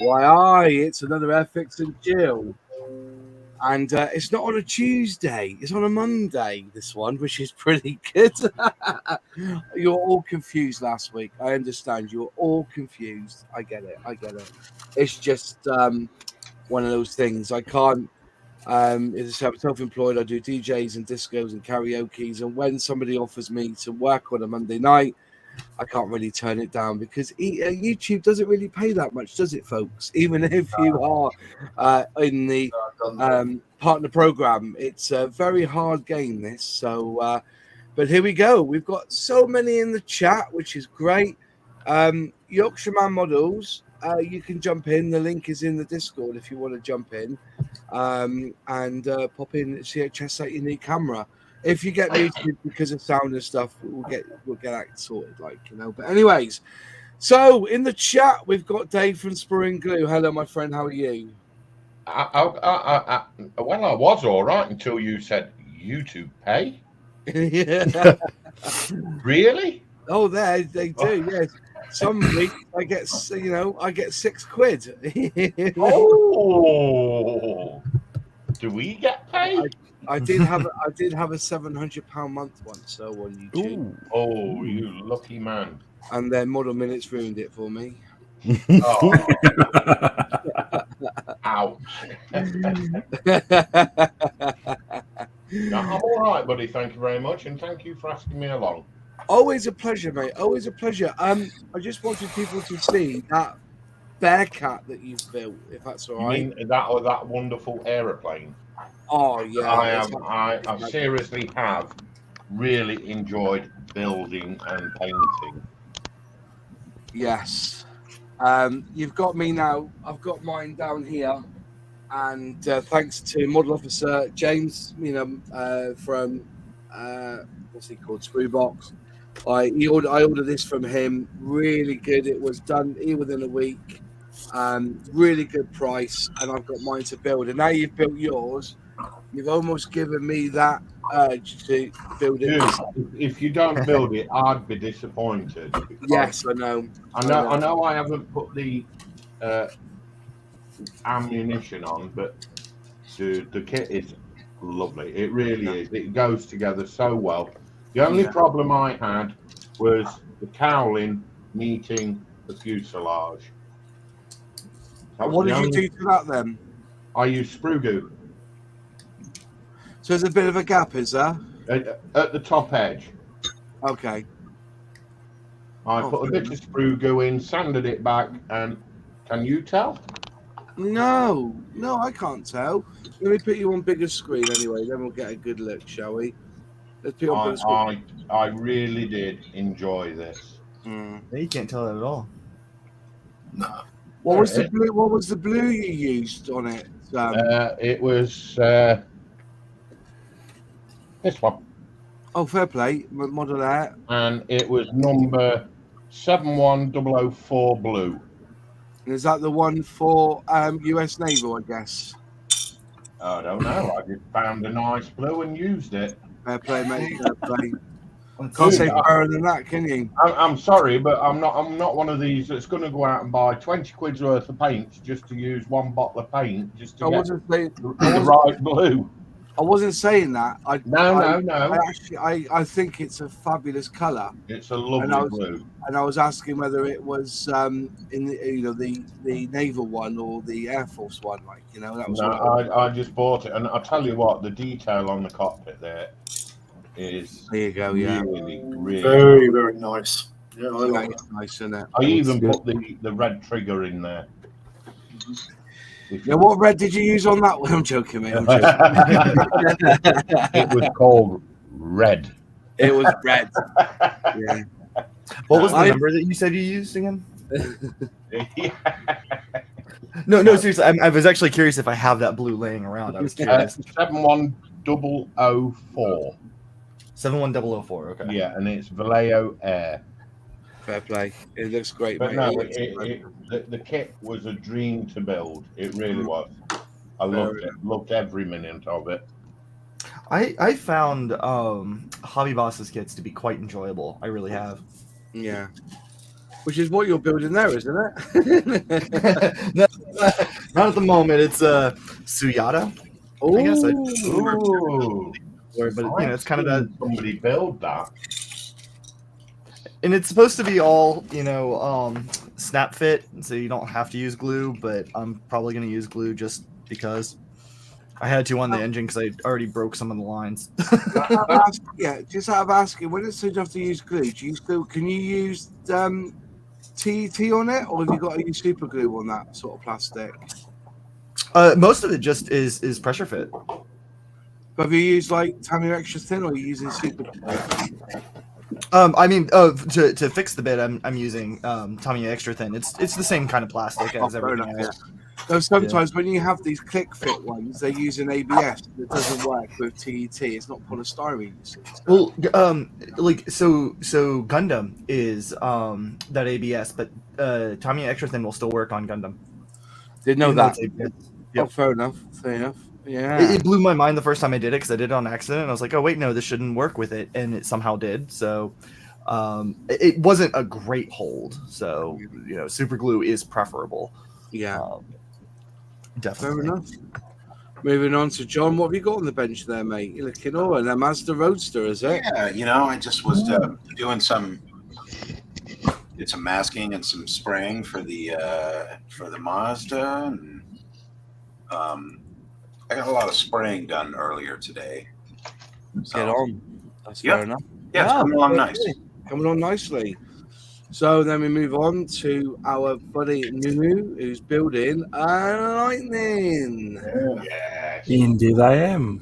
It's another Airfix and Chill. And it's not on a Tuesday, it's on a Monday, this one, which is pretty good. You were all confused last week. I understand. You were all confused. I get it. It's just one of those things. I can't. As I'm self-employed, I do DJs and discos and karaoke's. And when somebody offers me to work on a Monday night, I can't really turn it down because YouTube doesn't really pay that much, does it, folks? Even if you are in the partner program, it's a very hard game, this. So, but here we go. We've got so many in the chat, which is great. Yorkshireman models, you can jump in. The link is in the Discord if you want to jump in and pop in, see, test out your new camera. If you get muted because of sound and stuff, we'll get that sorted, like, you know. But anyways, so in the chat we've got Dave from Spur and Glue. Hello, my friend. How are you? Well, I was all right until you said YouTube pay. Yeah. Really? Oh, they do. Yes. Some weeks I get 6 quid. Oh, do we get paid? I did have a £700 month once, so on YouTube. Ooh. Oh, you lucky man! And then Model Minutes ruined it for me. Oh. Ouch! No, I'm all right, buddy. Thank you very much, and thank you for asking me along. Always a pleasure, mate. Always a pleasure. I just wanted people to see that bear cat that you've built, if that's all right. You mean that wonderful aeroplane? Oh yeah, I seriously have really enjoyed building and painting. Yes. You've got me now. I've got mine down here, and thanks to Model Officer James, from what's he called, Screwbox. I ordered this from him. Really good. It was done here within a week. Really good price, and I've got mine to build. And now you've built yours, you've almost given me that urge to build it. Dude, if you don't build it, I'd be disappointed. Yes, I know. I know. I haven't put the ammunition on, but dude, the kit is lovely. It really is. It goes together so well. The only problem I had was the cowling meeting the fuselage. What did you do to that then? I used sprue goo. So there's a bit of a gap, is there? At the top edge. Okay. I put a bit of sprue goo in, sanded it back, and can you tell? No, I can't tell. Let me put you on bigger screen anyway, then we'll get a good look, shall we? Let's put you on bigger screen. I really did enjoy this. You can't tell that at all. No. What was the blue? What was the blue you used on it? It was this one. Oh, fair play. Model Air. And it was number 71004 blue. And is that the one for US Naval, I guess? I don't know. I just found a nice blue and used it. Fair play, mate. Fair play. Can't say better than that, can you? I'm sorry, but I'm not one of these that's going to go out and buy 20 quid's worth of paint just to use one bottle of paint just to get the right blue. I wasn't saying that. No. I think it's a fabulous colour. It's a lovely blue. And I was asking whether it was in the naval one or the Air Force one, like, you know. That was. No, I just bought it, and I'll tell you what, the detail on the cockpit there is. There you go. Yeah. Really very, very nice. Yeah, I like it. Nice, isn't it? I even put the red trigger in there. Yeah, what red did you use on that one? I'm joking, mate. It was called red. It was red. Yeah. What was the number that you said you used again? Yeah. No, seriously. I was actually curious if I have that blue laying around. I was curious. 71004. 71004. Okay. Yeah, and it's Vallejo Air. Fair play. It looks great, but mate. No, the kit was a dream to build. It really was. I loved it. Loved every minute of it. I found Hobby Boss's kits to be quite enjoyable. I really have. Yeah. which is what you're building there, isn't it? No, not at the moment. It's Suyata. I guess I Ooh. but it's kind of that. Somebody build that. And it's supposed to be all, snap fit, so you don't have to use glue, but I'm probably going to use glue just because I had to on the engine because I already broke some of the lines. Just out of asking, when it's enough to use glue, do you still, can you use TET on it, or have you got to use super glue on that sort of plastic? Most of it just is pressure fit. But have you used like Tamiya extra thin, or are you using super glue? To fix the bit, I'm using Tamiya extra thin. It's the same kind of plastic as everything else. So sometimes when you have these click fit ones, they use an ABS that doesn't work with TET. It's not polystyrene. Well, so Gundam is that ABS, but Tamiya extra thin will still work on Gundam. Didn't know that. Yep. Oh, fair enough. Yeah. It blew my mind the first time I did it because I did it on accident. And I was like, oh wait, no, this shouldn't work with it, and it somehow did. So it wasn't a great hold. So super glue is preferable. Yeah. Definitely. Fair enough. Moving on to John, what have you got on the bench there, mate? You're looking and a Mazda Roadster, is it? Yeah, I just was doing some masking and some spraying for the Mazda, and I got a lot of spraying done earlier today. So, Get on. That's fair enough. Yeah, it's coming along nice. Coming on nicely. So then we move on to our buddy Nunu, who's building a Lightning. Yeah. Indeed, I am.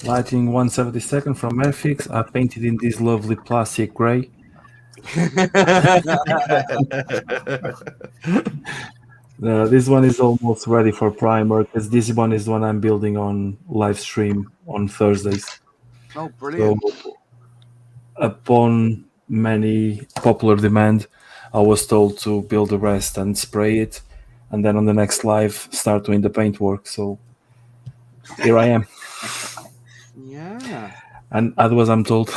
Lightning 172nd from Airfix. I painted in this lovely plastic grey. This one is almost ready for primer because this one is the one I'm building on live stream on Thursdays. Oh, brilliant. So, upon many popular demand, I was told to build the rest and spray it, and then on the next live start doing the paint work. So here I am. Yeah. And otherwise I'm told.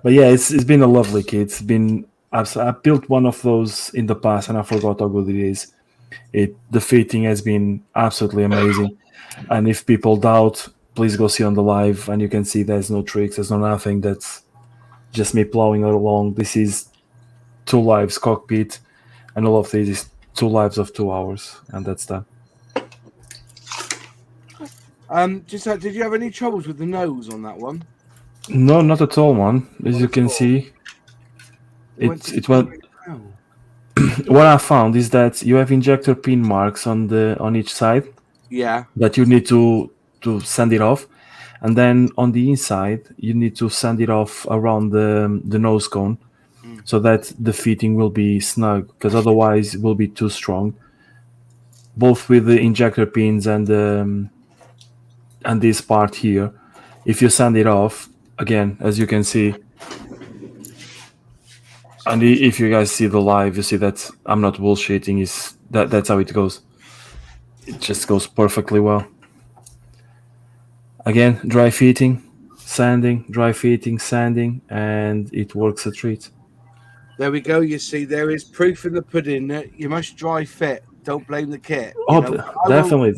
But yeah, it's been a lovely kit. It's been I built one of those in the past and I forgot how good it is. The fitting has been absolutely amazing. And if people doubt, please go see on the live and you can see there's no tricks, there's no nothing. That's just me plowing along. This is 2 lives cockpit, and all of this is 2 lives of 2 hours, and that's done. Did you have any troubles with the nose on that one? No, not at all, man. As you can see, it went. What I found is that you have injector pin marks on each side. Yeah. That you need to sand it off, and then on the inside you need to sand it off around the nose cone, so that the fitting will be snug. Because otherwise, it will be too strong. Both with the injector pins and this part here, if you sand it off, again, as you can see, and if you guys see the live, you see that I'm not bullshitting. That's how it goes. It just goes perfectly well. Again, dry fitting, sanding, dry fitting, sanding, and it works a treat. There we go. You see, there is proof in the pudding that you must dry fit. Don't blame the kit. Definitely.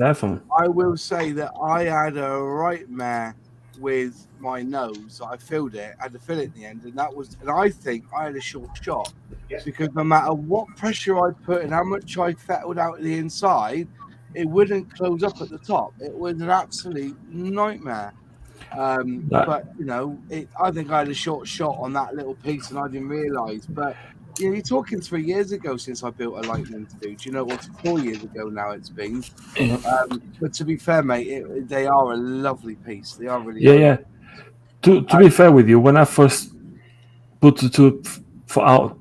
I will say that I had a right mare with my nose. I filled it, had to fill it in the end, and I think I had a short shot because no matter what pressure I put and how much I fettled out the inside, it wouldn't close up at the top. It was an absolute nightmare. But I think I had a short shot on that little piece, and I didn't realise. But you're talking 3 years ago since I built a Lightning, dude. What's 4 years ago now it's been. Yeah. But to be fair, mate, they are a lovely piece. They are really. Yeah. To be fair with you, when I first put the two out,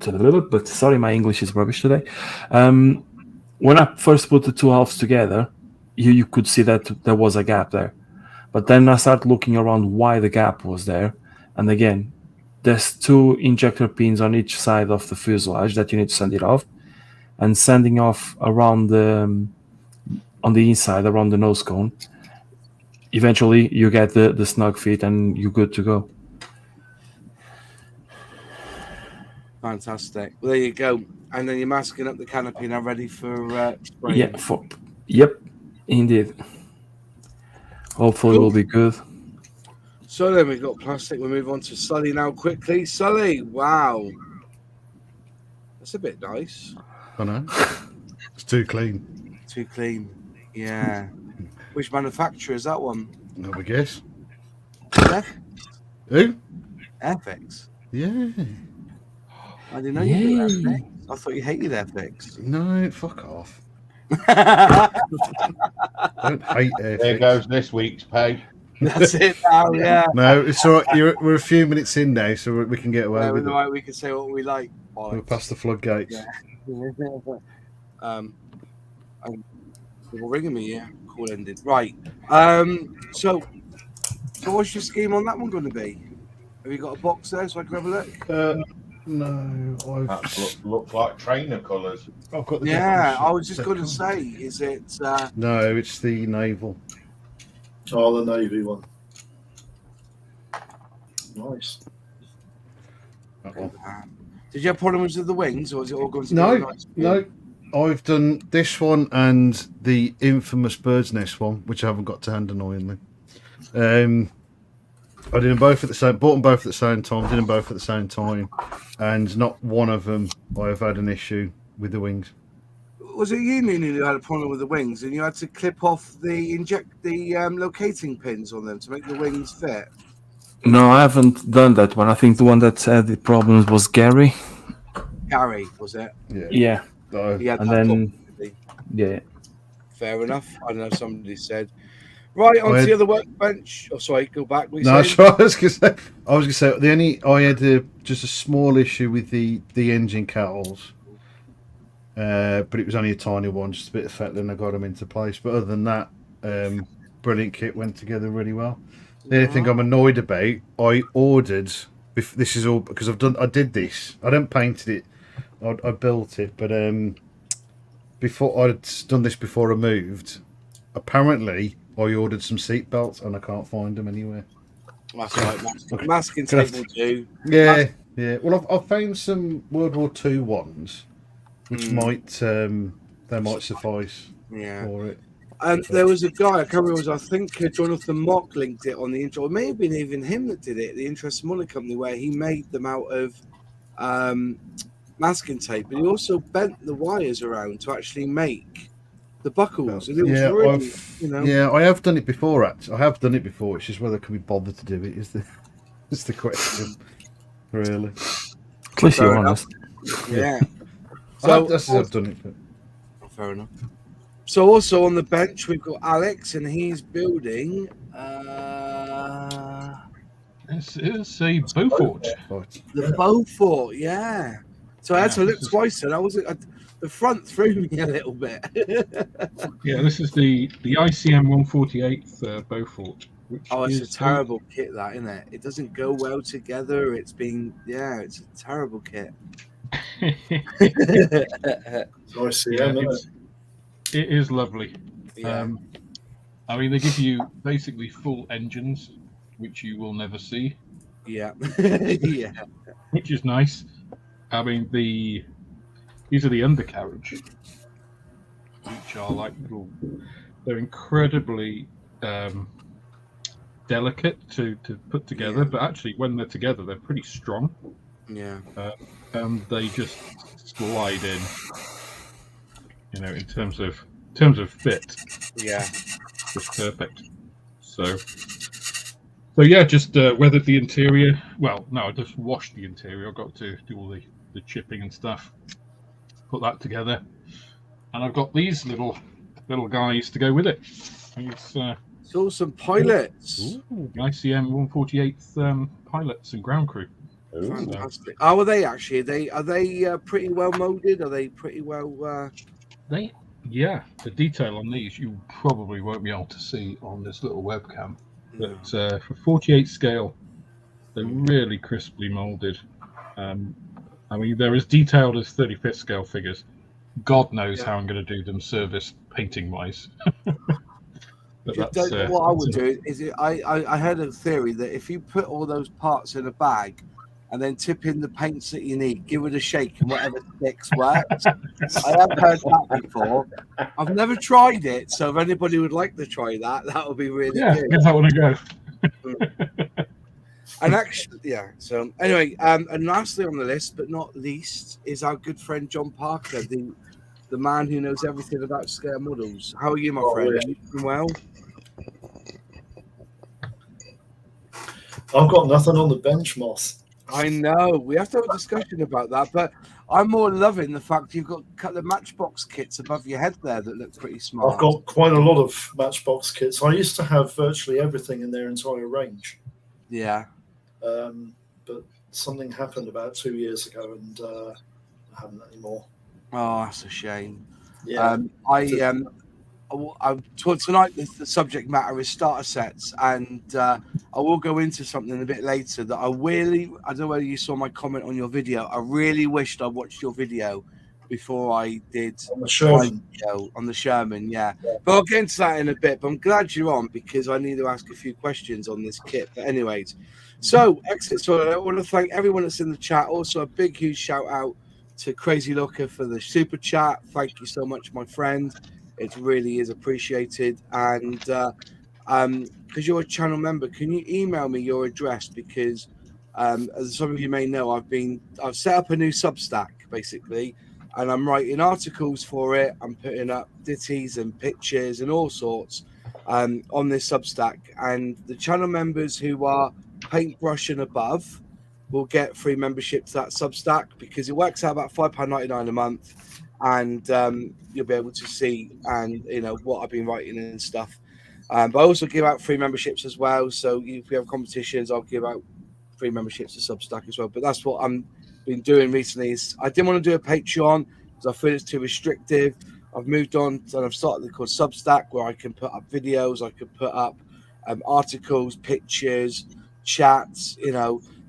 but sorry, my English is rubbish today. When I first put the 2 halves together, you could see that there was a gap there. But then I started looking around why the gap was there. And again, there's 2 injector pins on each side of the fuselage that you need to sand it off. And sanding off around on the inside, around the nose cone. Eventually, you get the snug fit and you're good to go. Fantastic. Well, there you go. And then you're masking up the canopy now, ready for spraying. Yeah, yep, indeed. Hopefully, Cool. will be good. So then we've got plastic. We'll move on to Sully now quickly. Sully, wow. That's a bit nice. I know. It's too clean. Too clean. Yeah. Which manufacturer is that one? No, I guess. Airfix. Who? Yeah. I didn't know you did Airfix. I thought you hated Airfix. No, fuck off. Don't hate Airfix. There goes this week's pay. That's it now, yeah. No, it's all right. We're a few minutes in now, so we can get away with it. Right, we can say what we like. We're past the floodgates. Yeah. People ringing me, yeah. Call ended. Right. So what's your scheme on that one going to be? Have you got a box there so I can have a look? No, That looks like trainer colours. I've got the Yeah, I was just going to say, is it? No, it's the naval. Oh, the Navy one. Nice. Did you have problems with the wings, or is it all going together? No. I've done this one and the infamous bird's nest one, which I haven't got to hand, annoyingly. I did them both at the same. Bought them both at the same time. Did them both at the same time, and not one of them I've had an issue with the wings. Was it you, Nunu, who had a problem with the wings, and you had to clip off the locating pins on them to make the wings fit? No, I haven't done that one. I think the one that had the problems was Gary. Gary, was it? Yeah. He had And that then- problem, did he? Yeah. Fair enough. I know somebody said. Right, on to the other workbench. Oh, sorry, go back. What No, you saying? I was gonna say the only I had just a small issue with the engine cowls, but it was only a tiny one, just a bit of fettling. I got them into place, but other than that, brilliant kit, went together really well. The only thing I'm annoyed about, I ordered. This is all because I did this. I didn't painted it. I built it, but before I'd done this before I moved. Apparently, I ordered some seat belts and I can't find them anywhere. That's right. Masking tape will do. Yeah. Well, I've found some World War II ones, which might they might suffice for it. And there was a guy, I can't remember, I think Jonathan Mock linked it on the intro, or maybe even him that did it, the Interest Money Company, where he made them out of masking tape, but he also bent the wires around to actually make the buckles. And it was really, I have done it before. I have done it before. It's just whether I can be bothered to do it is the question, really. At least you're honest. Yeah. So I've done it. But... Fair enough. So also on the bench we've got Alex, and he's building. This is a Beaufort. The Beaufort, yeah. So I had to look twice, and the front threw me a little bit. Yeah, this is the ICM 148th Beaufort. It's a terrible kit, that, isn't it? It doesn't go well together. It's a terrible kit. It is lovely. Yeah. I mean, they give you basically full engines, which you will never see. Yeah. Yeah. Which is nice. I mean, these are the undercarriage, which are like little. They're incredibly delicate to put together, but actually, when they're together, they're pretty strong. Yeah. And they just slide in. You know, in terms of fit. Yeah. Just perfect. So yeah, just weathered the interior. Well, no, I just washed the interior. I got to do all the chipping and stuff. Put that together, and I've got these little guys to go with it. So some pilots. ICM 148th pilots and ground crew. Fantastic. How are they actually? Are they pretty well molded? Are they pretty well? The detail on these you probably won't be able to see on this little webcam, but for 48 scale, they're really crisply molded. I mean, they're as detailed as 35th scale figures. God knows how I'm going to do them service painting wise. What I would do is I heard a theory that if you put all those parts in a bag and then tip in the paints that you need. Give it a shake, and whatever sticks works. I have heard that before. I've never tried it, so if anybody would like to try that, that would be really Yeah, good. give that one a go. And actually, yeah. So anyway, and lastly on the list, but not least, is our good friend John Parker, the man who knows everything about scale models. How are you, my friend? yeah. Are you doing well? I've got nothing on the bench, Moss. I know. We have to have a discussion about that, but I'm more loving the fact you've got a couple of Matchbox kits above your head there that look pretty smart. I've got quite a lot of Matchbox kits. I used to have virtually everything in their entire range. Yeah. But something happened about 2 years ago, and I haven't anymore. Oh, that's a shame. Yeah. Tonight the subject matter is starter sets, and I will go into something a bit later that I don't know whether you saw my comment on your video. I really wished I watched your video before I did On the Sherman. video on the Sherman, yeah. But I'll get into that in a bit. But I'm glad you're on because I need to ask a few questions on this kit. But anyways, so excellent. So I want to thank everyone that's in the chat. Also, a big, huge shout out to Crazy Looker for the super chat. Thank you so much, my friend. It really is appreciated. And because you're a channel member, can you email me your address? Because as some of you may know, I've set up a new Substack basically, and I'm writing articles for it. I'm putting up ditties and pictures and all sorts on this Substack. And the channel members who are paintbrush and above will get free membership to that Substack because it works out about £5.99 a month. And you'll be able to see what I've been writing and stuff. But I also give out free memberships as well. So if we have competitions, I'll give out free memberships to Substack as well. But that's what I'm been doing recently. I didn't want to do a Patreon because I feel it's too restrictive. I've moved on and I've started called Substack, where I can put up videos, I can put up articles, pictures, chats,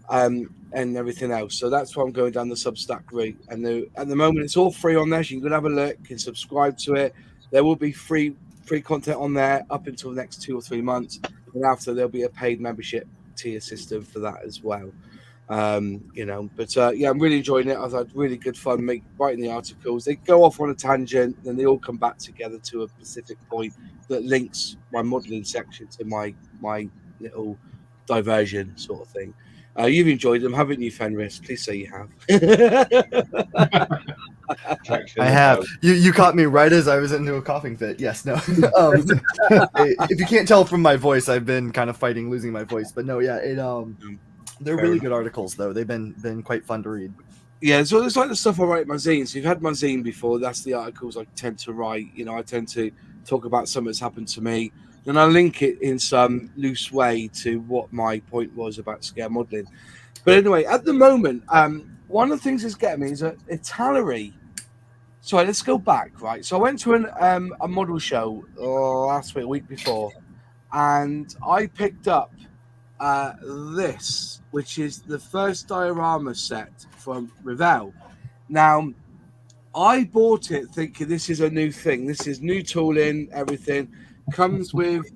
and everything else. So that's why I'm going down the Substack route. And at the moment, it's all free on there. So you can have a look and subscribe to it. There will be free content on there up until the next 2 or 3 months. And after, there'll be a paid membership tier system for that as well. I'm really enjoying it. I've had really good fun writing the articles. They go off on a tangent, then they all come back together to a specific point that links my modelling section to my little diversion sort of thing. You've enjoyed them, haven't you, Fenris? Please say you have. I have. You caught me right as I was into a coughing fit. Yes, no. If you can't tell from my voice, I've been kind of fighting losing my voice. But no, yeah, they're really good articles, though. They've been quite fun to read. Yeah, so it's like the stuff I write in my zine. So you've had my zine before. That's the articles I tend to write. I tend to talk about something that's happened to me. Then I link it in some loose way to what my point was about scale modelling. But anyway, at the moment, one of the things that's getting me is a tallery. So let's go back, right? So I went to a model show last week before, and I picked up this, which is the first diorama set from Revell. Now, I bought it thinking this is a new thing. This is new tooling, everything. Comes with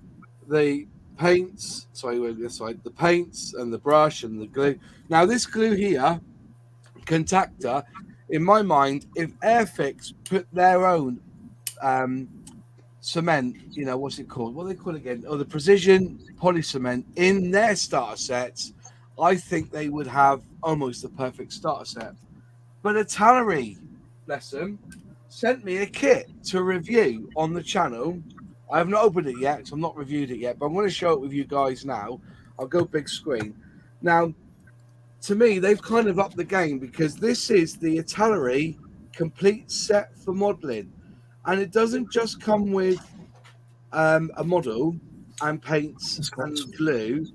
the paints, the paints and the brush and the glue. Now, this glue here, Contactor, in my mind, if Airfix put their own cement, what's it called? What do they call it again? The precision poly cement in their starter sets, I think they would have almost the perfect starter set. But a tannery, bless them, sent me a kit to review on the channel. I have not opened it yet, so I'm not reviewed it yet, but I'm going to show it with you guys now. I'll go big screen. Now, to me, they've kind of upped the game because this is the Atelier complete set for modelling. And it doesn't just come with a model and paints and glue.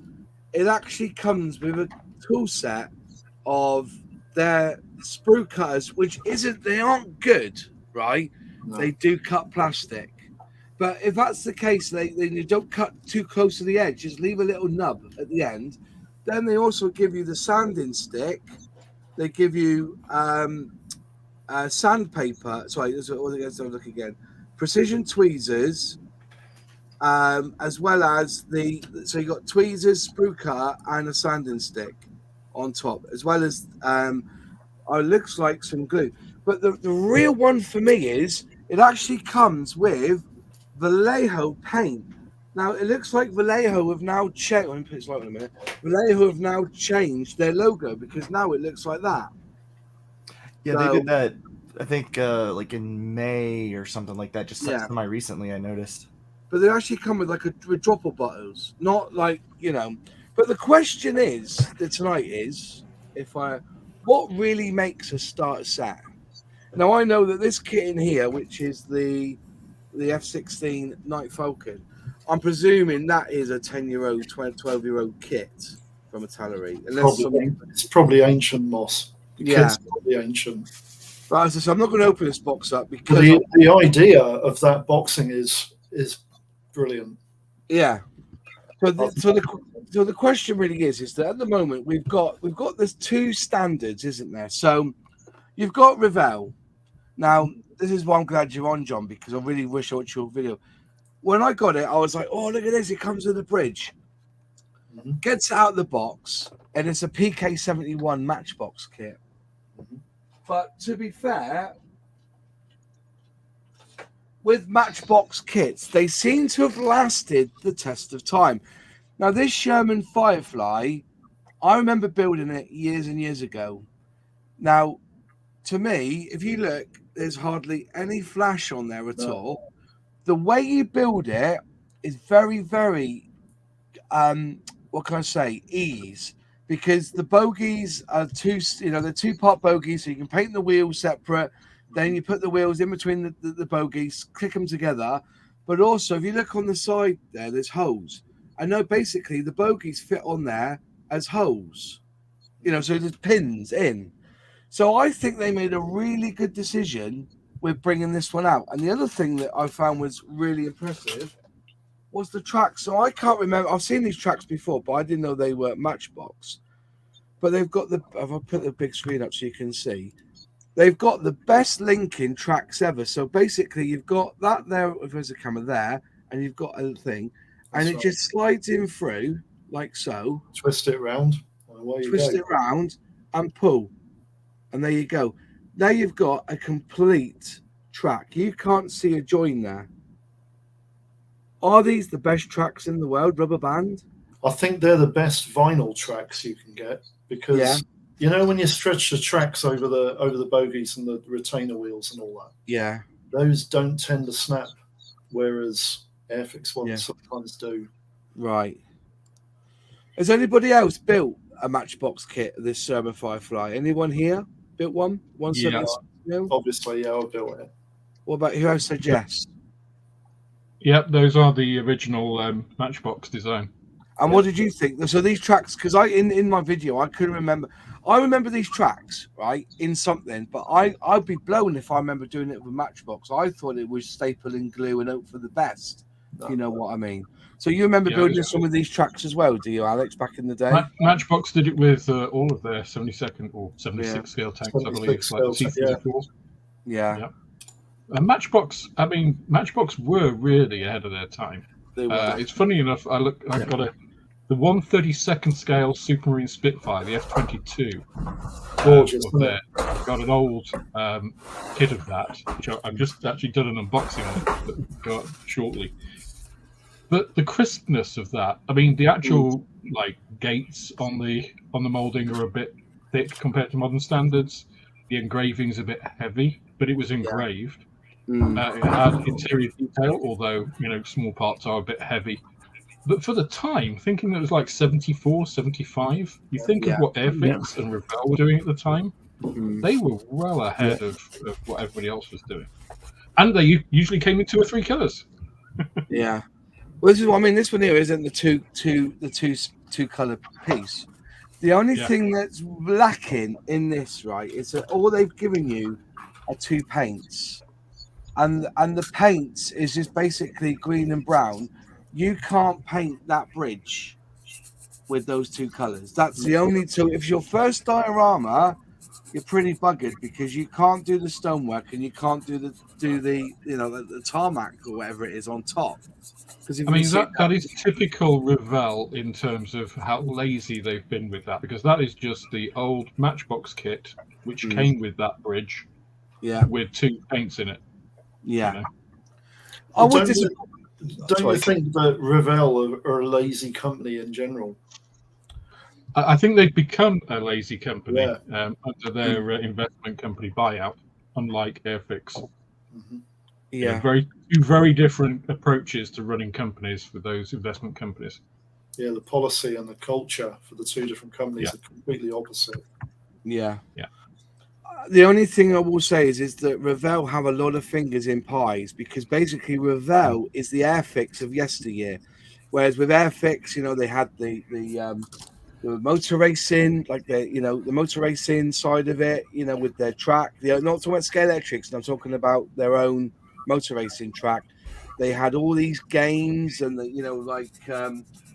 It actually comes with a tool set of their sprue cutters, they aren't good, right? No. They do cut plastic. But if that's the case, they don't cut too close to the edge, just leave a little nub at the end. Then they also give you the sanding stick. They give you sandpaper. Sorry, let's look again. Precision tweezers, as well as so you got tweezers, sprue cutter, and a sanding stick on top, as well as it looks like some glue. But the real one for me is it actually comes with Vallejo paint. Now it looks like Vallejo have now changed. Let me put this light on a minute. Vallejo have now changed their logo because now it looks like that. Yeah, So- they did that. I think like in May or something like that. Just Yeah. semi recently, I noticed. But they actually come with like with dropper bottles, not like But the question is that tonight is what really makes a starter set. Now I know that this kit in here, which is the F-16 Night Falcon, I'm presuming that is a 10-year-old, 12-year-old kit from a tannery. It's probably ancient, Moss. The Yeah. kit's probably ancient. But as I said, I'm not going to open this box up But because the idea of that boxing is brilliant. yeah. So the question really is that at the moment we've got there's two standards, isn't there? So you've got Revell. Now this is why I'm glad you're on, John, because I really wish I watched your video. When I got it, I was like, oh, look at this! It comes with a bridge. Mhm. Gets out of the box, and it's a PK-71 Matchbox kit. Mhm. But to be fair, with Matchbox kits, they seem to have lasted the test of time. Now, this Sherman Firefly, I remember building it years and years ago. Now, to me, if you look, there's hardly any flash on there at all. The way you build it is very, very, what can I say, ease. Because the bogies are they're two-part bogies, so you can paint the wheels separate. Then you put the wheels in between the bogies, click them together. But also, if you look on the side there, there's holes. I know basically the bogies fit on there as holes. So there's pins in. So I think they made a really good decision with bringing this one out. And the other thing that I found was really impressive was the tracks. So I can't remember. I've seen these tracks before, but I didn't know they were Matchbox. But they've got if I put the big screen up so you can see, they've got the best linking tracks ever. So basically, you've got that there, if there's a camera there, and you've got a thing, and it just slides in through like so. Twist it around. Twist it around and pull. And there you go. Now you've got a complete track. You can't see a join there. Are these the best tracks in the world, rubber band? I think they're the best vinyl tracks you can get because when you stretch the tracks over the bogies and the retainer wheels and all that. Yeah. Those don't tend to snap, whereas Airfix ones sometimes do. Right. Has anybody else built a Matchbox kit of this Sherman Firefly? Anyone here built one? Yeah. Obviously, I built it. What about who else said yes? Yep, those are the original Matchbox design. And what did you think? So these tracks, because in my video I couldn't remember. I remember these tracks right in something, but I'd be blown if I remember doing it with a Matchbox. I thought it was staple and glue and hope for the best. You know what I mean? So you remember building some of these tracks as well, do you, Alex? Back in the day, Matchbox did it with all of their 72nd or 76 scale tanks, I believe, like C-34. Yeah. And Matchbox, Matchbox were really ahead of their time. They were. It's funny enough. I've got the 1/32nd scale Supermarine Spitfire, the F-22. Gorgeous of there. I've got an old kit of that, which I've just actually done an unboxing on that will go up shortly. But the crispness of that, the actual gates on the molding are a bit thick compared to modern standards. The engraving's a bit heavy, but it was engraved. It had interior detail, although small parts are a bit heavy. But for the time, thinking it was like 74, 75, you think of what Airfix and Revell were doing at the time, they were well ahead of what everybody else was doing. And they usually came in 2 or 3 colors. Yeah. Well, this is what I mean. This one here isn't the two color piece. The only thing that's lacking in this, right, is that all they've given you are 2 paints, and the paints is just basically green and brown. You can't paint that bridge with those 2 colors. That's the only two. If your first diorama you're pretty buggered because you can't do the stonework and you can't do the the tarmac or whatever it is on top. Because I mean, that is typical Revell in terms of how lazy they've been with that, because that is just the old Matchbox kit which came with that bridge, with 2 paints in it. Yeah. You know? I would don't you think that Revell are a lazy company in general? I think they've become a lazy company under their investment company buyout, unlike Airfix. Mm-hmm. Yeah, two very different approaches to running companies for those investment companies. Yeah, the policy and the culture for the 2 different companies are completely opposite. Yeah. Yeah. The only thing I will say is that Revell have a lot of fingers in pies, because basically Revell is the Airfix of yesteryear, whereas with Airfix, they had the motor racing, like the motor racing side of it, with their track. They're not talking about Scale Electrics, and I'm talking about their own motor racing track. They had all these games and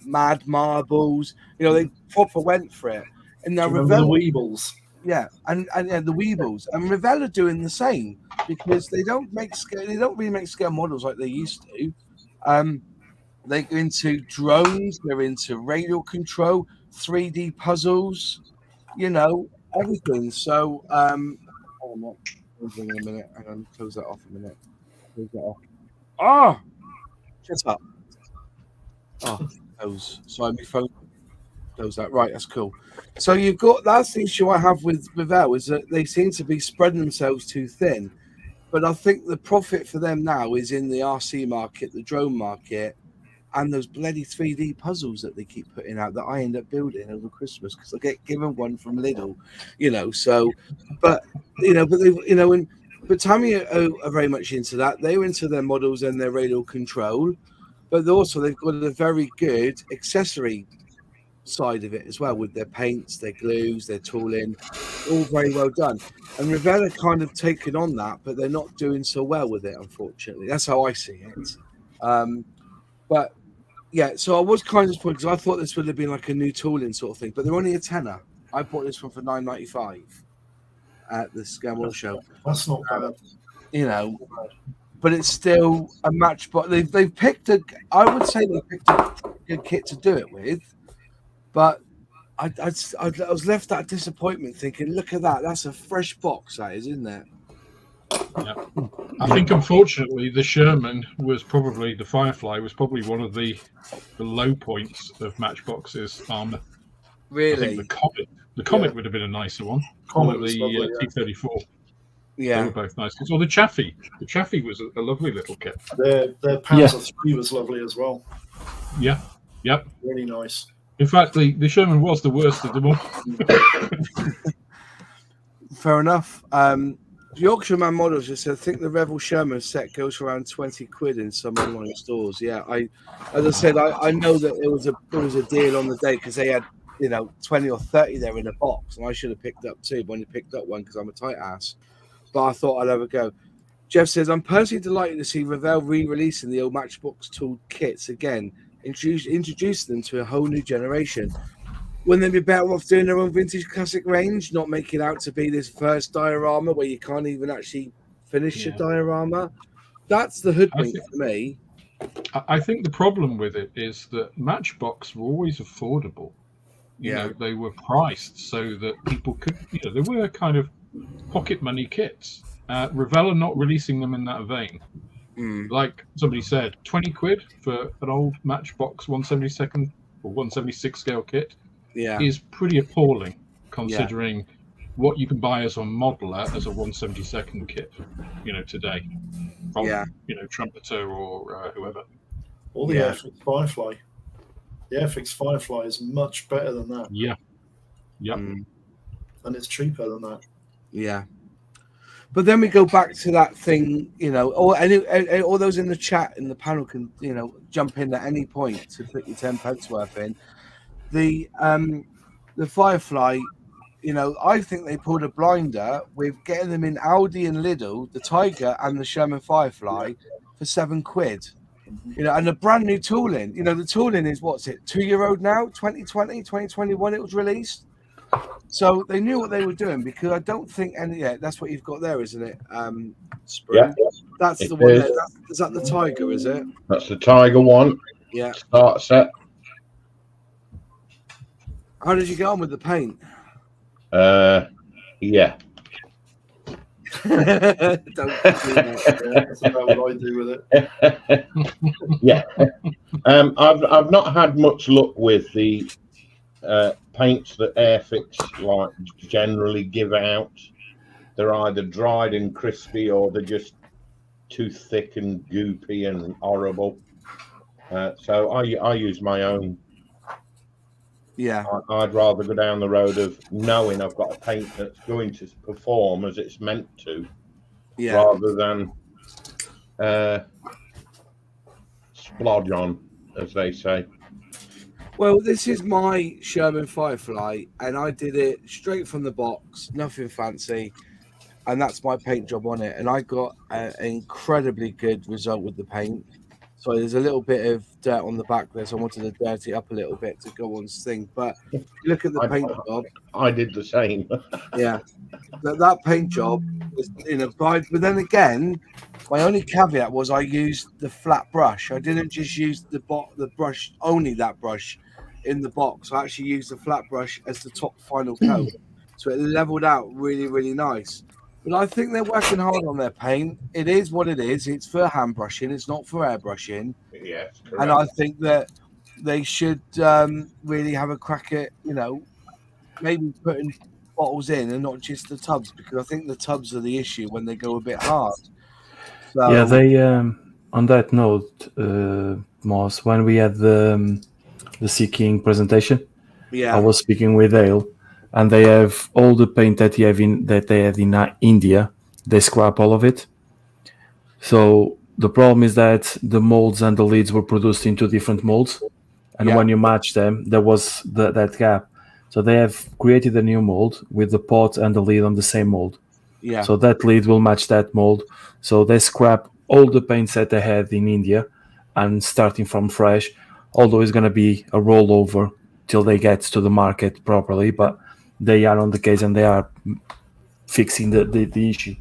Mad Marbles. They proper went for it. And now remember the Weebles? Yeah, and the Weebles, and Revell are doing the same, because they don't really make scale models like they used to. They're into drones, they're into radial control, 3D puzzles, everything. So hold on in a minute. Hang on, close that off a minute. Close that off. Oh, shut up. Oh, close. Sorry, my phone. Close that. Right, that's cool. So that's the issue I have with Revell, is that they seem to be spreading themselves too thin. But I think the profit for them now is in the RC market, the drone market, and those bloody 3D puzzles that they keep putting out that I end up building over Christmas, because I get given one from Lidl, So, but Tammy are very much into that. They're into their models and their radial control, but also they've got a very good accessory side of it as well, with their paints, their glues, their tooling, all very well done. And Revell are kind of taken on that, but they're not doing so well with it, unfortunately. That's how I see it. But yeah, so I was kind of disappointed, because I thought this would have been like a new tooling sort of thing, but they're only a tenner. I bought this one for $9.95 at the Scale Model Show. That's not bad. But it's still a Matchbox. They've picked I would say they picked a good kit to do it with, but I was left that disappointment, thinking, look at that, that's a fresh box, that is, isn't it? Yeah. I think, unfortunately, the Sherman the Firefly was probably one of the low points of Matchbox's armor. Really? I think the Comet would have been a nicer one. Comet was lovely, T-34. Yeah, they were both nice. Or the Chaffee. The Chaffee was a lovely little kit. Their Panzer 3 was lovely as well. Yeah. Yep. Really nice. In fact, the Sherman was the worst of them all. Fair enough. The Yorkshireman models just said, I think the Revell Sherman set goes for around 20 quid in some online stores. Yeah, as I said, I know that there was a deal on the day, because they had 20 or 30 there in a box, and I should have picked up 2, but I only picked up 1 because I'm a tight ass. But I thought I'd have a go. Jeff says, I'm personally delighted to see Revell re-releasing the old Matchbox tool kits again, introduce them to a whole new generation. Wouldn't they be better off doing their own vintage classic range, not making out to be this first diorama where you can't even actually finish your diorama? That's the hoodwink for me. I think the problem with it is that Matchbox were always affordable. You know, they were priced so that people could, they were kind of pocket money kits. Revell are not releasing them in that vein. Like somebody said, 20 quid for an old Matchbox 172nd or 176 scale kit is pretty appalling, considering what you can buy as a modeler as a 172nd kit, today from Trumpeter or whoever. Or the Airfix Firefly. The Airfix Firefly is much better than that. Yeah. And it's cheaper than that. Yeah. But then we go back to that thing, all those in the chat in the panel can, jump in at any point to put your 10 pence worth in. The Firefly, I think they pulled a blinder with getting them in Aldi and Lidl, the Tiger and the Sherman Firefly, for 7 quid. And the brand new tooling. The tooling is, what's it, 2 year old now? 2020, 2021 it was released. So they knew what they were doing, because I don't think any. Yeah, that's what you've got there, isn't it? Sprue? Yeah, That's it the one. is. There. Is that the Tiger? Is it? That's the Tiger one. Yeah. Start set. How did you get on with the paint? Yeah. Don't do that. That's about what I do with it. Yeah. I've not had much luck with the paints that Airfix like generally give out. They're either dried and crispy, or they're just too thick and goopy and horrible. So I use my own. Yeah. I'd rather go down the road of knowing I've got a paint that's going to perform as it's meant to, Yeah. rather than splodge on, as they say. Well, this is my Sherman Firefly, and I did it straight from the box, nothing fancy, and that's my paint job on it. And I got an incredibly good result with the paint. So there's a little bit of dirt on the back there, so I wanted to dirty it up a little bit to go on this thing. But if you look at the paint job. I did the same. Yeah, that paint job was in a but then again, my only caveat was I used the flat brush. I didn't just use the brush, only that brush in the box. I actually used the flat brush as the top final coat, so it leveled out really, really nice. But I think they're working hard on their paint. It is what it is. It's for hand brushing. It's not for airbrushing. Yes, correct. And I think that they should really have a crack at, maybe putting bottles in and not just the tubs, because I think the tubs are the issue when they go a bit hard. So, Yeah, they on that note, Moss, when we had the Sea King presentation, yeah, I was speaking with Ale, and they have all the paint that they have in India. They scrap all of it. So the problem is that the molds and the lids were produced in two different molds, and when you match them, there was that gap. So they have created a new mold with the pot and the lid on the same mold. Yeah. So that lid will match that mold. So they scrap all the paints that they had in India and starting from fresh, although it's going to be a rollover till they get to the market properly. But they are on the case and they are fixing the issue.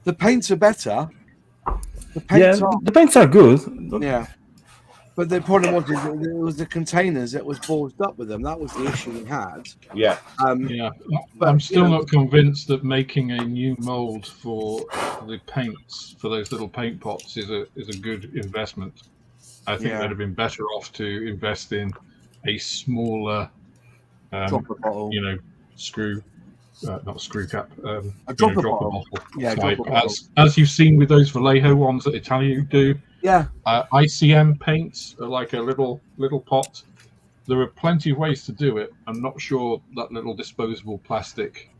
The paints are better. The paints are good. Yeah. But the problem was it was the containers that was ballsed up with them. That was the issue we had. Yeah. Yeah. But I'm still not convinced that making a new mold for the paints, for those little paint pots, is a good investment. I think they'd have been better off to invest in a smaller, dropper bottle. Not screw cap, a dropper bottle. Yeah, type. dropper bottle. As you've seen with those Vallejo ones that Italia do. Yeah. ICM paints are like a little pot. There are plenty of ways to do it. I'm not sure that little disposable plastic,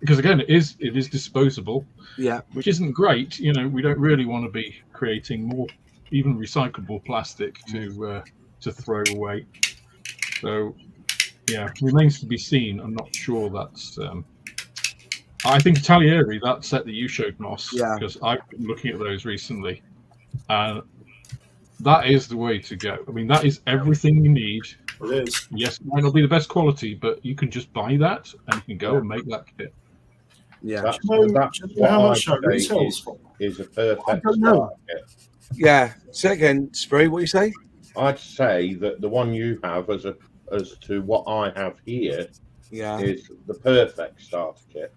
because again, it is disposable. Yeah. Which isn't great. We don't really want to be creating more, even recyclable plastic to throw away. So, yeah, remains to be seen. I'm not sure that's. I think Italieri, that set that you showed, Moss, because I've been looking at those recently, and that is the way to go. I mean, that is everything you need. It is. Yes, it might not be the best quality, but you can just buy that and you can go and make that kit. Yeah. That's how much that retails for? Is a perfect. I don't know. Yeah. Say again, Spree. What you say? I'd say that the one you have, as to what I have here, is the perfect starter kit.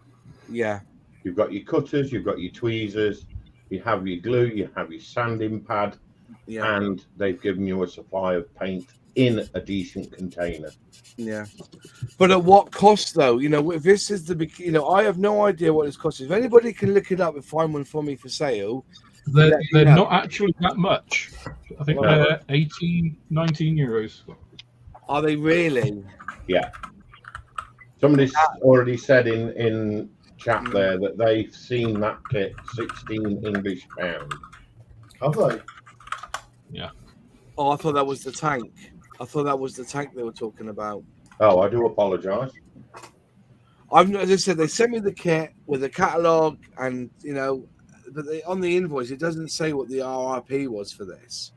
Yeah. You've got your cutters, you've got your tweezers, you have your glue, you have your sanding pad, and they've given you a supply of paint in a decent container. Yeah. But at what cost, though? If this is I have no idea what this costs. If anybody can look it up and find one for me for sale. They're not actually that much. I think they're 18, 19 euros. Are they really? Yeah. Somebody's already said in chat there that they've seen that kit 16 English pounds. Have they? Yeah. Oh, I thought that was the tank. I thought that was the tank they were talking about. Oh, I do apologise. As I said, they sent me the kit with a catalogue, and but on the invoice it doesn't say what the RRP was for this.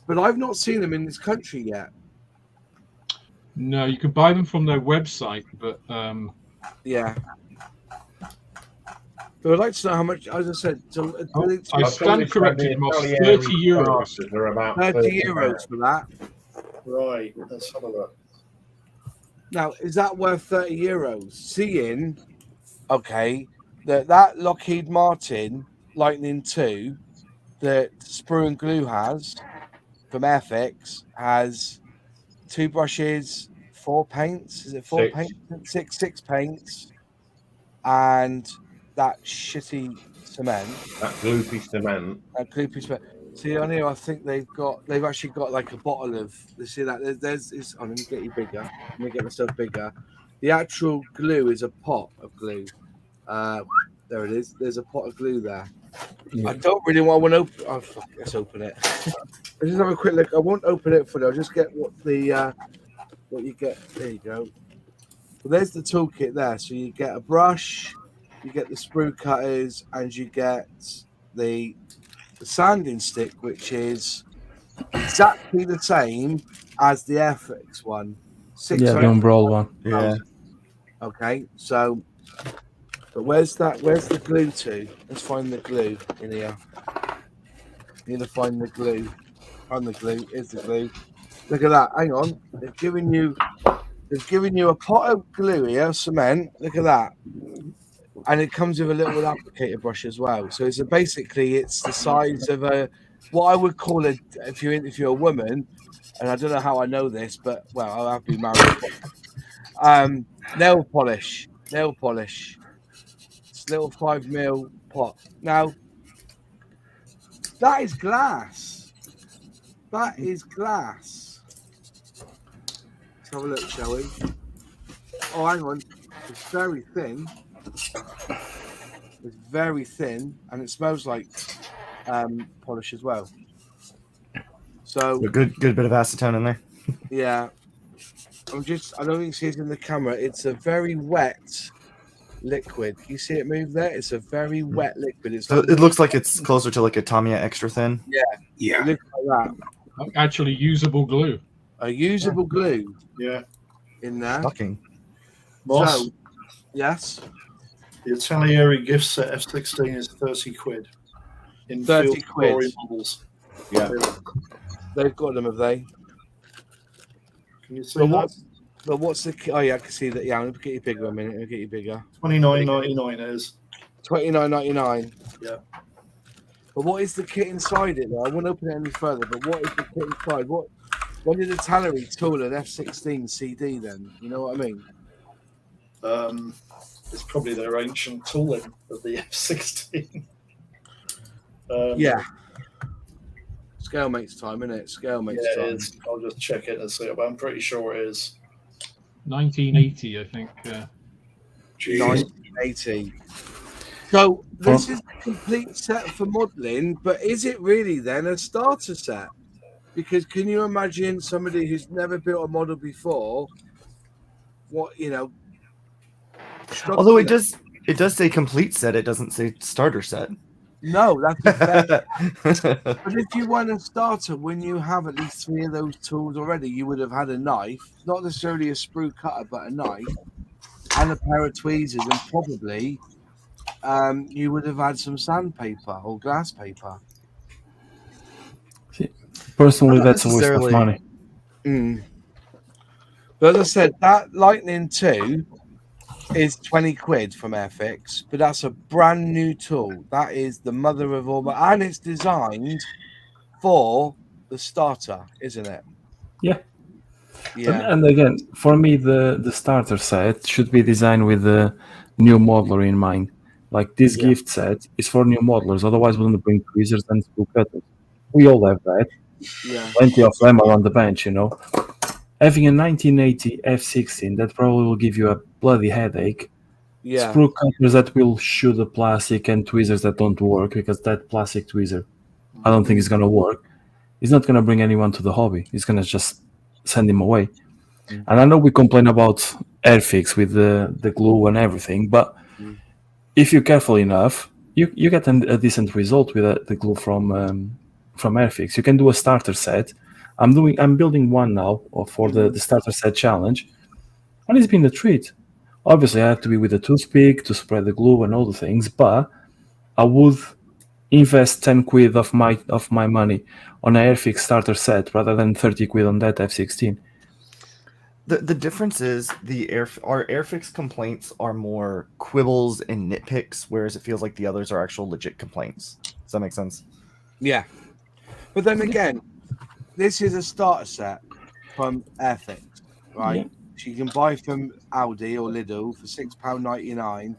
But I've not seen them in this country yet. No, you can buy them from their website, but Yeah. But I'd like to know how much, as I said, I stand corrected, Moss. 30 euros. They're about 30 euros for that. Right, let's have a look. Now, is that worth 30 euros? Seeing, okay, that Lockheed Martin Lightning 2 that Sprue and Glue has from Airfix has 2 brushes, 4 paints. Is it 4 Six. paints? Six paints, and that shitty cement. That gloopy cement. That gloopy cement. See on here, I think they've actually got like a bottle of. You see that? There's. Oh, let me get you bigger. Let me get myself bigger. The actual glue is a pot of glue. There it is. There's a pot of glue there. I don't really want to open. Oh, fuck, let's open it. Let's just have a quick look. I won't open it for you. I'll just get what you get. There you go. Well, there's the toolkit there. So you get a brush, you get the sprue cutters, and you get the sanding stick, which is exactly the same as the Airfix one. Yeah, the umbrella one. Yeah. Okay, so, but where's the glue to? Let's find the glue in here. Need to find the glue. Find the glue. Here's the glue. Look at that. Hang on. They've given you a pot of glue here, cement. Look at that. And it comes with a little applicator brush as well. So it's basically the size of what I would call if you're a woman, and I don't know how I know this, but well, I have been married. Nail polish. It's a little 5mm pot. Now that is glass. Let's have a look, shall we? Oh, hang on. It's very thin. It's very thin, and it smells like polish as well. So A good bit of acetone in there. yeah, I don't think you see it in the camera. It's a very wet liquid. You see it move there? It's a very wet liquid. It's So it looks like it's closer to like a Tamiya extra thin. Yeah. It looks like that. Actually, usable glue. A usable glue Yeah. in there. Shocking. Moss, So, yes, the Italieri gift set F16 is 30 quid. In 30 field quid. glory models. Yeah. they've got them, have they? Can you see But that? what's the? Oh yeah, I can see that. Yeah, let me get you bigger a minute. Let me get you bigger. $29.99 is. $29.99. Yeah. But what is the kit inside it? Though? I won't open it any further. But what is the kit inside? When did the Tannery tool an F16 CD? Then you know what I mean. It's probably their ancient tooling of the F16. Yeah. Scale makes time, innit? Scale makes Yeah, it time. is. I'll just check it and see it, but I'm pretty sure it is. 1980, I think. Jeez. 1980. So this is a complete set for modelling, but is it really then a starter set? Because can you imagine somebody who's never built a model before? Although it does say complete set, it doesn't say starter set. No, that's a fair. But if you want a starter, when you have at least 3 of those tools already, you would have had a knife, not necessarily a sprue cutter, but a knife and a pair of tweezers, and probably you would have had some sandpaper or glass paper. Personally, Not that's a waste of necessarily. money. Mm. But as I said, that Lightning 2 is 20 quid from Airfix, but that's a brand new tool. That is the mother of all, and it's designed for the starter, isn't it? Yeah. Yeah. And again, for me, the starter set should be designed with the new modeler in mind. Like this gift set is for new modelers, otherwise we wouldn't bring tweezers and screw cutters. We all have that. Yeah. Plenty of them are on the bench, you know. Having a 1980 F16 that probably will give you a bloody headache. Yeah. Screw cutters that will shoot the plastic, and tweezers that don't work, because that plastic tweezer, I don't think is going to work. It's not going to bring anyone to the hobby. It's going to just send him away. And I know we complain about Airfix with the glue and everything, but if you're careful enough, you get a decent result with the glue from Airfix. You can do a starter set. I'm building one now for the starter set challenge, and it's been a treat. Obviously, I have to be with a toothpick to spread the glue and all the things, but I would invest 10 quid of my money on an Airfix starter set rather than 30 quid on that F16. The difference is our Airfix complaints are more quibbles and nitpicks, whereas it feels like the others are actual legit complaints. Does that make sense? Yeah. But then again, this is a starter set from Airfix, right? Yeah. So you can buy from Aldi or Lidl for £6.99.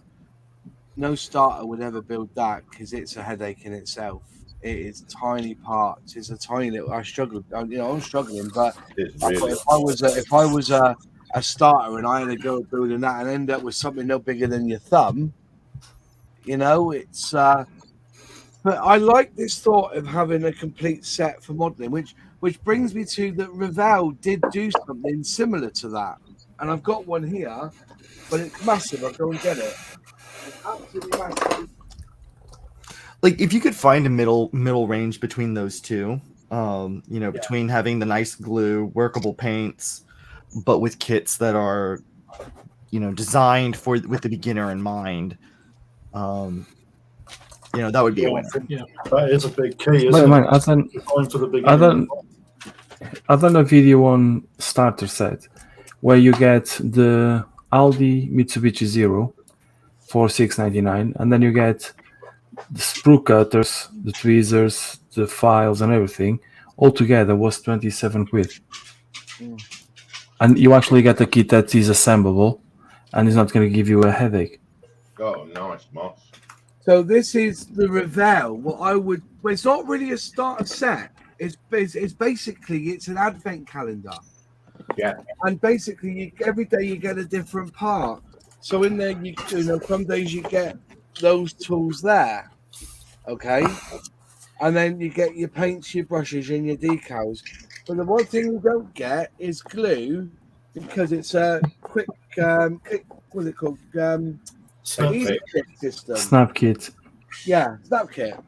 No starter would ever build that because it's a headache in itself. It is tiny parts. It's a tiny little. I'm struggling, but It's really if I was a starter and I had to go at building that and end up with something no bigger than your thumb, it's. But I like this thought of having a complete set for modelling, which brings me to that Revell did do something similar to that, and I've got one here, but it's massive. I'll go and get it. It's absolutely massive. Like if you could find a middle range between those two, between having the nice glue, workable paints, but with kits that are, designed with the beginner in mind, that would be a winner. Yeah. That is a big key, But isn't man, it? For the beginning. I've done a video on starter set where you get the Aldi Mitsubishi Zero for $6.99, and then you get the sprue cutters, the tweezers, the files, and everything. All together was 27 quid. And you actually get a kit that is assemblable and is not going to give you a headache. Oh, nice, Moss. So this is the Revell. Well, it's not really a starter set. It's basically it's an advent calendar. Yeah. And basically, every day you get a different part. So in there, some days you get those tools there, okay, and then you get your paints, your brushes, and your decals. But the one thing you don't get is glue because it's a quick what's it called? Easy kit system. Snap kit. Yeah, snap kit.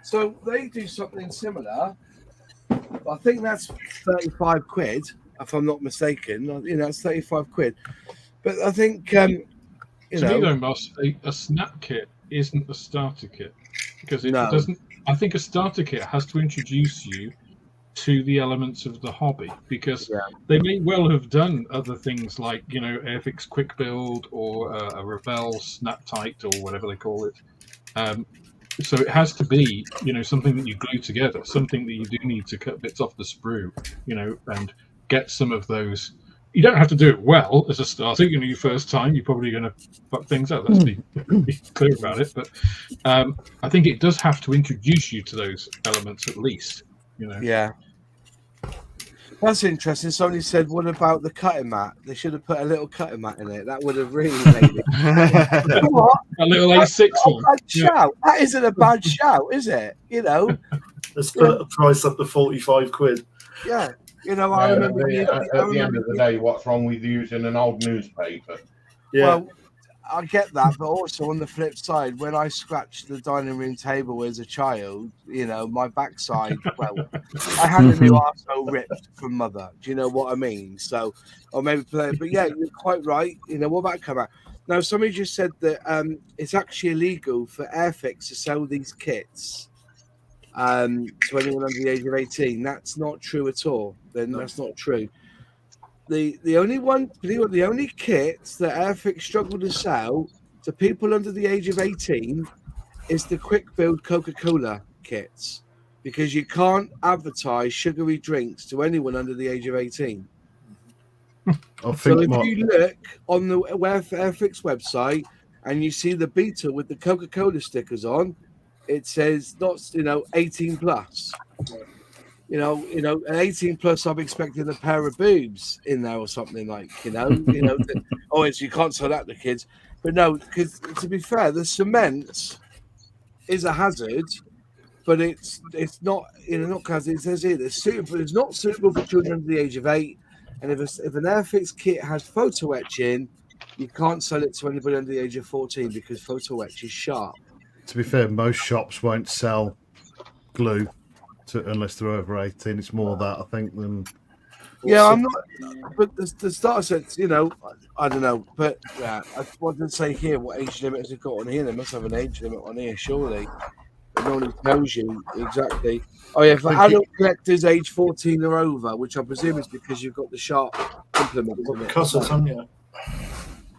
So they do something similar. I think that's 35 quid, if I'm not mistaken. It's 35 quid. But I think To me, though, Moss, a snap kit isn't a starter kit because it doesn't. I think a starter kit has to introduce you to the elements of the hobby because they may well have done other things like Airfix Quick Build or a Revell Snap Tight or whatever they call it. So it has to be something that you glue together, something that you do need to cut bits off the sprue, and get some of those. You don't have to do it well as a starter. Your first time, you're probably going to fuck things up. Let's be clear about it. But I think it does have to introduce you to those elements at least. Yeah. That's interesting. Somebody said, "What about the cutting mat? They should have put a little cutting mat in it. That would have really made it." What? A little A6 one. Shout. That isn't a bad shout, is it? Let's put a price up to 45 quid. Yeah. I remember at the end of the day, what's wrong with using an old newspaper? Yeah. Well, I get that, but also on the flip side, when I scratched the dining room table as a child, my backside, I had a new arsehole ripped from mother. Do you know what I mean? So, or maybe play, but yeah, you're quite right. What about come out? Now, somebody just said that it's actually illegal for Airfix to sell these kits to anyone under the age of 18. That's not true at all. Then that's not true. The only kits that Airfix struggle to sell to people under the age of 18 is the quick build Coca-Cola kits because you can't advertise sugary drinks to anyone under the age of 18. So if you look on the Airfix website and you see the Beetle with the Coca-Cola stickers on, it says not 18 plus. An 18 plus, I'm expecting a pair of boobs in there or something like, you can't sell that to kids. But no, because to be fair, the cement is a hazard, but it's not, not because it says here, it's not suitable for children under the age of 8. And if an Airfix kit has photo etching, you can't sell it to anybody under the age of 14 because photo etch is sharp. To be fair, most shops won't sell glue. unless they're over 18. It's more that I think than. Yeah, I'm not. But the starter sets, I don't know. But yeah, I wanted to say here what age limit has it got on here? They must have an age limit on here, surely. It only tells you exactly. Oh yeah, for adult collectors age 14 or over, which I presume is because you've got the sharp implement. Because it's on you.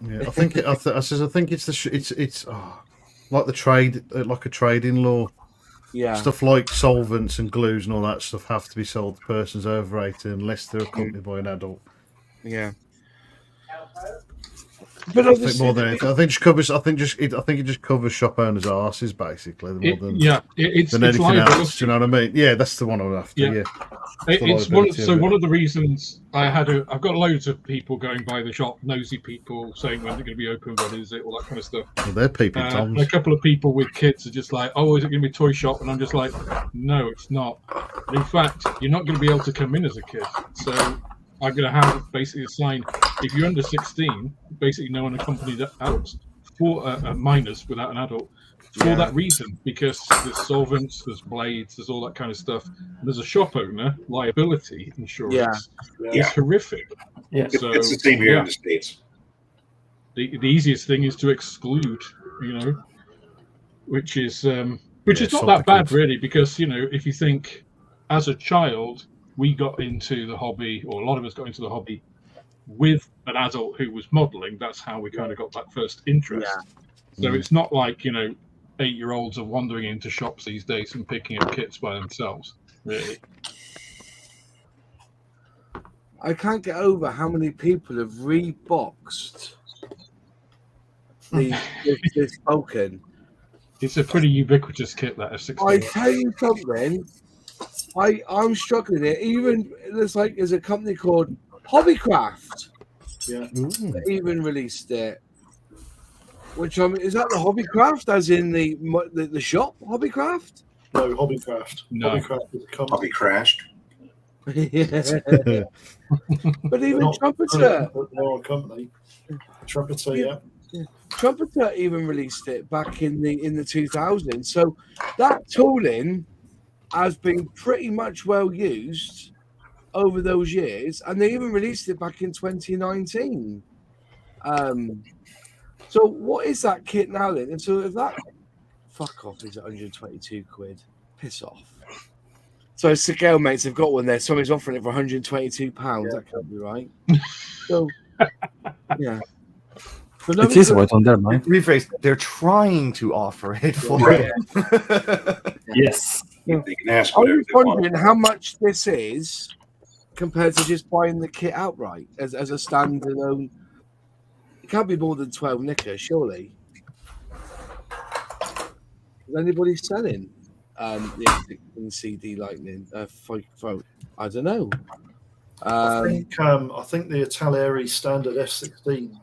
Yeah, I think I think it's it's like the trade, like a trading law. Yeah, Stuff like solvents and glues and all that stuff have to be sold to persons over 18 unless they're accompanied by an adult. yeah. But I think more than anything, I think it just covers shop owners' arses basically more than it's anything liability. else. Do you know what I mean? Yeah, that's the one I'm after. Yeah, It's one of the reasons I've got loads of people going by the shop, nosy people saying when they're going to be open, when is it, all that kind of stuff. Well, they're people, Toms. A couple of people with kids are just like, oh, is it going to be a toy shop? And I'm just like, no, it's not. And in fact, you're not going to be able to come in as a kid. So I'm going to have basically a sign, if you're under 16, basically no unaccompanied adults, for minors without an adult. For that reason, because there's solvents, there's blades, there's all that kind of stuff. And as a shop owner, liability insurance is horrific. Yeah, so, it's the same here in the States. The easiest thing is to exclude, which is not that bad really, because if you think as a child we got into the hobby, or a lot of us got into the hobby with an adult who was modelling. That's how we kind of got that first interest. So it's not like 8-year-olds are wandering into shops these days and picking up kits by themselves, really. I can't get over how many people have reboxed this Vulcan. It's a pretty ubiquitous kit, that F16. I tell you something, I'm struggling it. Even there's a company called Hobbycraft. Yeah. That even released it. Which is that the Hobbycraft, as in the shop Hobbycraft? No, Hobbycraft. No. Hobbycraft is a company. Hobby crashed. Yeah. But even Trumpeter. They're a company. Trumpeter, yeah. Trumpeter even released it back in the 2000s. So that tooling has been pretty much well used over those years, and they even released it back in 2019. So what is that kit now then? And so if that fuck off is 122 quid, piss off. So Sigel mates have got one there. Somebody's offering it for 122 pounds. That can't be right. So yeah. It is right on there, man. Rephrase. They're trying to offer it for it. Yes. They can ask I whatever was they want. wondering how much this is compared to just buying the kit outright as a standalone. It can't be more than 12 knickers, surely. Is anybody selling the CD Lightning? I don't know. I think the Italieri standard F16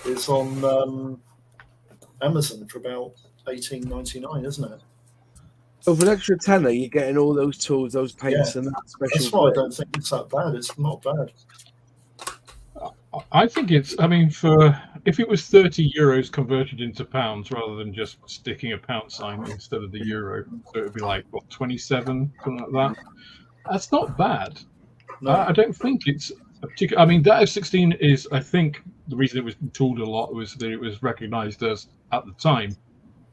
is on Amazon for about $18.99, isn't it? So for an extra tenner, you're getting all those tools, those paints, and that special. That's why I don't think it's that bad. It's not bad. I think it's. I mean, if it was €30 converted into pounds rather than just sticking a pound sign instead of the euro, so it would be like 27, something like that. That's not bad. No. I don't think it's a particular. I mean, that F16 is. I think the reason it was tooled a lot was that it was recognised as, at the time,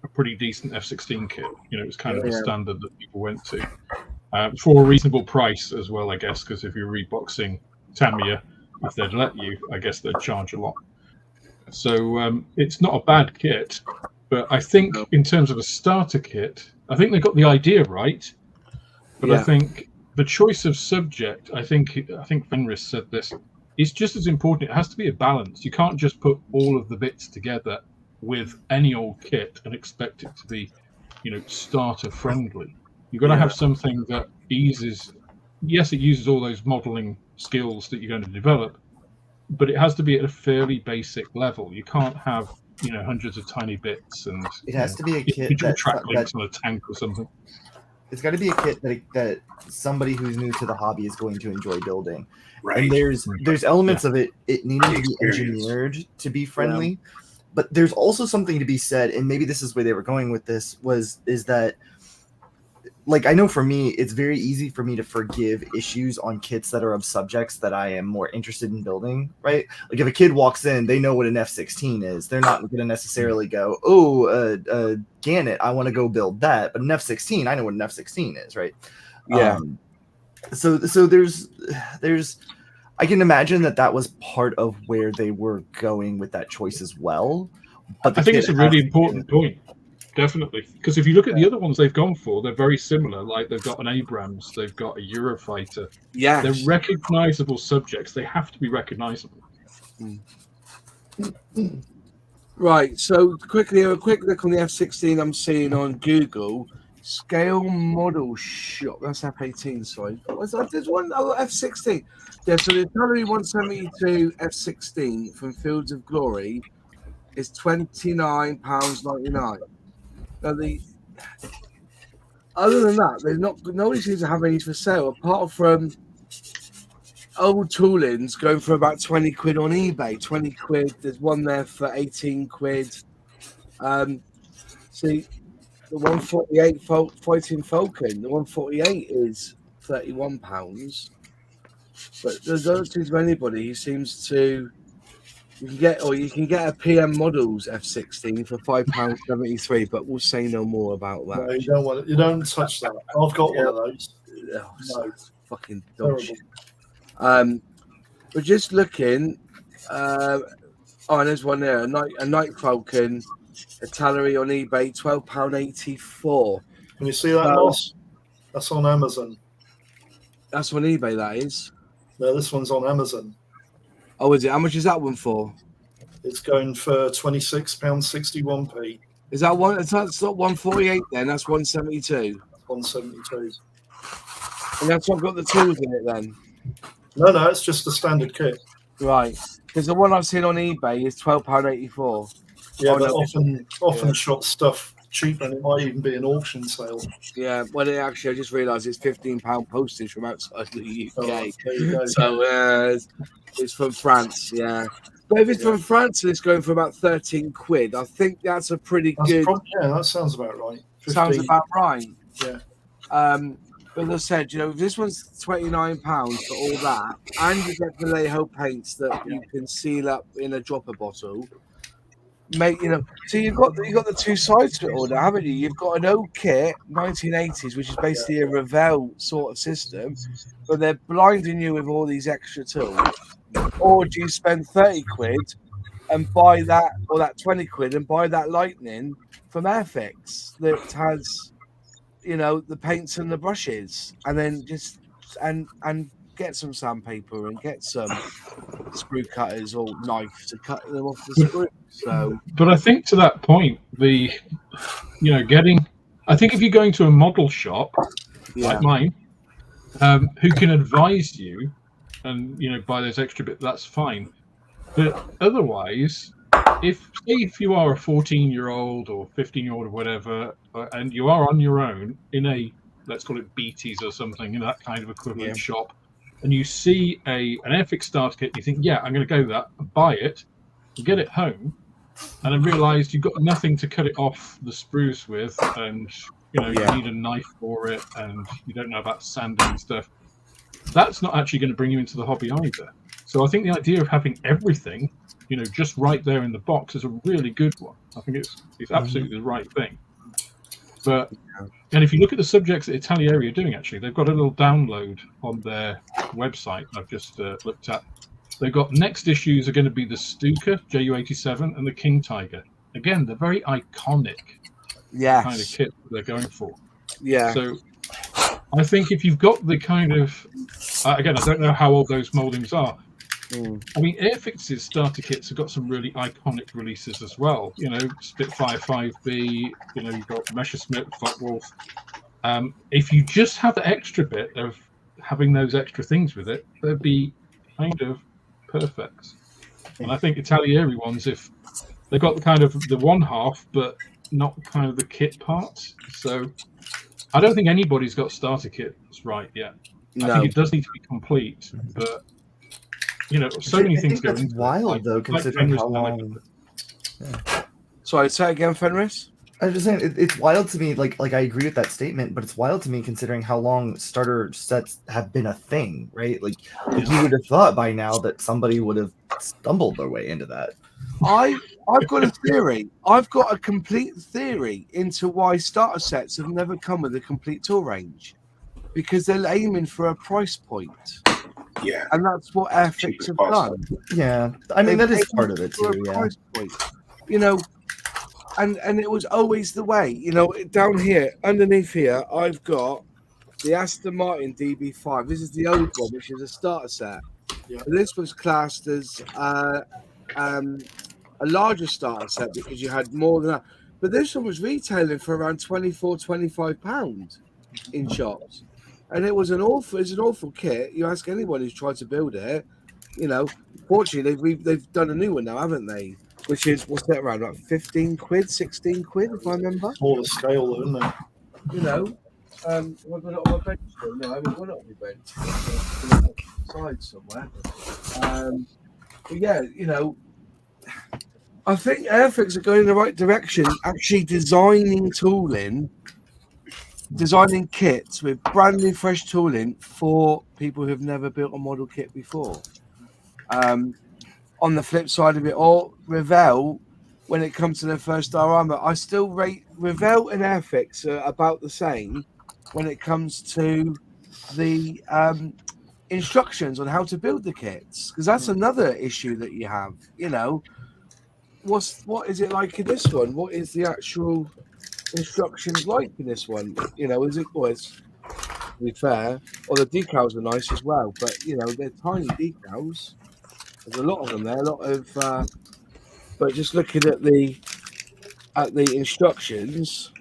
a pretty decent F16 kit. It was kind of the standard that people went to for a reasonable price as well, I guess, because if you're reboxing Tamiya, if they'd let you, I guess they'd charge a lot. So it's not a bad kit, but I think in terms of a starter kit, I think they got the idea right, but I think the choice of subject, I think Fenris said this, is just as important. It has to be a balance. You can't just put all of the bits together with any old kit and expect it to be, starter friendly. You've got to have something that eases. Yes, it uses all those modeling skills that you're going to develop, but it has to be at a fairly basic level. You can't have hundreds of tiny bits, and it has to be a kit track links on a tank or something. It's got to be a kit that somebody who's new to the hobby is going to enjoy building. Right. And there's elements of it needing to be engineered to be friendly. But there's also something to be said, and maybe this is where they were going with this, is that like I know for me, it's very easy for me to forgive issues on kits that are of subjects that I am more interested in building, right? Like if a kid walks in, they know what an F-16 is. They're not going to necessarily go, oh, Gannett, I want to go build that. But an F-16, I know what an F-16 is, right? Yeah. So there's I can imagine that was part of where they were going with that choice as well. But I think it's a really important point. Definitely, because if you look at the other ones they've gone for, they're very similar. Like they've got an Abrams, they've got a Eurofighter. Yeah, they're recognizable subjects. They have to be recognizable. Right. So quickly, a quick look on the F-16 I'm seeing on Google. Scale model shop. That's F-18. Sorry. What's that? There's one F-16. Yeah. So the Atari 172 F-16 from Fields of Glory is £29.99. Now other than that, there's nobody seems to have any for sale apart from old toolings going for about 20 quid on eBay. 20 quid. There's one there for 18 quid. See, the 148 Fighting Falcon. The 148 is £31. But there doesn't seem to be anybody who seems to. You can get a PM Models F-16 for £5.73, but we'll say no more about that. No, you don't want it. You don't touch that. I've got one of those. Oh, No. fucking dog shit. We're just looking. Oh, and there's one there. A Night Falcon, a Tallery on eBay, £12.84. Can you see that, Moss? That's on Amazon. That's on eBay, that is. No, this one's on Amazon. Oh, is it? How much is that one for? It's going for £26.61p. Is that one? That's not 148 then. That's 172. 172. And that's what got the tools in it then. No, it's just the standard kit. Right. Because the one I've seen on eBay is £12.84. Yeah, but no. often shot stuff cheap, and it might even be an auction sale. Yeah, well, I just realised it's £15 postage from outside the UK. Oh, there you go. So it's from France, yeah. But if it's from France and it's going for about 13 quid, I think that's a pretty good. Yeah, that sounds about right. 15. Sounds about right. Yeah. But as I said, if this one's £29 for all that, and you get Vallejo paints that you can seal up in a dropper bottle. Mate, so you've got the two sides to it all now, haven't you? You've got an old kit, 1980s, which is basically a Revell sort of system, but they're blinding you with all these extra tools. Or do you spend 30 quid and buy that, or that 20 quid and buy that Lightning from Airfix that has, the paints and the brushes, and then just and get some sandpaper and get some screw cutters or knife to cut them off the screw. So, but I think to that point, I think if you're going to a model shop like mine, who can advise you and buy those extra bits, that's fine. But otherwise, if you are a 14-year-old or 15-year-old or whatever, and you are on your own in a, let's call it BT's or something, in that kind of equivalent shop, and you see an Airfix starter kit, you think, I'm going to go that, buy it, you get it home, and then realise you've got nothing to cut it off the spruce with, and you need a knife for it, and you don't know about sanding and stuff. That's not actually going to bring you into the hobby either. So I think the idea of having everything, just right there in the box is a really good one. I think it's absolutely the right thing. But and if you look at the subjects that Italieri are doing, actually, they've got a little download on their website. I've just looked at. They've got next issues are going to be the Stuka JU87 and the King Tiger. Again, they're very iconic kind of kit that they're going for. Yeah. So I think if you've got the kind of again, I don't know how old those moldings are. I mean, Airfix's starter kits have got some really iconic releases as well. Spitfire 5B. You've got Messerschmitt, Focke-Wulf. If you just have the extra bit of having those extra things with it, they'd be kind of perfect. And I think Italieri ones, if they've got the kind of the one half, but not kind of the kit parts. So I don't think anybody's got starter kits right yet. I think it does need to be complete, but. So many things going. That's wild, though, considering how long. Sorry, say it again, Fenris. I'm just saying it's wild to me. Like I agree with that statement, but it's wild to me considering how long starter sets have been a thing, right? Like you would have thought by now that somebody would have stumbled their way into that. I've got a theory. I've got a complete theory into why starter sets have never come with a complete tool range, because they're aiming for a price point. Yeah. And that's what Airfix Cheapest have possible. done. Yeah, I mean that is They've part of it for too. a Yeah. price point. You know, and it was always the way. You know, down here, underneath here, I've got the Aston Martin DB5. This is the old one, which is a starter set. Yeah. This was classed as a larger starter set because you had more than that. But this one was retailing for around £24-25 in shops. And it's an awful kit. You ask anyone who's tried to build it, you know, fortunately they've done a new one now, haven't they? Which is, what's that, around like 15 quid, 16 quid, if I remember. Smaller scale, though, isn't it? You know, have I got it on my bench still? No, I haven't got it on my bench. It's on the side somewhere. But yeah, you know, I think Airfix are going in the right direction, actually designing kits with brand new fresh tooling for people who've never built a model kit before. On the flip side of it all, Revell, when it comes to their first star armor, I still rate Revell and Airfix are about the same when it comes to the instructions on how to build the kits, because that's another issue that you have. You know, what is it like in this one? What is the actual instructions like in this one? You know, is it always, to be fair, or the decals are nice as well, but you know, they're tiny decals. There's a lot of them there, a lot of but just looking at the instructions,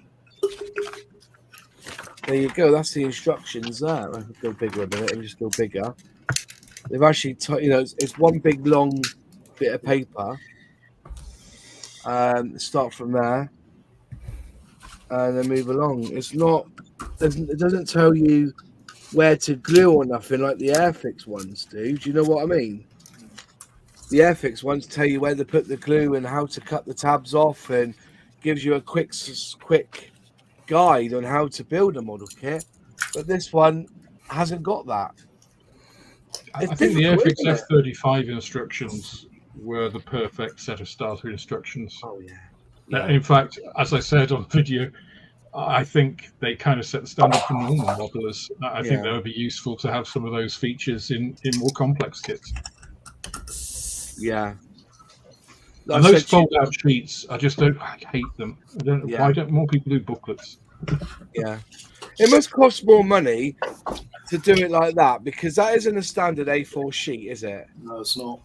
there you go, that's the instructions there. I can go bigger a minute and just go bigger. They've actually you know, it's one big long bit of paper. Start from there and then move along. It's not, it doesn't tell you where to glue or nothing like the Airfix ones do. Do you know what I mean? The Airfix ones tell you where to put the glue and how to cut the tabs off, and gives you a quick guide on how to build a model kit. But this one hasn't got that. I think the Airfix F35 instructions were the perfect set of starter instructions. Oh yeah. In fact, as I said on video, I think they kind of set the standard for normal modelers. I think that would be useful to have some of those features in more complex kits. Yeah. And those fold-out sheets, I hate them. Why don't more people do booklets? Yeah. It must cost more money to do it like that, because that isn't a standard A4 sheet, is it? No, it's not.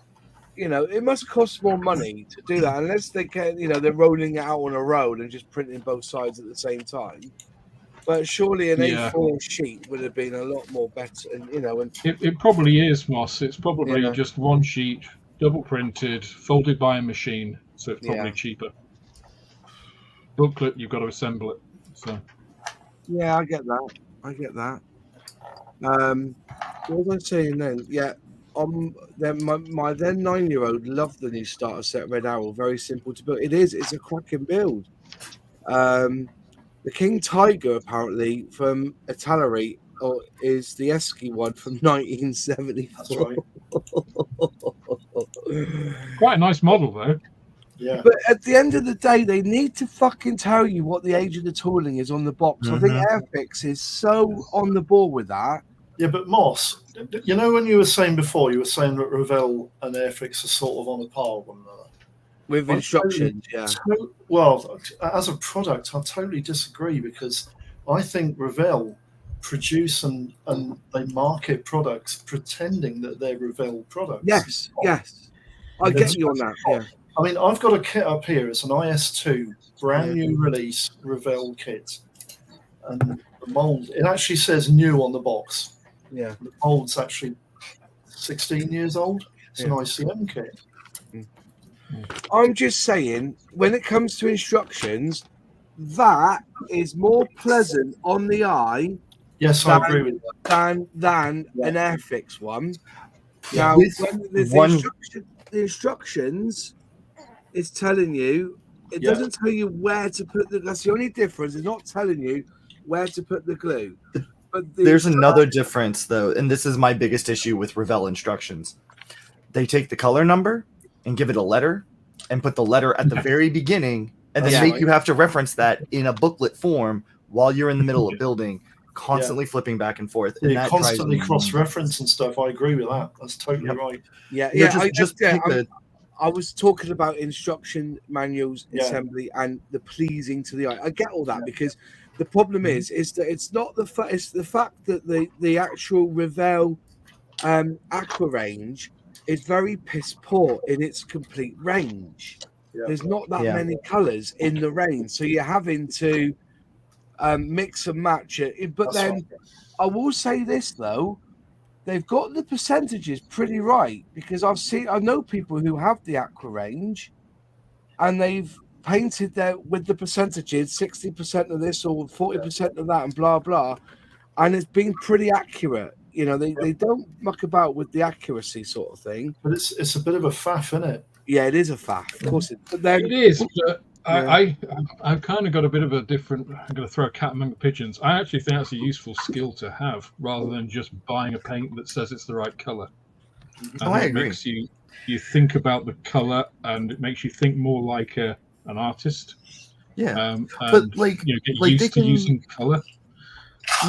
You know, it must cost more money to do that, unless they can, you know, they're rolling it out on a road and just printing both sides at the same time. But surely an A4 sheet would have been a lot more better, and you know. And it probably is, Moss. It's probably just one sheet, double printed, folded by a machine, so it's probably cheaper. Booklet, you've got to assemble it. So. Yeah, I get that. What was I saying then? Yeah. Then my then 9-year-old loved the new starter set Red Arrow. Very simple to build. It's a cracking build. The King Tiger, apparently from Italy, is the Esky one from 1974. That's right. Quite a nice model though. Yeah. But at the end of the day, they need to fucking tell you what the age of the tooling is on the box. I think Airfix is so on the ball with that. Yeah, but Moss, you know, when you were saying before, you were saying that Revell and Airfix are sort of on a par with one another. With instructions, Well, as a product, I totally disagree, because I think Revell produce and they market products pretending that they're Revell products. Yes. I get you on that, yeah. I mean, I've got a kit up here. It's an IS2 brand new release Revell kit. And the mold, it actually says new on the box. Yeah. The mold's actually 16 years old. It's an ICM kit. I'm just saying, when it comes to instructions, that is more pleasant on the eye. Yes, I agree with that. Than an Airfix one. Yeah. Now, when the instructions is telling you It doesn't tell you where to put the. That's the only difference. It's not telling you where to put the glue. But There's another difference, though, and this is my biggest issue with Revell instructions. They take the color number and give it a letter and put the letter at the very beginning, and then make you have to reference that in a booklet form while you're in the middle of building, constantly flipping back and forth. And that constantly cross-reference and stuff. I agree with that. That's totally right. Yeah, I was talking about instruction manuals, assembly, and the pleasing to the eye. I get all that because the problem is that it's not the fact. It's the fact that the actual Revell Aqua range is very piss poor in its complete range. There's not that many colors in the range, so you're having to mix and match it. But then I will say this though. They've got the percentages pretty right because I know people who have the Aqua range and they've painted with the percentages 60% of this or 40% of that and blah blah, and it's been pretty accurate. You know, they don't muck about with the accuracy sort of thing. But it's a bit of a faff, isn't it? Yeah, it is a faff, of course. It is. But I've kind of got a bit of a different. I'm going to throw a cat among the pigeons. I actually think that's a useful skill to have, rather than just buying a paint that says it's the right color. I agree. It makes you think about the color, and it makes you think more like an artist. Yeah, but get used to using color,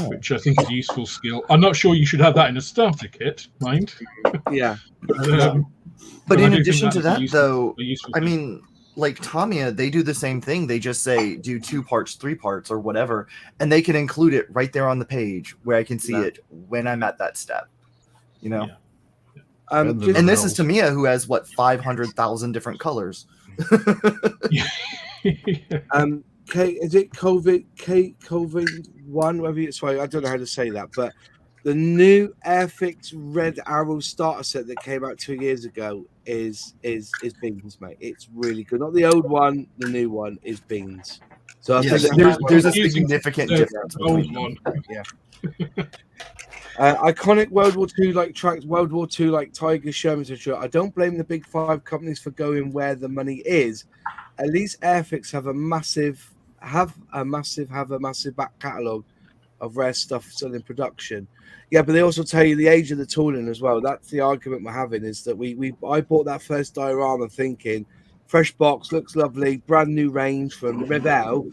which I think is a useful skill. I'm not sure you should have that in a starter kit, mind. Yeah, but in addition to that, though, I mean. Like Tamiya, they do the same thing. They just say do 2 parts, 3 parts, or whatever, and they can include it right there on the page where I can see it when I'm at that step. You know, and this is Tamiya, who has 500,000 different colors. Is it COVID-1? Whatever it's sorry, I don't know how to say that, but the new Airfix Red Arrow starter set that came out 2 years ago is beans, mate. It's really good. Not the old one, the new one is beans. So I think there's a significant difference. Iconic World War II like tracks, World War II like Tiger Sherman shirt. I don't blame the big 5 companies for going where the money is. At least Airfix have a massive back catalogue of rare stuff still in production. Yeah, but they also tell you the age of the tooling as well. That's the argument we're having, is that I bought that first diorama thinking fresh box, looks lovely, brand new range from Revell,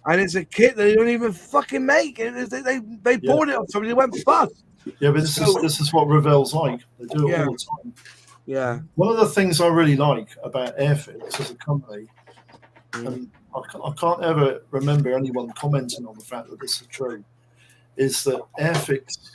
and it's a kit that they don't even fucking make. They bought it off somebody, went bust. Yeah, but this is what Revell's like. They do it all the time. Yeah. One of the things I really like about Airfix as a company, and I can't ever remember anyone commenting on the fact that this is true, is that Airfix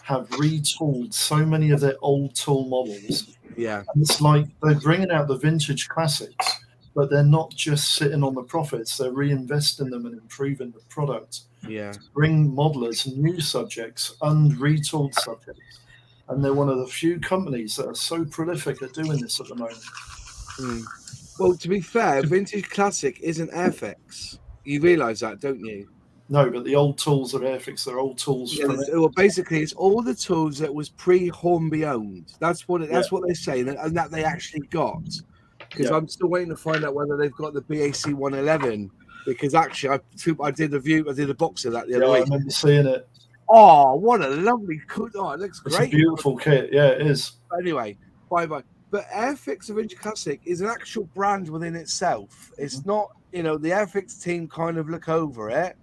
have retooled so many of their old tool models. Yeah. And it's like they're bringing out the vintage classics, but they're not just sitting on the profits. They're reinvesting them and improving the product. Yeah. To bring modelers new subjects and retooled subjects. And they're one of the few companies that are so prolific at doing this at the moment. Well, to be fair, vintage classic isn't Airfix. You realise that, don't you? No, but the old tools of Airfix, they're old tools. Well, basically, it's all the tools that was pre-Hornby owned. That's what they say, and that they actually got. Because I'm still waiting to find out whether they've got the BAC 111. Because actually, I did a box of that the other week. I remember seeing it. Oh, what a lovely cut! Oh, it looks great. It's a beautiful kit. Yeah, it is. Anyway, bye. But Airfix Vintage Classic is an actual brand within itself. It's not, the Airfix team kind of look over it.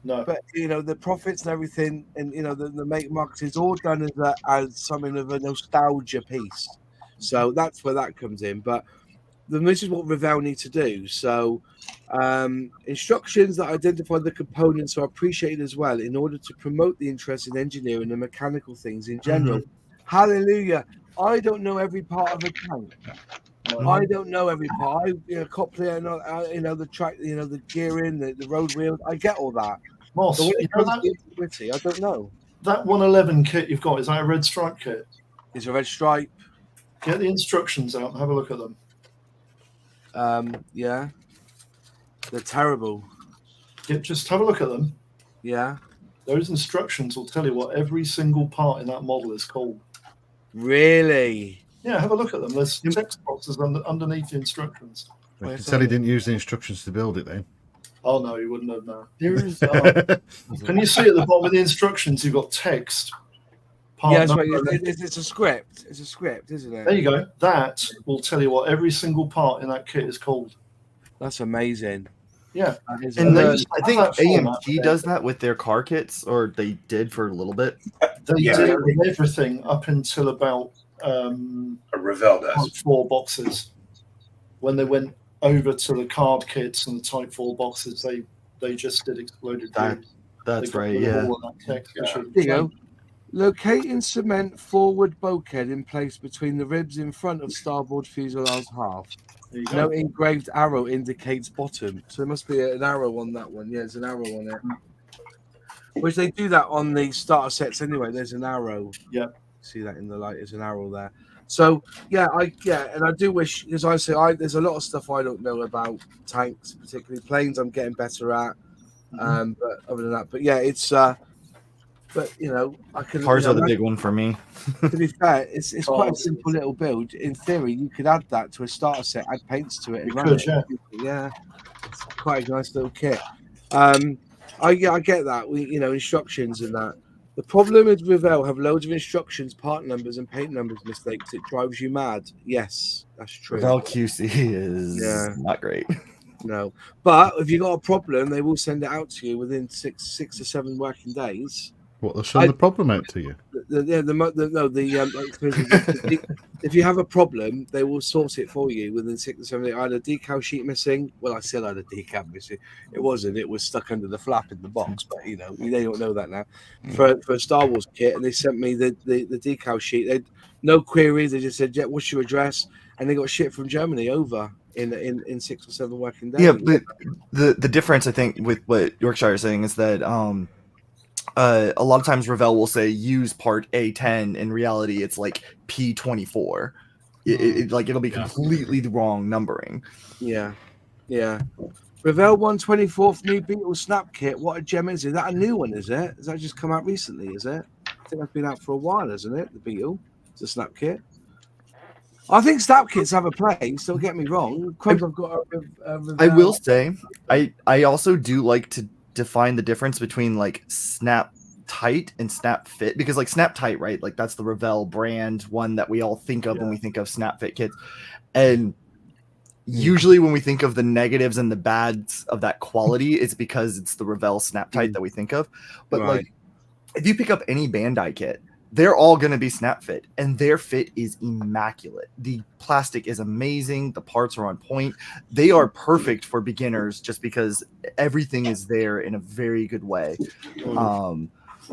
No. But the profits and everything, and the make marketing is all done as something of a nostalgia piece. So that's where that comes in. But this is what Revell need to do. So instructions that identify the components are appreciated as well in order to promote the interest in engineering and mechanical things in general. Hallelujah! I don't know every part of a tank. I don't know every part. Coupler, the track, the gearing, the road wheels. I get all that. Moss, I don't know. That 111 kit you've got, is that a red stripe kit? It's a red stripe. Get the instructions out and have a look at them. Yeah. They're terrible. Just have a look at them. Yeah. Those instructions will tell you what every single part in that model is called. Really? Yeah, have a look at them. There's text boxes underneath the instructions. You can tell he didn't use the instructions to build it then. Oh no, he wouldn't have. No. There's Can you see at the bottom of the instructions? You've got text. Part Yes, number, right. It's a script. It's a script, isn't it? There you go. That will tell you what every single part in that kit is called. That's amazing. Yeah. That is And amazing. I think that format AMT does that with their car kits, or they did for a little bit. They Yeah. did it with everything up until about A Revell does. Type 4 boxes. When they went over to the card kits and the Type 4 boxes, they just did exploded. That- views. That's They got right, rid of yeah. all of that text, which Yeah. was There you go. Locating cement forward bulkhead in place between the ribs in front of starboard fuselage half. There you go. No engraved arrow indicates bottom. So there must be an arrow on that one. Yeah, there's an arrow on it. Which they do that on the starter sets anyway. There's an arrow. Yeah. See that in the light? There's an arrow there. So and I do wish, as I say, there's a lot of stuff I don't know about tanks, particularly planes. I'm getting better at. But other than that, it's but I can. Cars are the big one for me. To be fair, it's quite a Cars. simple little build. In theory, you could add that to a starter set, add paints to it, and You run could, it. Yeah, it's quite a nice little kit. I get that. Instructions and that. The problem with Revell have loads of instructions, part numbers, and paint numbers mistakes. It drives you mad. Yes, that's true. Revell QC is not great. No, but if you got a problem, they will send it out to you within six to 7 working days. What, they'll send the problem out to you? If you have a problem, they will sort it for you within 6 to 7 days. I had a decal sheet missing. Well, I still had a decal missing. It wasn't. It was stuck under the flap in the box. But they don't know that now. For a Star Wars kit, and they sent me the decal sheet. They no queries. They just said, "Yeah, what's your address?" And they got shit from Germany over in 6 or 7 working days. Yeah, but the difference I think with what Yorkshire is saying is that a lot of times Revell will say use part A10. In reality, it's like P24. It'll be completely the wrong numbering. Yeah. Revell 124th new Beetle snap kit. What a gem is it? Is that a new one? Is it? Has that just come out recently? Is it? I think that's been out for a while, isn't it? The Beetle, it's a snap kit. I think snap kits have a place. Don't get me wrong. I've got a Revell. I will say, I also do like to define the difference between like snap tight and snap fit, because like snap tight, right? Like that's the Revell brand one that we all think of when we think of snap fit kits. And usually when we think of the negatives and the bads of that quality, it's because it's the Revell snap tight that we think of. But like if you pick up any Bandai kit, they're all going to be snap fit, and their fit is immaculate. The plastic is amazing. The parts are on point. They are perfect for beginners just because everything is there in a very good way.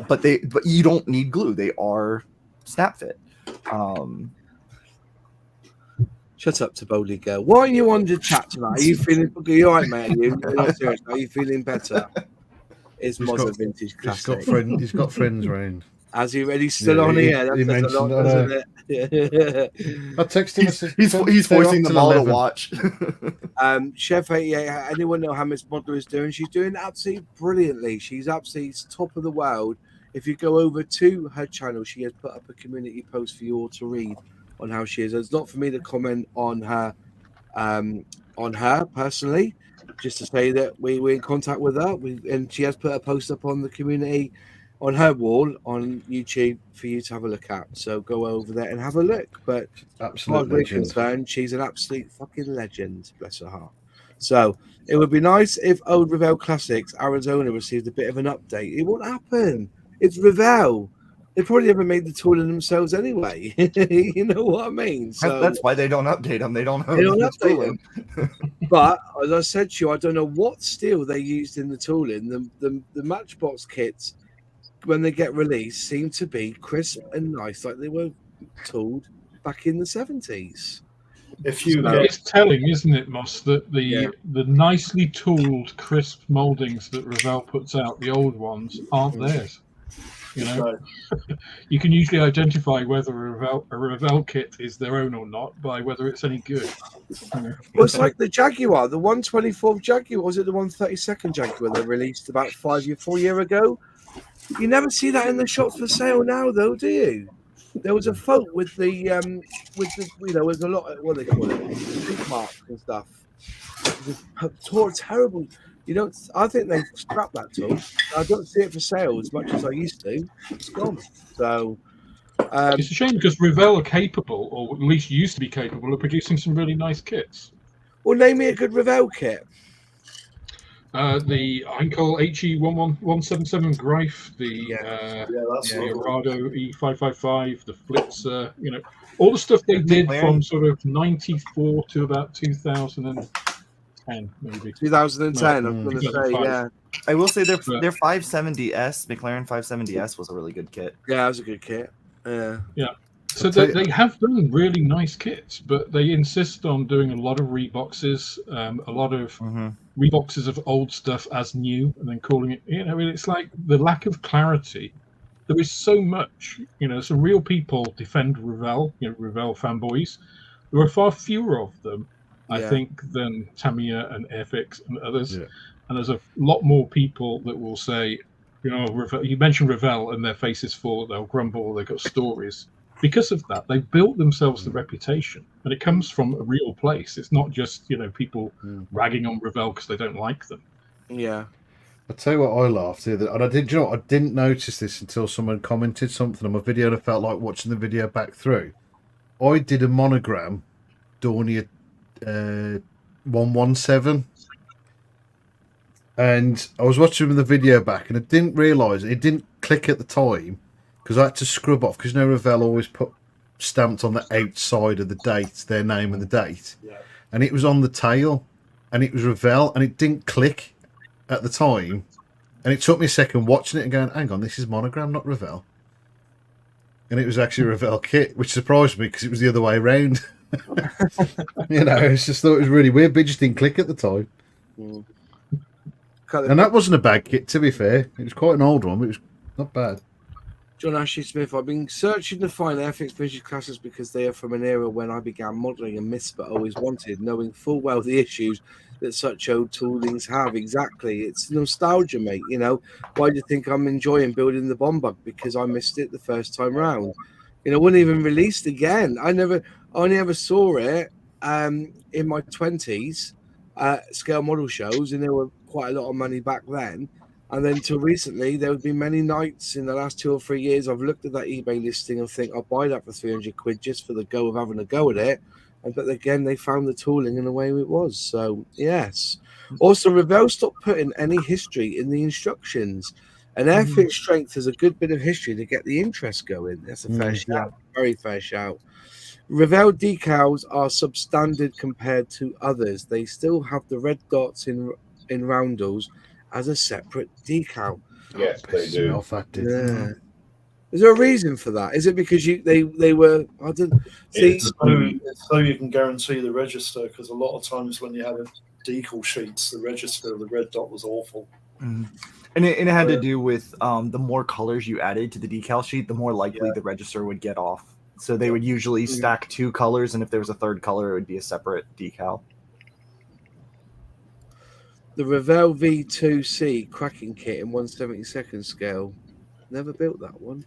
But you don't need glue. They are snap fit. Shut up, Taboli girl. Why are you on the chat tonight? Are you feeling? Are you all right, mate? Are you feeling better? It's Mozza Vintage Classic. He's got friends round. Has he already still on here? That says a lot, doesn't it? I texted him. He's forcing them all to watch. Chef 88, anyone know how Miss Modler is doing? She's doing absolutely brilliantly. She's absolutely top of the world. If you go over to her channel, she has put up a community post for you all to read on how she is. It's not for me to comment on her personally, just to say that we're in contact with her. And she has put a post up on the community, on her wall on YouTube for you to have a look at. So go over there and have a look. But as far as we're concerned, she's an absolute fucking legend, bless her heart. So it would be nice if old Revell Classics Arizona received a bit of an update. It won't happen. It's Revell. They probably haven't made the tooling themselves anyway. You know what I mean? So that's why they don't update them. They don't update them. But as I said to you, I don't know what steel they used in the tooling. The Matchbox kits, when they get released, seem to be crisp and nice, like they were tooled back in the 70s. It's telling, isn't it, Moss, that the nicely tooled, crisp moldings that Revell puts out, the old ones, aren't theirs. You know, you can usually identify whether a Revell kit is their own or not by whether it's any good. Well, it's like the Jaguar, the 124th Jaguar, was it the 132nd Jaguar they released about 4 years ago? You never see that in the shops for sale now, though, do you? There was a folk with the with a lot of, what do they call it, marks and stuff. Terrible. You don't. I think they've scrapped that tool. I don't see it for sale as much as I used to. It's gone. So it's a shame because Revell are capable, or at least used to be capable, of producing some really nice kits. well, name me a good Revell kit. The Heinkel HE11177 Greif, the that's the lovely. Arado E555, the Flitzer, all the stuff they did from sort of 94 to about 2010, maybe. 2010, No, I'm going to say, 2005. yeah. I will say their 570S, McLaren 570S was a really good kit. Yeah, that was a good kit. Yeah. So they have done really nice kits, but they insist on doing a lot of reboxes, a lot of reboxes of old stuff as new, and then calling it. It's like the lack of clarity. There is so much. Some real people defend Revell, Revell fanboys. There are far fewer of them, I think, than Tamiya and Airfix and others. Yeah. And there's a lot more people that will say, you mentioned Revell and their faces fall, they'll grumble, they've got stories. Because of that, they've built themselves the reputation, and it comes from a real place. It's not just people ragging on Revell because they don't like them. Yeah. I'll tell you what I laughed at, and I didn't notice this until someone commented something on my video, and I felt like watching the video back through. I did a monogram, Thorny 117, and I was watching the video back, and I didn't realise it didn't click at the time. Because I had to scrub off, because Revell always put stamped on the outside of the date, their name and the date. Yeah. And it was on the tail, and it was Revell, and it didn't click at the time. And it took me a second watching it and going, hang on, this is monogram, not Revell. And it was actually a Revell kit, which surprised me because it was the other way around. I just thought it was really weird, but it just didn't click at the time. Mm. And that wasn't a bad kit, to be fair. It was quite an old one, but it was not bad. John Ashley Smith, I've been searching to find Airfix vintage classes because they are from an era when I began modelling and missed but always wanted, knowing full well the issues that such old toolings have. Exactly. It's nostalgia, mate. Why do you think I'm enjoying building the bomb bug? Because I missed it the first time round. It wasn't even released again. I only ever saw it in my 20s scale model shows, and there were quite a lot of money back then. And then till recently, there would be many nights in the last 2 or 3 years I've looked at that eBay listing and think I'll buy that for 300 quid just for the go of having a go at it. But again, they found the tooling and away it was. So, yes. Also, Revell stopped putting any history in the instructions. And Airfix strength has a good bit of history to get the interest going. That's a fair shout. Very fair shout. Revell decals are substandard compared to others. They still have the red dots in roundels as a separate decal. Yes, they do. Yeah. Is there a reason for that? Is it because they were? I don't see. It's so you can guarantee the register, because a lot of times when you have decal sheets, the register, the red dot was awful. And it had to do with the more colors you added to the decal sheet, the more likely the register would get off. So they would usually stack 2 colors, and if there was a third color, it would be a separate decal. The Revell V2C cracking kit in 1/72 scale. Never built that one.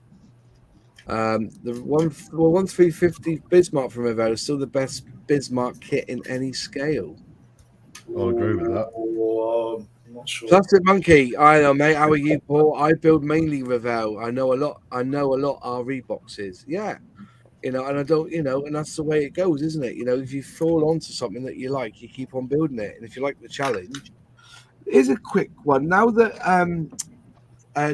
The 1350 Bismarck from Revell is still the best Bismarck kit in any scale. I'll agree with that. I'm not sure. Plastic Monkey, I know, mate. How are you, Paul? I build mainly Revell. I know a lot are reboxes. Yeah. And I don't, and that's the way it goes, isn't it? If you fall onto something that you like, you keep on building it. And if you like the challenge, here's a quick one. Now that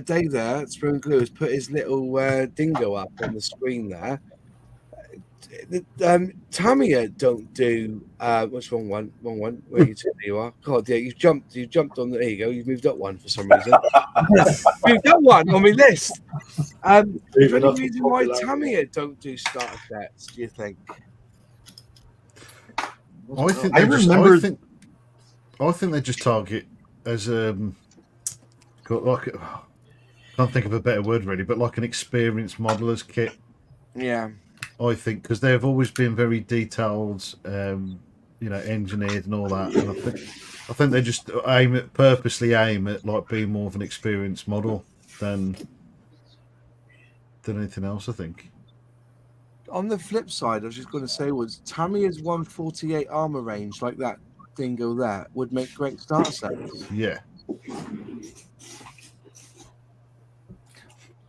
Dave there, Spoon Glue, has put his little dingo up on the screen there. Tamiya don't do what's wrong one? Where you are? God, yeah, you've jumped on there you go, you've moved up one for some reason. You've got one on my list. Is there any reason why Tamiya don't do starter sets, do you think? I think they just target as can't think of a better word really, but like an experienced modeller's kit. Yeah. I think because they've always been very detailed, engineered and all that. And I think they just purposely aim at like being more of an experienced model than anything else. I think. On the flip side, I was just going to say was Tamiya's 148 armor range, like that dingo that would make great starter sets. Yeah.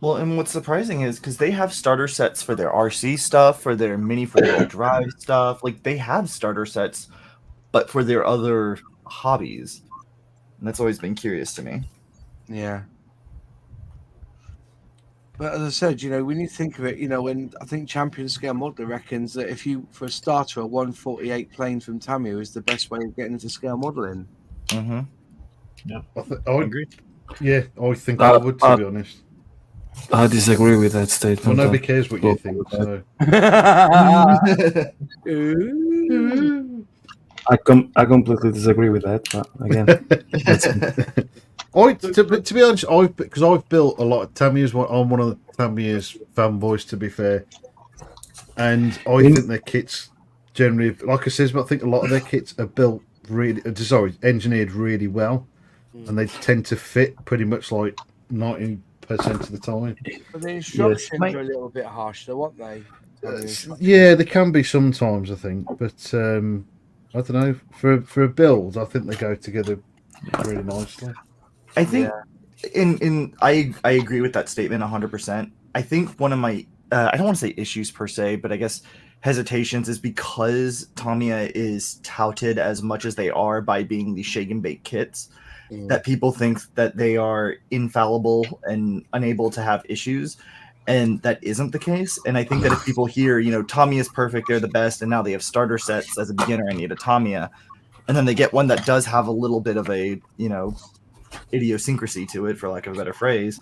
Well, and what's surprising is because they have starter sets for their RC stuff, for their mini 4-wheel drive stuff. Like, they have starter sets, but for their other hobbies. And that's always been curious to me. Yeah. But as I said, when you think of it, when I think Champion Scale Modeler reckons that if you, for a starter, a 148 plane from Tamiya is the best way of getting into scale modeling. Mm-hmm. Yeah. I agree. Yeah, I think I would, to be honest. I disagree with that statement. Well, nobody cares what you think, so. I completely disagree with that, but again, to be honest, because I've built a lot of Tamiyas. I'm one of the Tamiya's fanboys, to be fair, and I think their kits generally, like I said, I think a lot of their kits are built engineered really well, and they tend to fit pretty much like 90% of the time. But the instructions are a little bit harsh, though, aren't they? Yeah, they can be sometimes, I think, but I don't know. For a build, I think they go together really nicely. I think, I agree with that statement 100%. I think one of my, I don't want to say issues per se, but I guess hesitations is because Tamiya is touted as much as they are by being the shake and bake kits, that people think that they are infallible and unable to have issues. And that isn't the case. And I think that if people hear, Tamiya is perfect, they're the best, and now they have starter sets as a beginner, I need a Tamiya, and then they get one that does have a little bit of a, idiosyncrasy to it, for lack of a better phrase,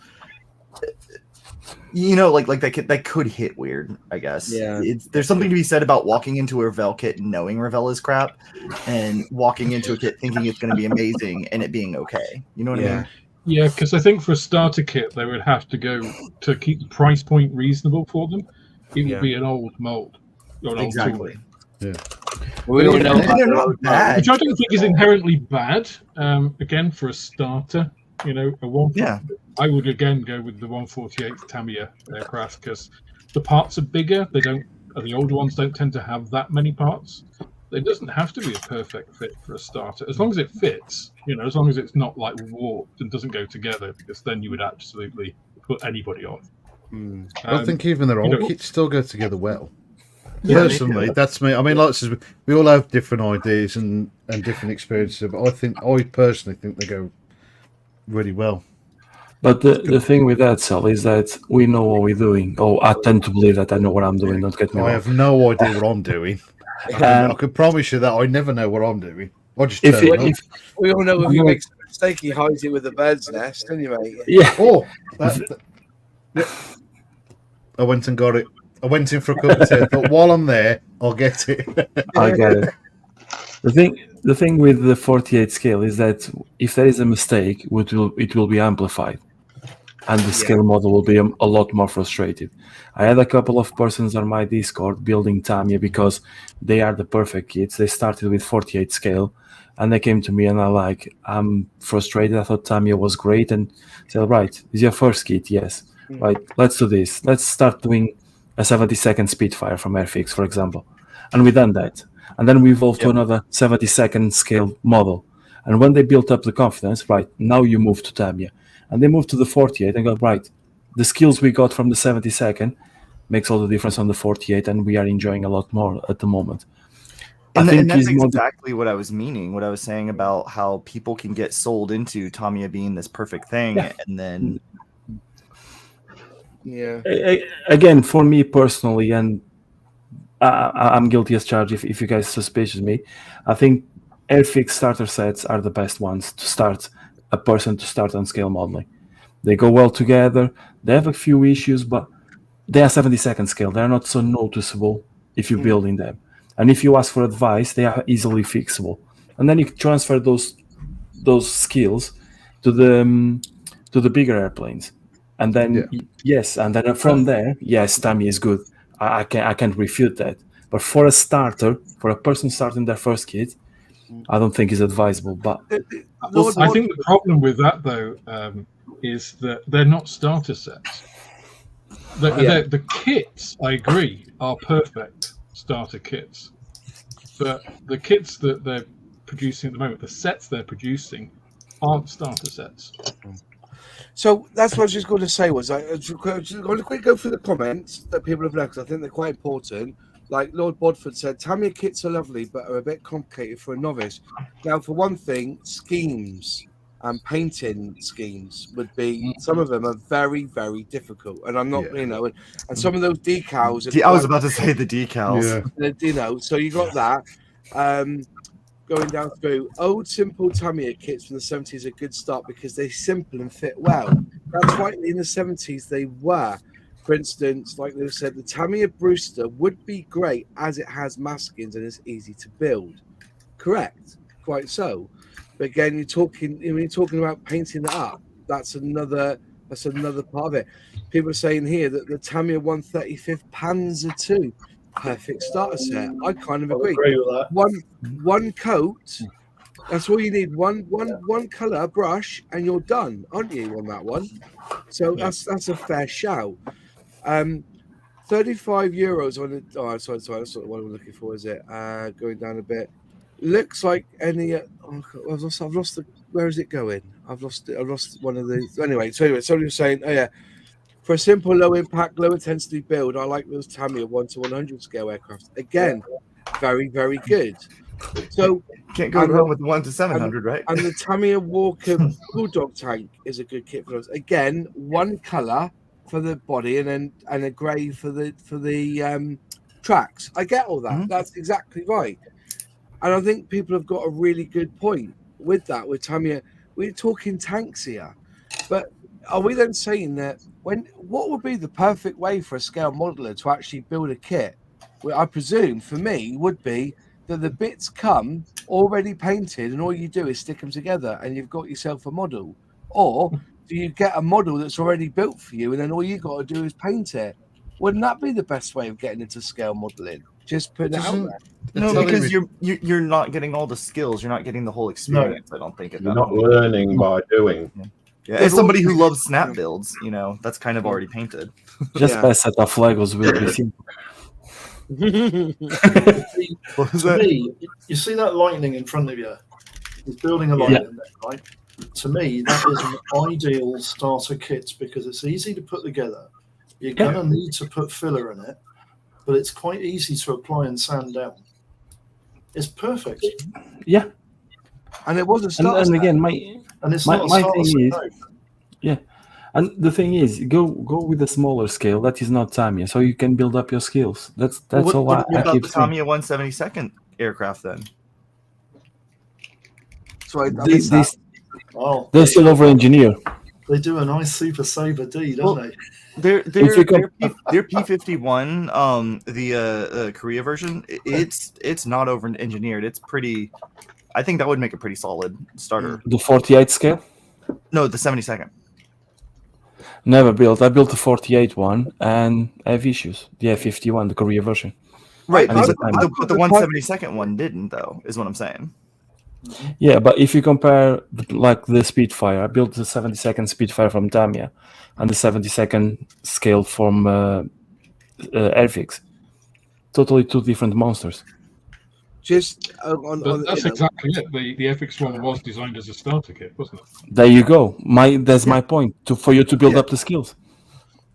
like that could hit weird, I guess. Yeah. There's something to be said about walking into a Revell kit knowing Revell is crap, and walking into a kit thinking it's going to be amazing and it being okay. You know what I mean? Yeah, because I think for a starter kit, they would have to go to keep the price point reasonable for them. It would be an old mold. Or an exactly. Old tool. We don't know they're not bad. Which I don't think is inherently bad. Again, for a starter, a one. Yeah. I would again go with the 148 Tamiya aircraft because the parts are bigger. The older ones don't tend to have that many parts. It doesn't have to be a perfect fit for a starter, as long as it fits. As long as it's not like warped and doesn't go together, because then you would absolutely put anybody off. I think even their old kits still go together well. Personally, that's me. I mean, like I said, we all have different ideas and different experiences, but I personally think they go really well. But the thing with that, Sully, is that we know what we're doing. Oh, I tend to believe that I know what I'm doing. Don't get me wrong. I have no idea what I'm doing. I can promise you that I never know what I'm doing. I just turn up. We all know if he makes a mistake, he hides it with a bird's nest, anyway. Yeah. Oh, I went and got it. I went in for a cup of tea. I thought, while I'm there, I'll get it. I get it. The thing with the 48 scale is that if there is a mistake, it will be amplified, and the scale model will be a lot more frustrated. I had a couple of persons on my Discord building Tamiya because they are the perfect kits. They started with 48 scale, and they came to me and I'm frustrated. I thought Tamiya was great, and said, right, is your first kit? Yes. Right, let's do this. Let's start doing a 70-second Spitfire from Airfix, for example. And we done that. And then we evolved to another 70-second scale model. And when they built up the confidence, right, now you move to Tamiya. And they moved to the 48 and go, right, the skills we got from the 70-second makes all the difference on the 48, and we are enjoying a lot more at the moment. And that's exactly what I was meaning, what I was saying about how people can get sold into Tamiya being this perfect thing, and then... Yeah. Again, for me personally, and I'm guilty as charged if you guys suspicious me, I think Airfix starter sets are the best ones to start a person to start on scale modeling. They go well together. They have a few issues, but they are 70-second scale. They're not so noticeable if you build in them. And if you ask for advice, they are easily fixable. And then you can transfer those skills to the bigger airplanes. And then from there, yes, Tamiya is good. I can't refute that. But for a starter, for a person starting their first kit, I don't think it's advisable. But I think the problem with that, though, is that they're not starter sets. The kits, I agree, are perfect starter kits. But the kits that they're producing at the moment, the sets they're producing aren't starter sets. So that's what I was just going to say. Was I was going to quickly go through the comments that people have left, because I think they're quite important. Like Lord Bodford said, Tamiya kits are lovely, but are a bit complicated for a novice. Now, for one thing, schemes and painting schemes would be, some of them are very, very difficult. And I'm not, and some of those decals. I was about to say the decals. So you got that. Going down through, old simple Tamiya kits from the 70s are a good start because they're simple and fit well. That's right, in the 70s they were. For instance, like they said, the Tamiya Brewster would be great as it has maskings and is easy to build. Correct, quite so. But again, when you're talking about painting it up, that's another part of it. People are saying here that the Tamiya 135th Panzer II, perfect starter set. I kind of agree. With that. One coat. That's all you need. One color brush, and you're done, aren't you? On that one. So that's a fair shout. 35 euros on it. Oh, sorry. That's not what I'm looking for. Is it going down a bit? Looks like any. I've lost the. Where is it going? I've lost one of these. Anyway, somebody was saying, oh yeah. For a simple, low-impact, low-intensity build, I like those Tamiya 1-100 scale aircraft. Again, very, very good. So can't go wrong with the 1-700, right? And the Tamiya Walker Bulldog tank is a good kit for those. Again, one color for the body and a grey for the tracks. I get all that. Mm-hmm. That's exactly right. And I think people have got a really good point with that. With Tamiya, we're talking tanks here, but are we then saying that what would be the perfect way for a scale modeler to actually build a kit? Well, I presume for me would be that the bits come already painted and all you do is stick them together and you've got yourself a model. Or do you get a model that's already built for you and then all you got to do is paint it? Wouldn't that be the best way of getting into scale modeling? Just putting it out there. No, because you're not getting all the skills. You're not getting the whole experience. No. I don't think you're not learning by doing. Yeah, as somebody who loves snap builds, that's kind of already painted. Just by a set of Legos will be simple. To me, you see that lightning in front of you? He's building a lightning there, right? To me, that is an ideal starter kit because it's easy to put together. You're going to need to put filler in it, but it's quite easy to apply and sand down. It's perfect. Yeah. And it was a starter and again, my thing is, and the thing is, go with a smaller scale that is not Tamiya, so you can build up your skills. That's all. What about the Tamiya 172nd aircraft then? So they're still over engineer. They do a nice Super Sabre D, don't they? Their P-51, the Korea version, it's not over engineered. It's pretty. I think that would make a pretty solid starter. The 48 scale? No, the 72nd. Never built. I built the 48 one, and I have issues. The F-51, the Korea version. Right, but the 172nd one didn't, though, is what I'm saying. Yeah, but if you compare, the Spitfire, I built the 72nd Spitfire from Tamiya, and the 72nd scale from Airfix. Totally two different monsters. Just that's exactly it. The Airfix one was designed as a starter kit, wasn't it? There you go. That's my point. For you to build up the skills.